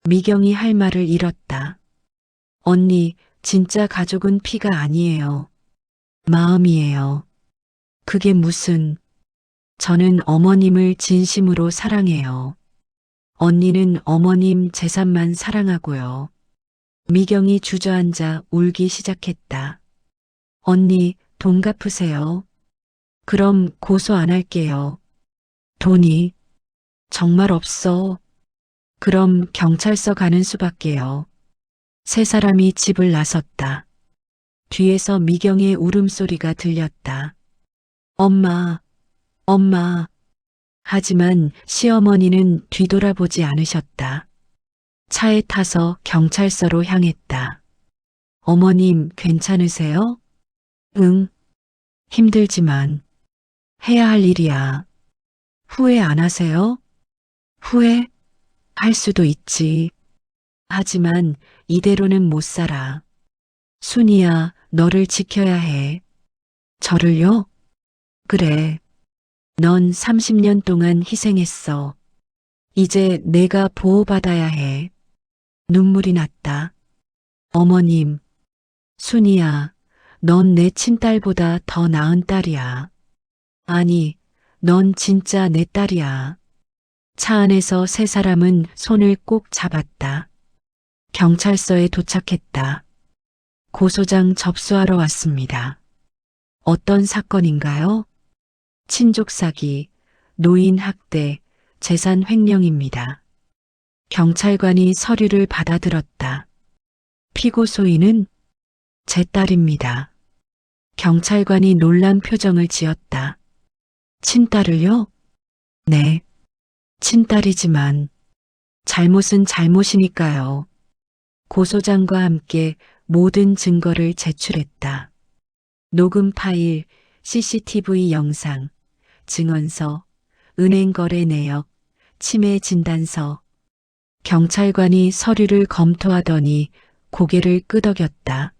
미경이 할 말을 잃었다. 언니, 진짜 가족은 피가 아니에요. 마음이에요. 그게 무슨... 저는 어머님을 진심으로 사랑해요. 언니는 어머님 재산만 사랑하고요. 미경이 주저앉아 울기 시작했다. 언니, 돈 갚으세요. 그럼 고소 안 할게요. 돈이 정말 없어. 그럼 경찰서 가는 수밖에요. 세 사람이 집을 나섰다. 뒤에서 미경의 울음소리가 들렸다. 엄마, 엄마. 하지만 시어머니는 뒤돌아보지 않으셨다. 차에 타서 경찰서로 향했다. 어머님, 괜찮으세요? 응. 힘들지만 해야 할 일이야. 후회 안 하세요? 후회? 할 수도 있지. 하지만 이대로는 못 살아. 순이야, 너를 지켜야 해. 저를요? 그래. 넌 30년 동안 희생했어. 이제 내가 보호받아야 해. 눈물이 났다. 어머님, 순이야, 넌 내 친딸보다 더 나은 딸이야. 아니, 넌 진짜 내 딸이야. 차 안에서 세 사람은 손을 꼭 잡았다. 경찰서에 도착했다. 고소장 접수하러 왔습니다. 어떤 사건인가요? 친족 사기, 노인 학대, 재산 횡령입니다. 경찰관이 서류를 받아들었다. 피고 소인은 제 딸입니다. 경찰관이 놀란 표정을 지었다. 친딸을요? 네. 친딸이지만 잘못은 잘못이니까요. 고소장과 함께 모든 증거를 제출했다. 녹음 파일, CCTV 영상, 증언서, 은행 거래 내역, 치매 진단서. 경찰관이 서류를 검토하더니 고개를 끄덕였다.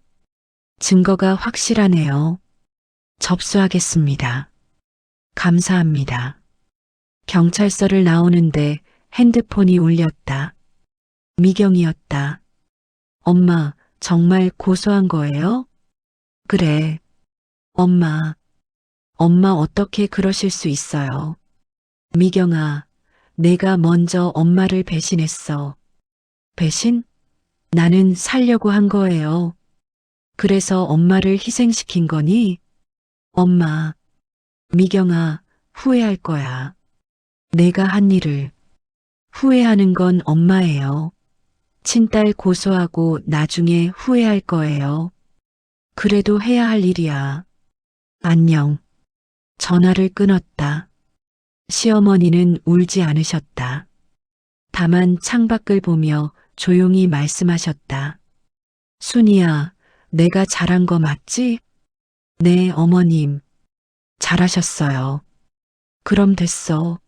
증거가 확실하네요. 접수하겠습니다. 감사합니다. 경찰서를 나오는데 핸드폰이 울렸다. 미경이었다. 엄마, 정말 고소한 거예요? 그래. 엄마 어떻게 그러실 수 있어요? 미경아, 내가 먼저 엄마를 배신했어. 배신? 나는 살려고 한 거예요. 그래서 엄마를 희생시킨 거니? 엄마, 미경아, 후회할 거야. 내가 한 일을. 후회하는 건 엄마예요. 친딸 고소하고 나중에 후회할 거예요. 그래도 해야 할 일이야. 안녕. 전화를 끊었다. 시어머니는 울지 않으셨다. 다만 창밖을 보며 조용히 말씀하셨다. 순이야, 내가 잘한 거 맞지? 네, 어머님. 잘하셨어요. 그럼 됐어.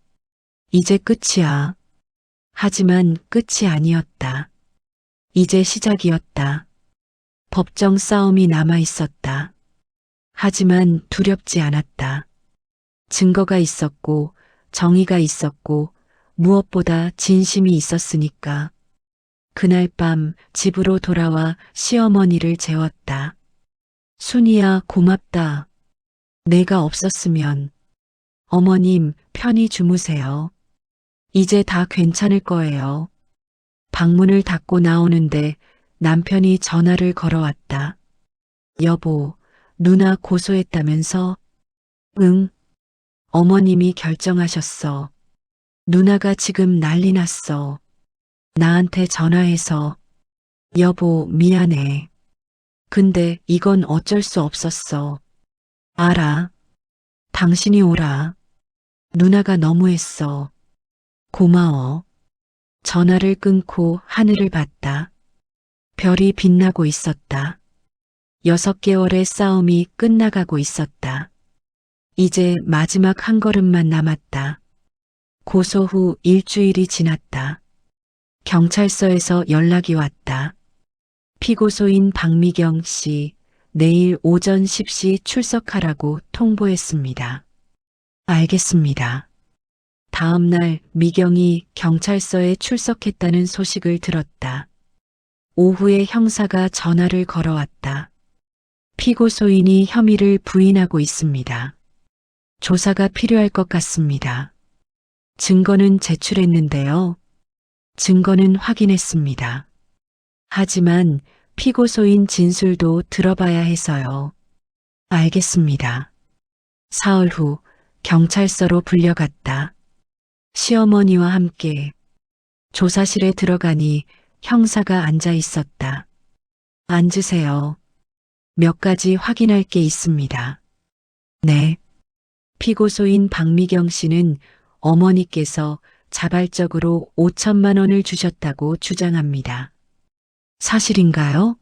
이제 끝이야. 하지만 끝이 아니었다. 이제 시작이었다. 법정 싸움이 남아 있었다. 하지만 두렵지 않았다. 증거가 있었고, 정의가 있었고, 무엇보다 진심이 있었으니까. 그날 밤 집으로 돌아와 시어머니를 재웠다. 순이야, 고맙다. 내가 없었으면. 어머님, 편히 주무세요. 이제 다 괜찮을 거예요. 방문을 닫고 나오는데 남편이 전화를 걸어왔다. 여보, 누나 고소했다면서? 응. 어머님이 결정하셨어. 누나가 지금 난리 났어. 나한테 전화해서. 여보, 미안해. 근데 이건 어쩔 수 없었어. 알아. 당신이 오라. 누나가 너무했어. 고마워. 전화를 끊고 하늘을 봤다. 별이 빛나고 있었다. 6개월의 싸움이 끝나가고 있었다. 이제 마지막 한 걸음만 남았다. 고소 후 일주일이 지났다. 경찰서에서 연락이 왔다. 피고소인 박미경 씨, 내일 오전 10시 출석하라고 통보했습니다. 알겠습니다. 다음 날 미경이 경찰서에 출석했다는 소식을 들었다. 오후에 형사가 전화를 걸어왔다. 피고소인이 혐의를 부인하고 있습니다. 조사가 필요할 것 같습니다. 증거는 제출했는데요. 증거는 확인했습니다. 하지만 피고소인 진술도 들어봐야 해서요. 알겠습니다. 사흘 후 경찰서로 불려갔다. 시어머니와 함께 조사실에 들어가니 형사가 앉아 있었다. 앉으세요. 몇 가지 확인할 게 있습니다. 네. 피고소인 박미경 씨는 어머니께서 자발적으로 5천만 원을 주셨다고 주장합니다. 사실인가요?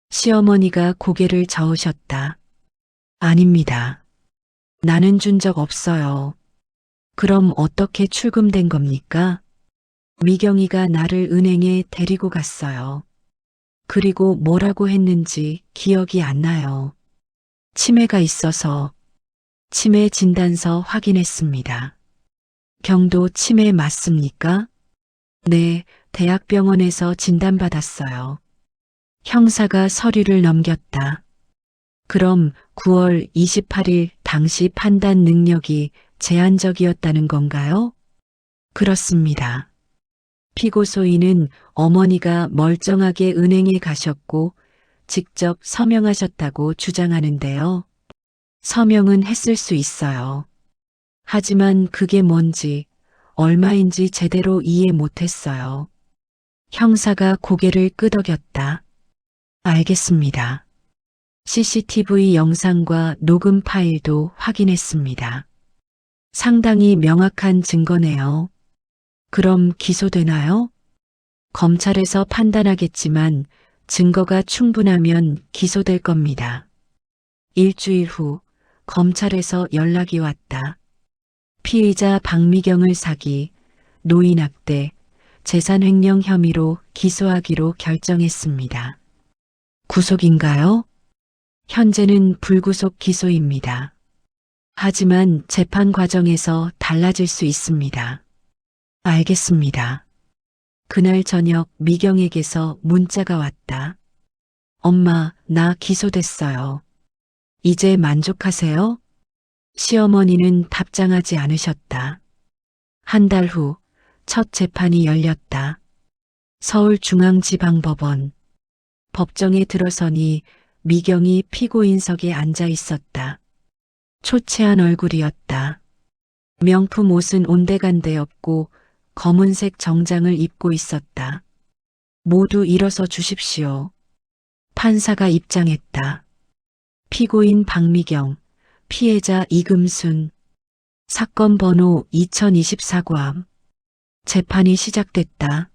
시어머니가 고개를 저으셨다. 아닙니다. 나는 준 적 없어요. 그럼 어떻게 출금된 겁니까? 미경이가 나를 은행에 데리고 갔어요. 그리고 뭐라고 했는지 기억이 안 나요. 치매가 있어서 치매 진단서 확인했습니다. 경도 치매 맞습니까? 네, 대학병원에서 진단받았어요. 형사가 서류를 넘겼다. 그럼 9월 28일 당시 판단 능력이 제한적이었다는 건가요? 그렇습니다. 피고소인은 어머니가 멀쩡하게 은행에 가셨고 직접 서명하셨다고 주장하는데요. 서명은 했을 수 있어요. 하지만 그게 뭔지, 얼마인지 제대로 이해 못했어요. 형사가 고개를 끄덕였다. 알겠습니다. CCTV 영상과 녹음 파일도 확인했습니다. 상당히 명확한 증거네요. 그럼 기소되나요? 검찰에서 판단하겠지만 증거가 충분하면 기소될 겁니다. 일주일 후 검찰에서 연락이 왔다. 피의자 박미경을 사기, 노인학대, 재산횡령 혐의로 기소하기로 결정했습니다. 구속인가요? 현재는 불구속 기소입니다. 하지만 재판 과정에서 달라질 수 있습니다. 알겠습니다. 그날 저녁 미경에게서 문자가 왔다. 엄마, 나 기소됐어요. 이제 만족하세요? 시어머니는 답장하지 않으셨다. 한 달 후 첫 재판이 열렸다. 서울중앙지방법원. 법정에 들어서니 미경이 피고인석에 앉아 있었다. 초췌한 얼굴이었다. 명품 옷은 온데간데 없고 검은색 정장을 입고 있었다. 모두 일어서 주십시오. 판사가 입장했다. 피고인 박미경, 피해자 이금순, 사건 번호 2024과 재판이 시작됐다.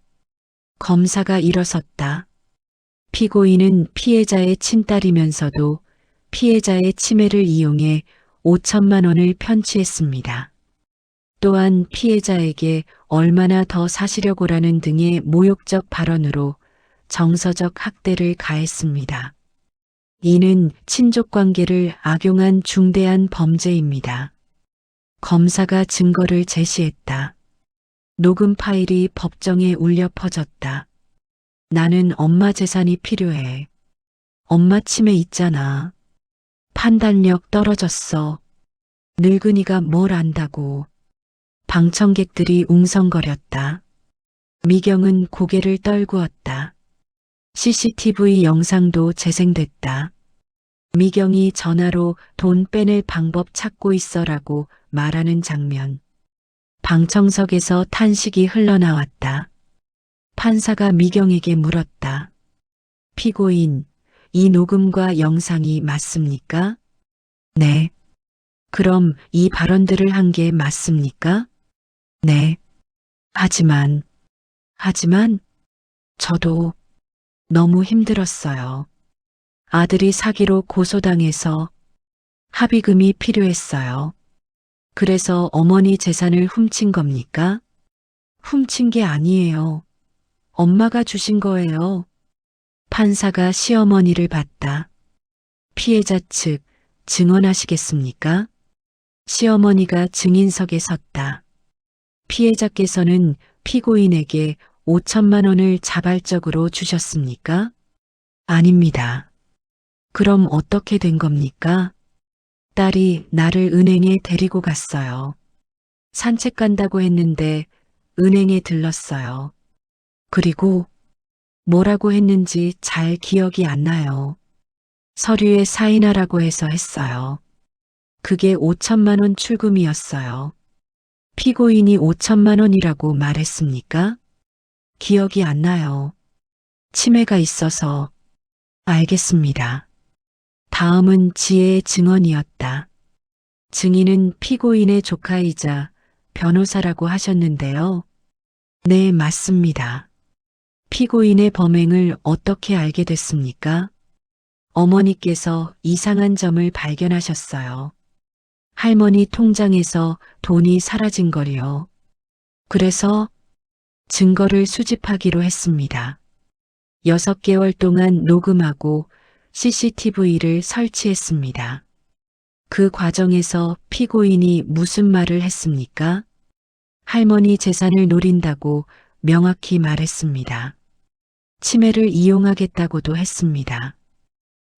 검사가 일어섰다. 피고인은 피해자의 친딸이면서도 피해자의 치매를 이용해 5천만 원을 편취했습니다. 또한 피해자에게 얼마나 더 사시려고라는 등의 모욕적 발언으로 정서적 학대를 가했습니다. 이는 친족 관계를 악용한 중대한 범죄입니다. 검사가 증거를 제시했다. 녹음 파일이 법정에 울려 퍼졌다. 나는 엄마 재산이 필요해. 엄마 치매 있잖아. 판단력 떨어졌어. 늙은이가 뭘 안다고. 방청객들이 웅성거렸다. 미경은 고개를 떨구었다. CCTV 영상도 재생됐다. 미경이 전화로 돈 빼낼 방법 찾고 있어라고 말하는 장면. 방청석에서 탄식이 흘러나왔다. 판사가 미경에게 물었다. 피고인, 이 녹음과 영상이 맞습니까? 네. 그럼 이 발언들을 한 게 맞습니까? 네. 하지만, 저도 너무 힘들었어요. 아들이 사기로 고소당해서 합의금이 필요했어요. 그래서 어머니 재산을 훔친 겁니까? 훔친 게 아니에요. 엄마가 주신 거예요. 판사가 시어머니를 봤다. 피해자 측 증언하시겠습니까? 시어머니가 증인석에 섰다. 피해자께서는 피고인에게 5천만 원을 자발적으로 주셨습니까? 아닙니다. 그럼 어떻게 된 겁니까? 딸이 나를 은행에 데리고 갔어요. 산책 간다고 했는데 은행에 들렀어요. 그리고 뭐라고 했는지 잘 기억이 안 나요. 서류에 사인하라고 해서 했어요. 그게 5천만 원 출금이었어요. 피고인이 5천만 원이라고 말했습니까? 기억이 안 나요. 치매가 있어서. 알겠습니다. 다음은 지혜의 증언이었다. 증인은 피고인의 조카이자 변호사라고 하셨는데요. 네, 맞습니다. 피고인의 범행을 어떻게 알게 됐습니까? 어머니께서 이상한 점을 발견하셨어요. 할머니 통장에서 돈이 사라진 거리요. 그래서 증거를 수집하기로 했습니다. 6개월 동안 녹음하고 CCTV를 설치했습니다. 그 과정에서 피고인이 무슨 말을 했습니까? 할머니 재산을 노린다고 명확히 말했습니다. 치매를 이용하겠다고도 했습니다.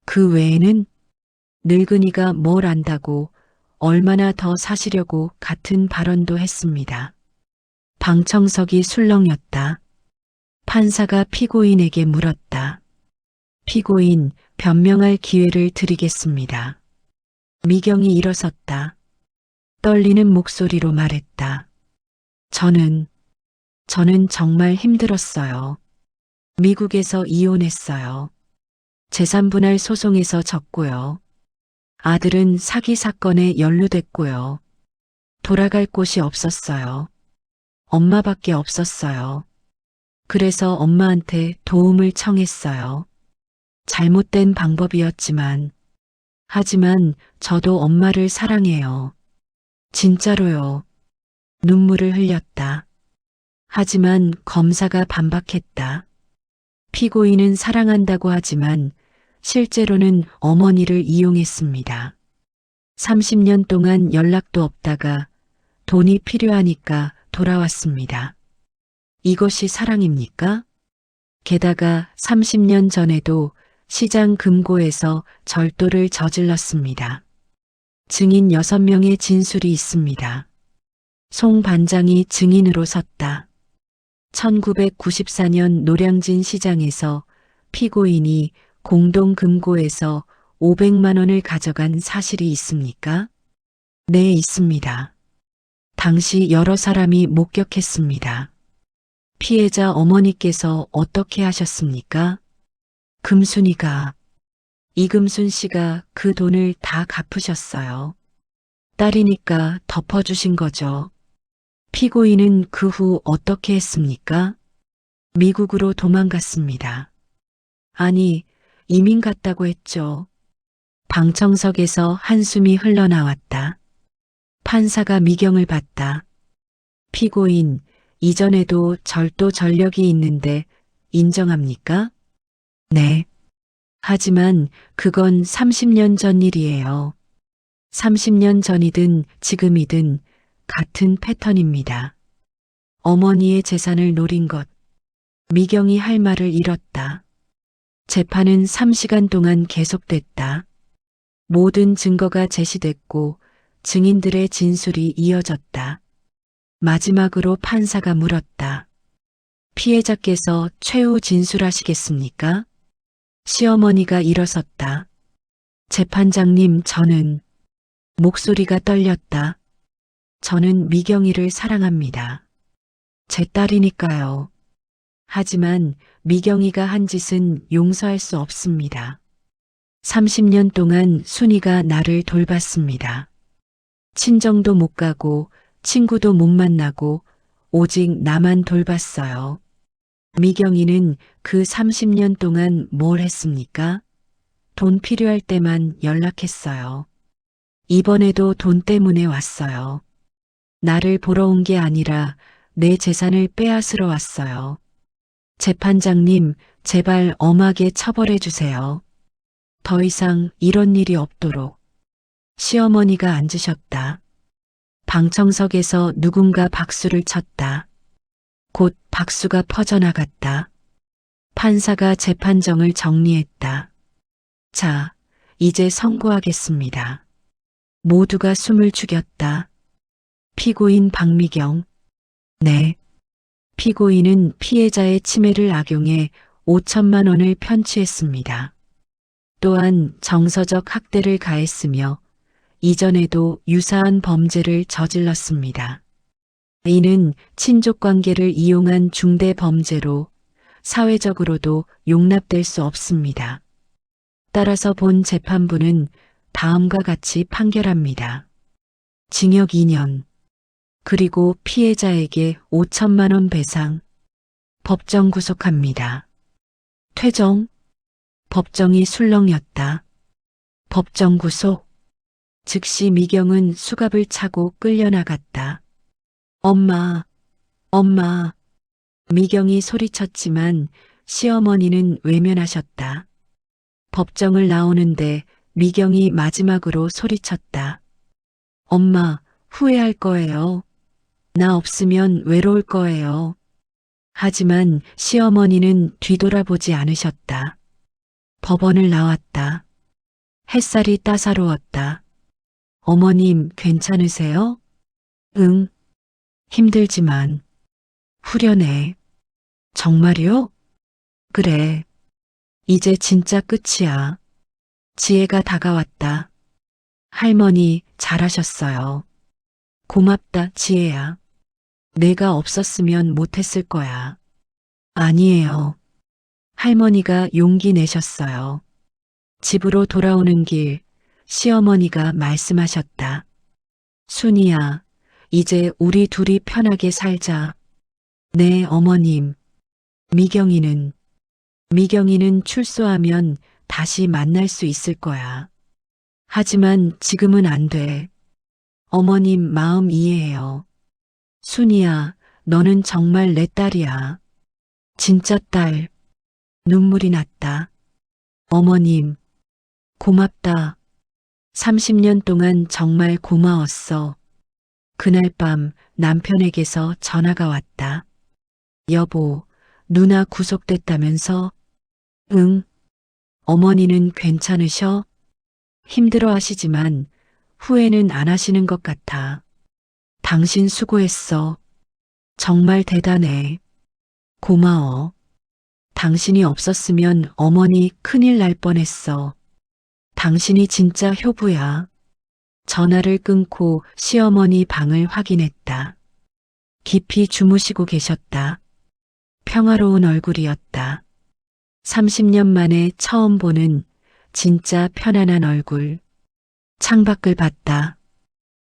그 외에는 늙은이가 뭘 안다고 얼마나 더 사시려고 같은 발언도 했습니다. 방청석이 술렁였다. 판사가 피고인에게 물었다. 피고인, 변명할 기회를 드리겠습니다. 미경이 일어섰다. 떨리는 목소리로 말했다. 저는 정말 힘들었어요. 미국에서 이혼했어요. 재산분할 소송에서 졌고요. 아들은 사기 사건에 연루됐고요. 돌아갈 곳이 없었어요. 엄마밖에 없었어요. 그래서 엄마한테 도움을 청했어요. 잘못된 방법이었지만, 하지만 저도 엄마를 사랑해요. 진짜로요. 눈물을 흘렸다. 하지만 검사가 반박했다. 피고인은 사랑한다고 하지만 실제로는 어머니를 이용했습니다. 30년 동안 연락도 없다가 돈이 필요하니까 돌아왔습니다. 이것이 사랑입니까? 게다가 30년 전에도 시장 금고에서 절도를 저질렀습니다. 증인 6명의 진술이 있습니다. 송 반장이 증인으로 섰다. 1994년 노량진 시장에서 피고인이 공동금고에서 500만 원을 가져간 사실이 있습니까? 네, 있습니다. 당시 여러 사람이 목격했습니다. 피해자 어머니께서 어떻게 하셨습니까? 금순이가, 이금순 씨가 그 돈을 다 갚으셨어요. 딸이니까 덮어주신 거죠. 피고인은 그 후 어떻게 했습니까? 미국으로 도망갔습니다. 아니, 이민 갔다고 했죠. 방청석에서 한숨이 흘러나왔다. 판사가 미경을 봤다. 피고인, 이전에도 절도전력이 있는데 인정합니까? 네. 하지만 그건 30년 전 일이에요. 30년 전이든 지금이든 같은 패턴입니다. 어머니의 재산을 노린 것. 미경이 할 말을 잃었다. 재판은 3시간 동안 계속됐다. 모든 증거가 제시됐고 증인들의 진술이 이어졌다. 마지막으로 판사가 물었다. 피해자께서 최후 진술하시겠습니까? 시어머니가 일어섰다. 재판장님, 저는 목소리가 떨렸다. 저는 미경이를 사랑합니다. 제 딸이니까요. 하지만 미경이가 한 짓은 용서할 수 없습니다. 30년 동안 순이가 나를 돌봤습니다. 친정도 못 가고 친구도 못 만나고 오직 나만 돌봤어요. 미경이는 그 30년 동안 뭘 했습니까? 돈 필요할 때만 연락했어요. 이번에도 돈 때문에 왔어요. 나를 보러 온 게 아니라 내 재산을 빼앗으러 왔어요. 재판장님, 제발 엄하게 처벌해 주세요. 더 이상 이런 일이 없도록. 시어머니가 앉으셨다. 방청석에서 누군가 박수를 쳤다. 곧 박수가 퍼져나갔다. 판사가 재판정을 정리했다. 자, 이제 선고하겠습니다. 모두가 숨을 죽였다. 피고인 박미경. 네. 피고인은 피해자의 치매를 악용해 5천만 원을 편취했습니다. 또한 정서적 학대를 가했으며 이전에도 유사한 범죄를 저질렀습니다. 이는 친족 관계를 이용한 중대 범죄로 사회적으로도 용납될 수 없습니다. 따라서 본 재판부는 다음과 같이 판결합니다. 징역 2년, 그리고 피해자에게 5천만 원 배상, 법정 구속합니다. 퇴정, 법정이 술렁였다. 법정 구속, 즉시 미경은 수갑을 차고 끌려나갔다. 엄마, 엄마. 미경이 소리쳤지만 시어머니는 외면하셨다. 법정을 나오는데 미경이 마지막으로 소리쳤다. 엄마, 후회할 거예요. 나 없으면 외로울 거예요. 하지만 시어머니는 뒤돌아보지 않으셨다. 법원을 나왔다. 햇살이 따사로웠다. 어머님, 괜찮으세요? 응. 힘들지만 후련해. 정말요? 그래. 이제 진짜 끝이야. 지혜가 다가왔다. 할머니, 잘하셨어요. 고맙다, 지혜야. 내가 없었으면 못했을 거야. 아니에요. 할머니가 용기 내셨어요. 집으로 돌아오는 길, 시어머니가 말씀하셨다. 순이야, 이제 우리 둘이 편하게 살자. 네, 어머님. 미경이는 출소하면 다시 만날 수 있을 거야. 하지만 지금은 안 돼. 어머님 마음 이해해요. 순이야, 너는 정말 내 딸이야. 진짜 딸. 눈물이 났다. 어머님, 고맙다. 30년 동안 정말 고마웠어. 그날 밤 남편에게서 전화가 왔다. 여보, 누나 구속됐다면서? 응. 어머니는 괜찮으셔? 힘들어 하시지만 후회는 안 하시는 것 같아. 당신 수고했어. 정말 대단해. 고마워. 당신이 없었으면 어머니 큰일 날 뻔했어. 당신이 진짜 효부야. 전화를 끊고 시어머니 방을 확인했다. 깊이 주무시고 계셨다. 평화로운 얼굴이었다. 30년 만에 처음 보는 진짜 편안한 얼굴. 창밖을 봤다.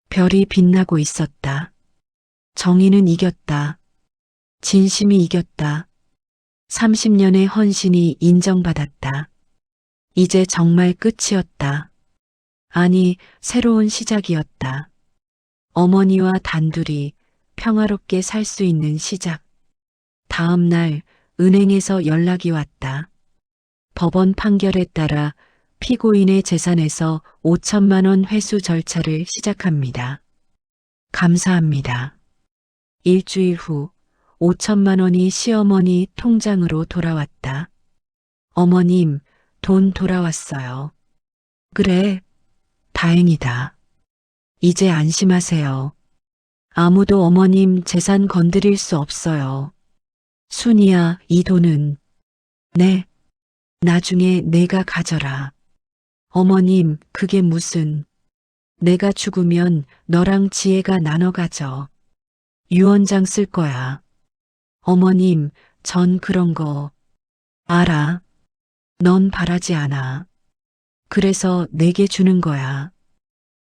별이 빛나고 있었다. 정의는 이겼다. 진심이 이겼다. 30년의 헌신이 인정받았다. 이제 정말 끝이었다. 아니, 새로운 시작이었다. 어머니와 단둘이 평화롭게 살 수 있는 시작. 다음 날 은행에서 연락이 왔다. 법원 판결에 따라 피고인의 재산에서 5천만 원 회수 절차를 시작합니다. 감사합니다. 일주일 후 5천만 원이 시어머니 통장으로 돌아왔다. 어머님, 돈 돌아왔어요. 그래, 다행이다. 이제 안심하세요. 아무도 어머님 재산 건드릴 수 없어요. 순이야, 이 돈은. 네, 나중에 내가 가져라. 어머님, 그게 무슨. 내가 죽으면 너랑 지혜가 나눠 가져. 유언장 쓸 거야. 어머님, 전 그런 거 알아. 넌 바라지 않아. 그래서 내게 주는 거야.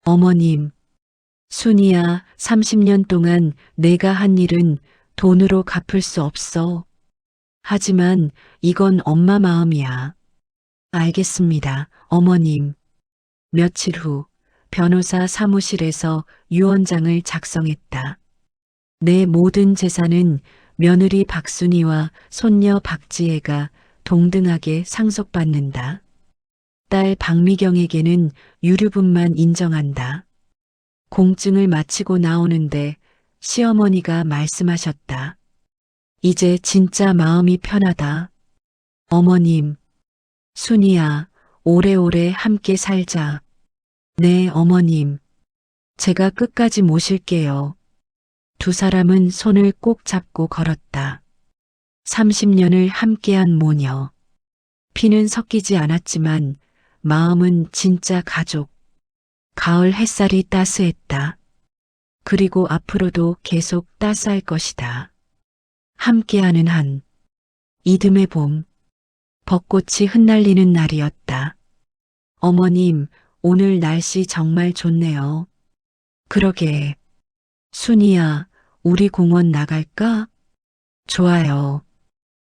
어머님, 순이야, 30년 동안 내가 한 일은 돈으로 갚을 수 없어. 하지만 이건 엄마 마음이야. 알겠습니다, 어머님. 며칠 후 변호사 사무실에서 유언장을 작성했다. 내 모든 재산은 며느리 박순이와 손녀 박지혜가 동등하게 상속받는다. 딸 박미경에게는 유류분만 인정한다. 공증을 마치고 나오는데 시어머니가 말씀하셨다. 이제 진짜 마음이 편하다. 어머님, 순이야, 오래오래 함께 살자. 네, 어머님. 제가 끝까지 모실게요. 두 사람은 손을 꼭 잡고 걸었다. 30년을 함께한 모녀. 피는 섞이지 않았지만 마음은 진짜 가족. 가을 햇살이 따스했다. 그리고 앞으로도 계속 따스할 것이다. 함께하는 한 이듬해 봄, 벚꽃이 흩날리는 날이었다. 어머님, 오늘 날씨 정말 좋네요. 그러게. 순이야, 우리 공원 나갈까? 좋아요.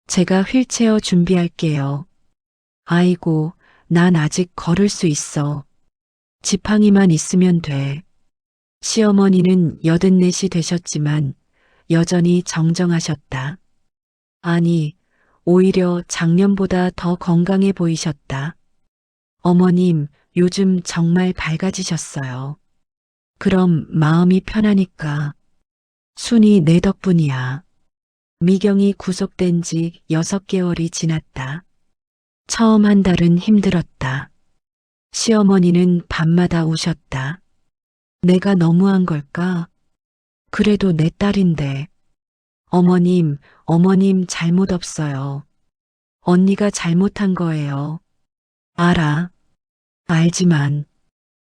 제가 휠체어 준비할게요. 아이고, 난 아직 걸을 수 있어. 지팡이만 있으면 돼. 시어머니는 84이 되셨지만 여전히 정정하셨다. 아니, 오히려 작년보다 더 건강해 보이셨다. 어머님, 요즘 정말 밝아지셨어요. 그럼 마음이 편하니까. 순이 내 덕분이야. 미경이 구속된 지 6개월이 지났다. 처음 한 달은 힘들었다. 시어머니는 밤마다 우셨다. 내가 너무한 걸까? 그래도 내 딸인데. 어머님 잘못 없어요. 언니가 잘못한 거예요. 알아. 알지만.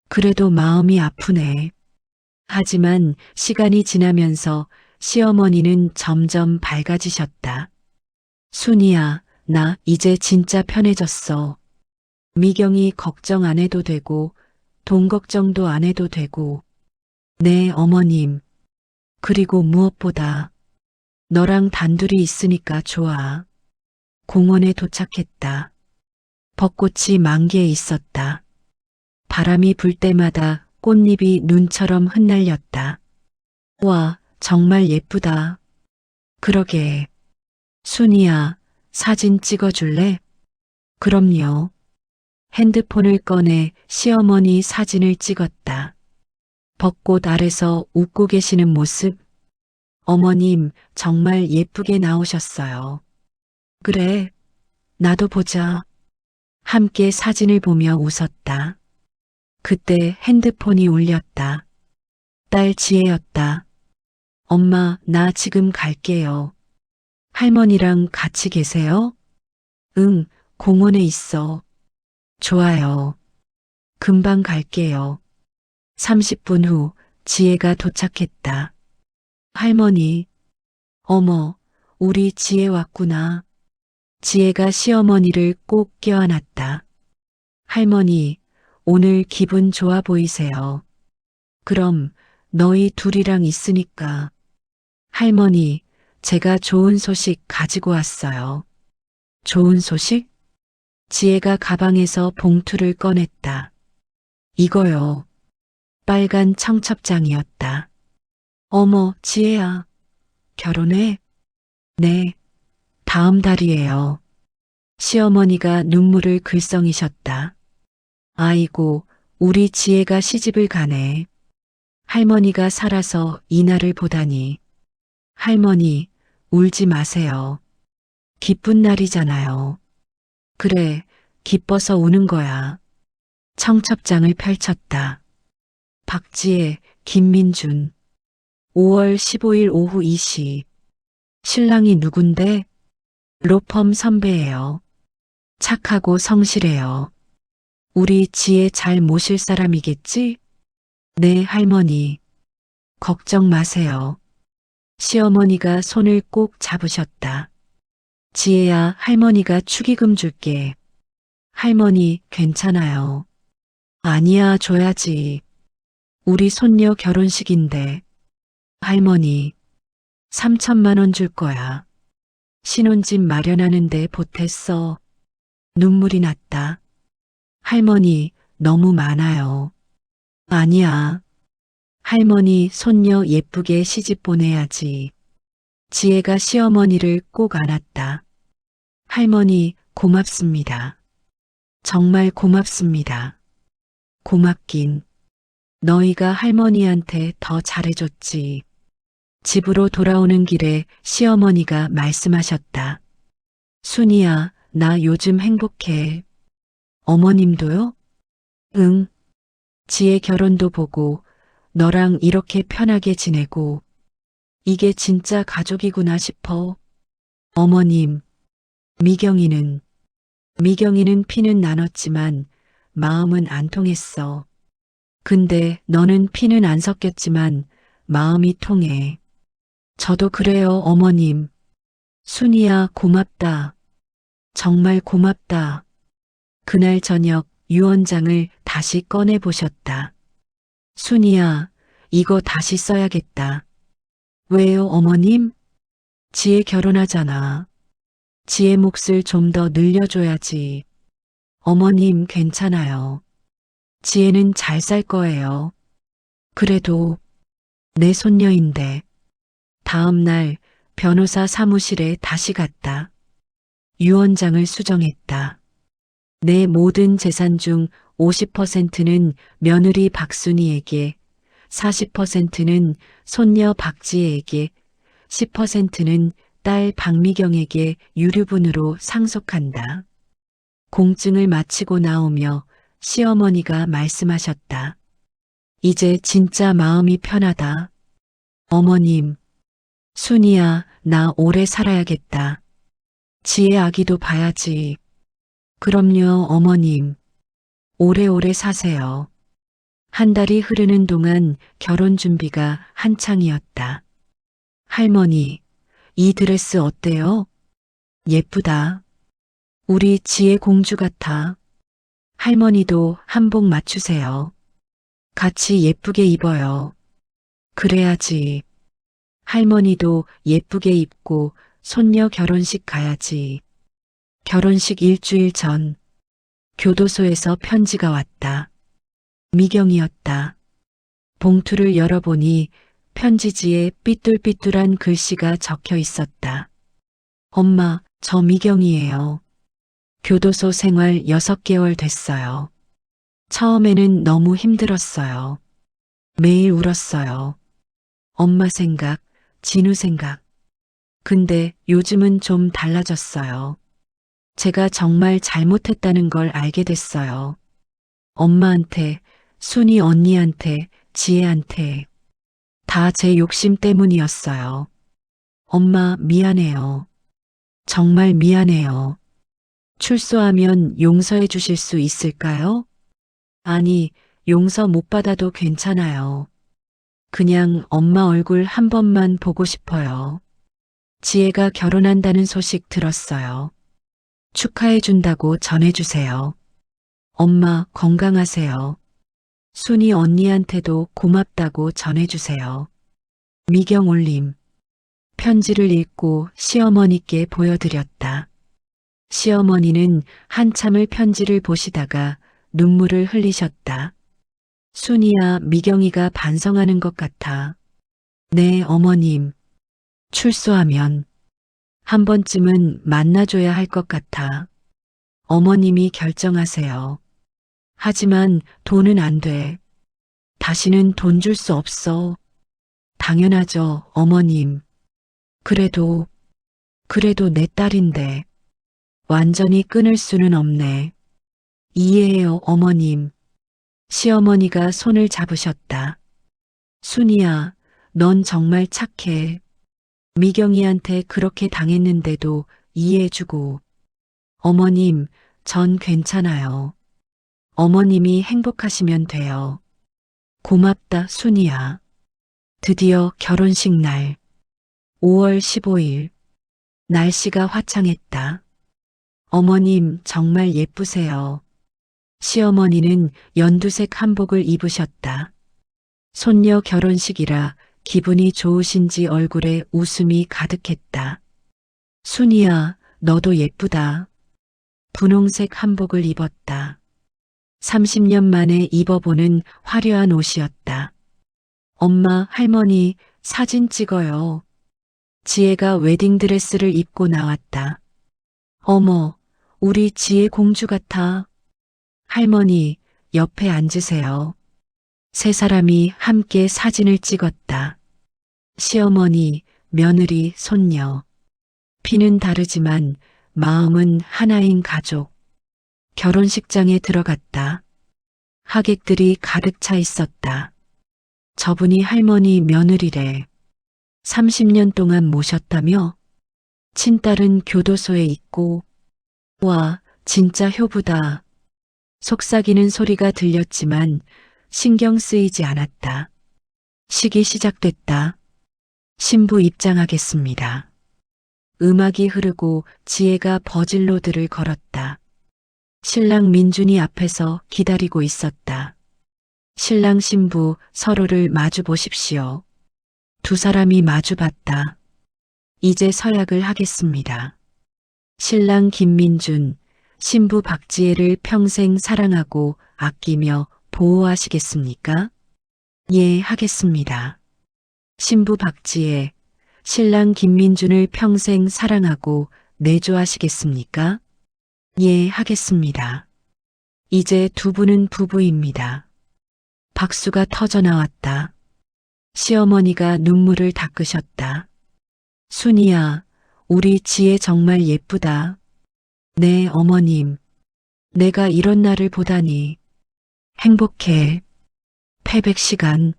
그래도 마음이 아프네. 하지만 시간이 지나면서 시어머니는 점점 밝아지셨다. 순이야, 나 이제 진짜 편해졌어. 미경이 걱정 안 해도 되고, 돈 걱정도 안 해도 되고. 네, 어머님. 그리고 무엇보다 너랑 단둘이 있으니까 좋아. 공원에 도착했다. 벚꽃이 만개해 있었다. 바람이 불 때마다 꽃잎이 눈처럼 흩날렸다. 와, 정말 예쁘다. 그러게. 순이야, 사진 찍어줄래? 그럼요. 핸드폰을 꺼내 시어머니 사진을 찍었다. 벚꽃 아래서 웃고 계시는 모습. 어머님, 정말 예쁘게 나오셨어요. 그래, 나도 보자. 함께 사진을 보며 웃었다. 그때 핸드폰이 울렸다. 딸 지혜였다. 엄마, 나 지금 갈게요. 할머니랑 같이 계세요? 응, 공원에 있어. 좋아요. 금방 갈게요. 30분 후 지혜가 도착했다. 할머니, 어머, 우리 지혜 왔구나. 지혜가 시어머니를 꼭 껴안았다. 할머니, 오늘 기분 좋아 보이세요. 그럼 너희 둘이랑 있으니까. 할머니, 제가 좋은 소식 가지고 왔어요. 좋은 소식? 지혜가 가방에서 봉투를 꺼냈다. 이거요. 빨간 청첩장이었다. 어머, 지혜야. 결혼해? 네. 다음 달이에요. 시어머니가 눈물을 글썽이셨다. 아이고, 우리 지혜가 시집을 가네. 할머니가 살아서 이날을 보다니. 할머니, 울지 마세요. 기쁜 날이잖아요. 그래, 기뻐서 우는 거야. 청첩장을 펼쳤다. 박지혜, 김민준. 5월 15일 오후 2시. 신랑이 누군데? 로펌 선배예요. 착하고 성실해요. 우리 지혜 잘 모실 사람이겠지? 네, 할머니. 걱정 마세요. 시어머니가 손을 꼭 잡으셨다. 지혜야, 할머니가 축의금 줄게. 할머니, 괜찮아요. 아니야, 줘야지. 우리 손녀 결혼식인데. 할머니, 3천만 원 줄 거야. 신혼집 마련하는데 보탰어. 눈물이 났다. 할머니, 너무 많아요. 아니야. 할머니, 손녀 예쁘게 시집 보내야지. 지혜가 시어머니를 꼭 안았다. 할머니, 고맙습니다. 정말 고맙습니다. 고맙긴. 너희가 할머니한테 더 잘해줬지. 집으로 돌아오는 길에 시어머니가 말씀하셨다. 순이야, 나 요즘 행복해. 어머님도요? 응. 지혜 결혼도 보고 너랑 이렇게 편하게 지내고 이게 진짜 가족이구나 싶어. 어머님, 미경이는 피는 나눴지만 마음은 안 통했어. 근데 너는 피는 안 섞였지만 마음이 통해. 저도 그래요, 어머님. 순이야, 고맙다. 정말 고맙다. 그날 저녁 유언장을 다시 꺼내 보셨다. 순이야, 이거 다시 써야겠다. 왜요, 어머님? 지혜 결혼하잖아. 지혜 몫을 좀 더 늘려줘야지. 어머님, 괜찮아요. 지혜는 잘 살 거예요. 그래도 내 손녀인데. 다음 날 변호사 사무실에 다시 갔다. 유언장을 수정했다. 내 모든 재산 중 50%는 며느리 박순이에게, 40%는 손녀 박지혜에게, 10%는 딸 박미경에게 유류분으로 상속한다. 공증을 마치고 나오며 시어머니가 말씀하셨다. 이제 진짜 마음이 편하다. 어머님, 순이야, 나 오래 살아야겠다. 지혜 아기도 봐야지. 그럼요, 어머님. 오래오래 사세요. 한 달이 흐르는 동안 결혼 준비가 한창이었다. 할머니, 이 드레스 어때요? 예쁘다. 우리 지혜 공주 같아. 할머니도 한복 맞추세요. 같이 예쁘게 입어요. 그래야지. 할머니도 예쁘게 입고 손녀 결혼식 가야지. 결혼식 일주일 전 교도소에서 편지가 왔다. 미경이었다. 봉투를 열어보니 편지지에 삐뚤삐뚤한 글씨가 적혀 있었다. 엄마, 저 미경이에요. 교도소 생활 6개월 됐어요. 처음에는 너무 힘들었어요. 매일 울었어요. 엄마 생각, 진우 생각. 근데 요즘은 좀 달라졌어요. 제가 정말 잘못했다는 걸 알게 됐어요. 엄마한테, 순이 언니한테, 지혜한테. 다 제 욕심 때문이었어요. 엄마 미안해요. 정말 미안해요. 출소하면 용서해 주실 수 있을까요? 아니, 용서 못 받아도 괜찮아요. 그냥 엄마 얼굴 한 번만 보고 싶어요. 지혜가 결혼한다는 소식 들었어요. 축하해준다고 전해주세요. 엄마 건강하세요. 순이 언니한테도 고맙다고 전해주세요. 미경 올림. 편지를 읽고 시어머니께 보여드렸다. 시어머니는 한참을 편지를 보시다가 눈물을 흘리셨다. 순이야, 미경이가 반성하는 것 같아. 네, 어머님. 출소하면 한 번쯤은 만나줘야 할 것 같아. 어머님이 결정하세요. 하지만 돈은 안 돼. 다시는 돈 줄 수 없어. 당연하죠, 어머님. 그래도 내 딸인데 완전히 끊을 수는 없네. 이해해요, 어머님. 시어머니가 손을 잡으셨다. 순이야, 넌 정말 착해. 미경이한테 그렇게 당했는데도 이해해주고. 어머님, 전 괜찮아요. 어머님이 행복하시면 돼요. 고맙다, 순이야. 드디어 결혼식 날. 5월 15일. 날씨가 화창했다. 어머님 정말 예쁘세요. 시어머니는 연두색 한복을 입으셨다. 손녀 결혼식이라 기분이 좋으신지 얼굴에 웃음이 가득했다. 순이야, 너도 예쁘다. 분홍색 한복을 입었다. 30년 만에 입어보는 화려한 옷이었다. 엄마, 할머니, 사진 찍어요. 지혜가 웨딩드레스를 입고 나왔다. 어머, 우리 지혜 공주 같아. 할머니, 옆에 앉으세요. 세 사람이 함께 사진을 찍었다. 시어머니, 며느리, 손녀. 피는 다르지만 마음은 하나인 가족. 결혼식장에 들어갔다. 하객들이 가득 차 있었다. 저분이 할머니 며느리래. 30년 동안 모셨다며? 친딸은 교도소에 있고. 와, 진짜 효부다. 속삭이는 소리가 들렸지만 신경 쓰이지 않았다. 식이 시작됐다. 신부 입장하겠습니다. 음악이 흐르고 지혜가 버질로드를 걸었다. 신랑 민준이 앞에서 기다리고 있었다. 신랑 신부 서로를 마주 보십시오. 두 사람이 마주 봤다. 이제 서약을 하겠습니다. 신랑 김민준, 신부 박지혜를 평생 사랑하고 아끼며 보호하시겠습니까? 예, 하겠습니다. 신부 박지혜, 신랑 김민준을 평생 사랑하고 내조하시겠습니까? 예, 하겠습니다. 이제 두 분은 부부입니다. 박수가 터져 나왔다. 시어머니가 눈물을 닦으셨다. 순이야, 우리 지혜 정말 예쁘다. 네, 어머님. 내가 이런 날을 보다니. 행복해. 패백 시간.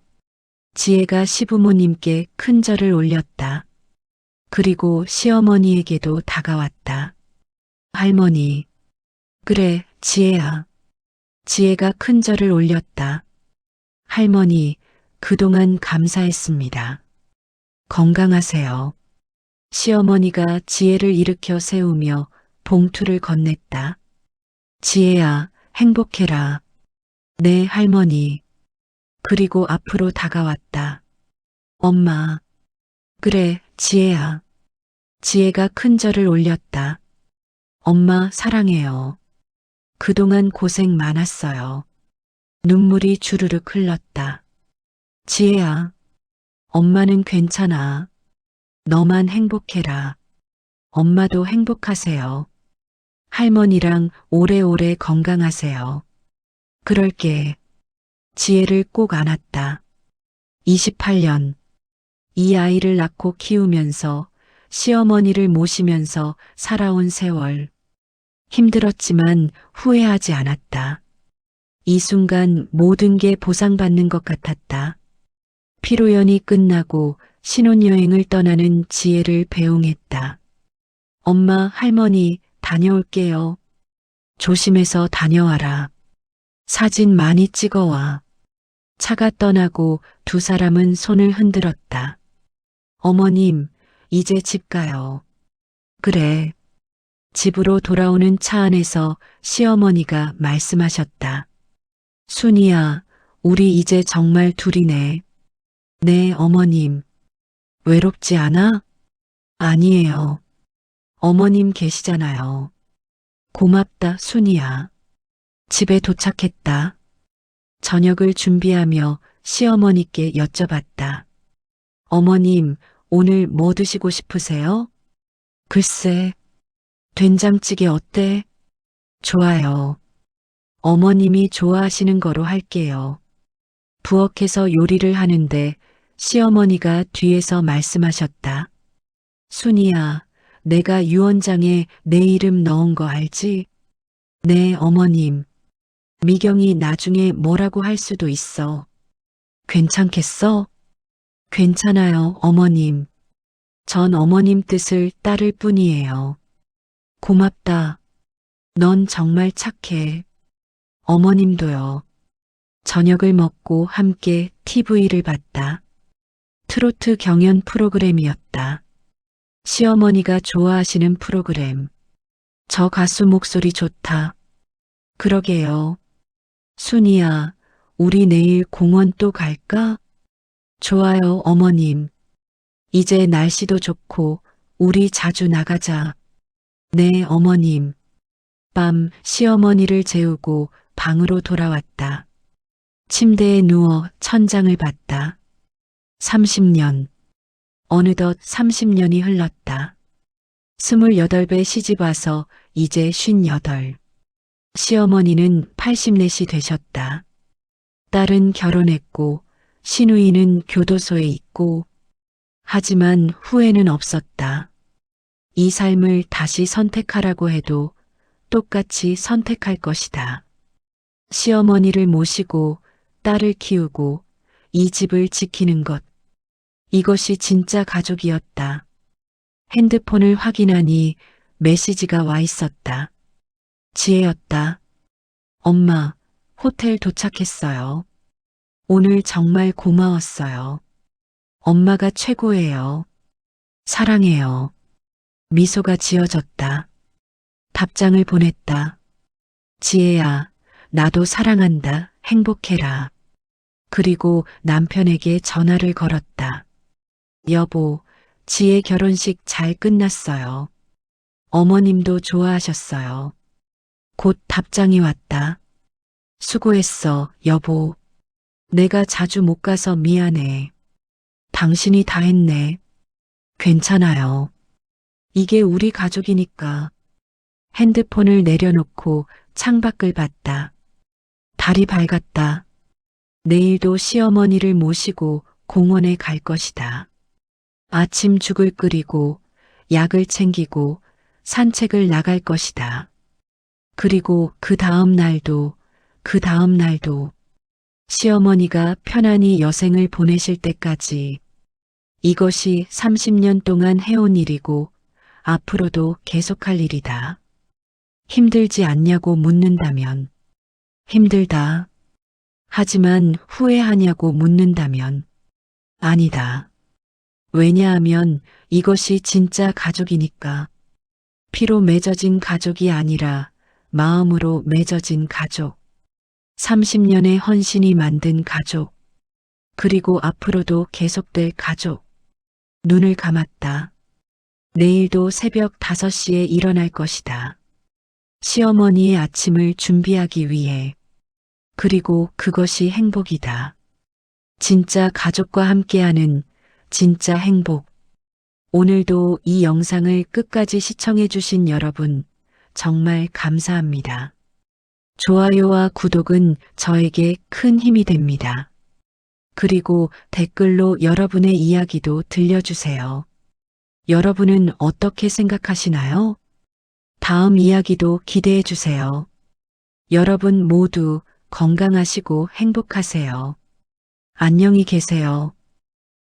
지혜가 시부모님께 큰 절을 올렸다. 그리고 시어머니에게도 다가왔다. 할머니. 그래, 지혜야. 지혜가 큰 절을 올렸다. 할머니, 그동안 감사했습니다. 건강하세요. 시어머니가 지혜를 일으켜 세우며 봉투를 건넸다. 지혜야, 행복해라. 네, 할머니. 그리고 앞으로 다가왔다. 엄마. 그래, 지혜야. 지혜가 큰 절을 올렸다. 엄마 사랑해요. 그동안 고생 많았어요. 눈물이 주르륵 흘렀다. 지혜야, 엄마는 괜찮아. 너만 행복해라. 엄마도 행복하세요. 할머니랑 오래오래 건강하세요. 그럴게. 지혜를 꼭 안았다. 28년. 이 아이를 낳고 키우면서 시어머니를 모시면서 살아온 세월. 힘들었지만 후회하지 않았다. 이 순간 모든 게 보상받는 것 같았다. 피로연이 끝나고 신혼여행을 떠나는 지혜를 배웅했다. 엄마, 할머니, 다녀올게요. 조심해서 다녀와라. 사진 많이 찍어와. 차가 떠나고 두 사람은 손을 흔들었다. 어머님, 이제 집 가요. 그래. 집으로 돌아오는 차 안에서 시어머니가 말씀하셨다. 순이야, 우리 이제 정말 둘이네. 네, 어머님. 외롭지 않아? 아니에요. 어머님 계시잖아요. 고맙다, 순이야. 집에 도착했다. 저녁을 준비하며 시어머니께 여쭤봤다. 어머님, 오늘 뭐 드시고 싶으세요? 글쎄, 된장찌개 어때? 좋아요. 어머님이 좋아하시는 거로 할게요. 부엌에서 요리를 하는데 시어머니가 뒤에서 말씀하셨다. 순이야, 내가 유언장에 내 이름 넣은 거 알지? 네, 어머님. 미경이 나중에 뭐라고 할 수도 있어. 괜찮겠어? 괜찮아요, 어머님. 전 어머님 뜻을 따를 뿐이에요. 고맙다. 넌 정말 착해. 어머님도요. 저녁을 먹고 함께 TV를 봤다. 트로트 경연 프로그램이었다. 시어머니가 좋아하시는 프로그램. 저 가수 목소리 좋다. 그러게요. 순이야, 우리 내일 공원 또 갈까? 좋아요, 어머님. 이제 날씨도 좋고 우리 자주 나가자. 네, 어머님. 밤 시어머니를 재우고 방으로 돌아왔다. 침대에 누워 천장을 봤다. 30년. 어느덧 30년이 흘렀다. 28배 시집 와서 이제 58. 시어머니는 84시 되셨다. 딸은 결혼했고 시누이는 교도소에 있고 하지만 후회는 없었다. 이 삶을 다시 선택하라고 해도 똑같이 선택할 것이다. 시어머니를 모시고 딸을 키우고 이 집을 지키는 것. 이것이 진짜 가족이었다. 핸드폰을 확인하니 메시지가 와 있었다. 지혜였다. 엄마, 호텔 도착했어요. 오늘 정말 고마웠어요. 엄마가 최고예요. 사랑해요. 미소가 지어졌다. 답장을 보냈다. 지혜야, 나도 사랑한다. 행복해라. 그리고 남편에게 전화를 걸었다. 여보, 지혜 결혼식 잘 끝났어요. 어머님도 좋아하셨어요. 곧 답장이 왔다. 수고했어, 여보. 내가 자주 못 가서 미안해. 당신이 다 했네. 괜찮아요. 이게 우리 가족이니까. 핸드폰을 내려놓고 창밖을 봤다. 달이 밝았다. 내일도 시어머니를 모시고 공원에 갈 것이다. 아침 죽을 끓이고 약을 챙기고 산책을 나갈 것이다. 그리고 그 다음 날도 시어머니가 편안히 여생을 보내실 때까지 이것이 30년 동안 해온 일이고 앞으로도 계속할 일이다. 힘들지 않냐고 묻는다면 힘들다. 하지만 후회하냐고 묻는다면 아니다. 왜냐하면 이것이 진짜 가족이니까. 피로 맺어진 가족이 아니라 마음으로 맺어진 가족. 30년의 헌신이 만든 가족. 그리고 앞으로도 계속될 가족. 눈을 감았다. 내일도 새벽 5시에 일어날 것이다. 시어머니의 아침을 준비하기 위해. 그리고 그것이 행복이다. 진짜 가족과 함께하는 진짜 행복. 오늘도 이 영상을 끝까지 시청해 주신 여러분 정말 감사합니다. 좋아요와 구독은 저에게 큰 힘이 됩니다. 그리고 댓글로 여러분의 이야기도 들려주세요. 여러분은 어떻게 생각하시나요? 다음 이야기도 기대해 주세요. 여러분 모두 건강하시고 행복하세요. 안녕히 계세요.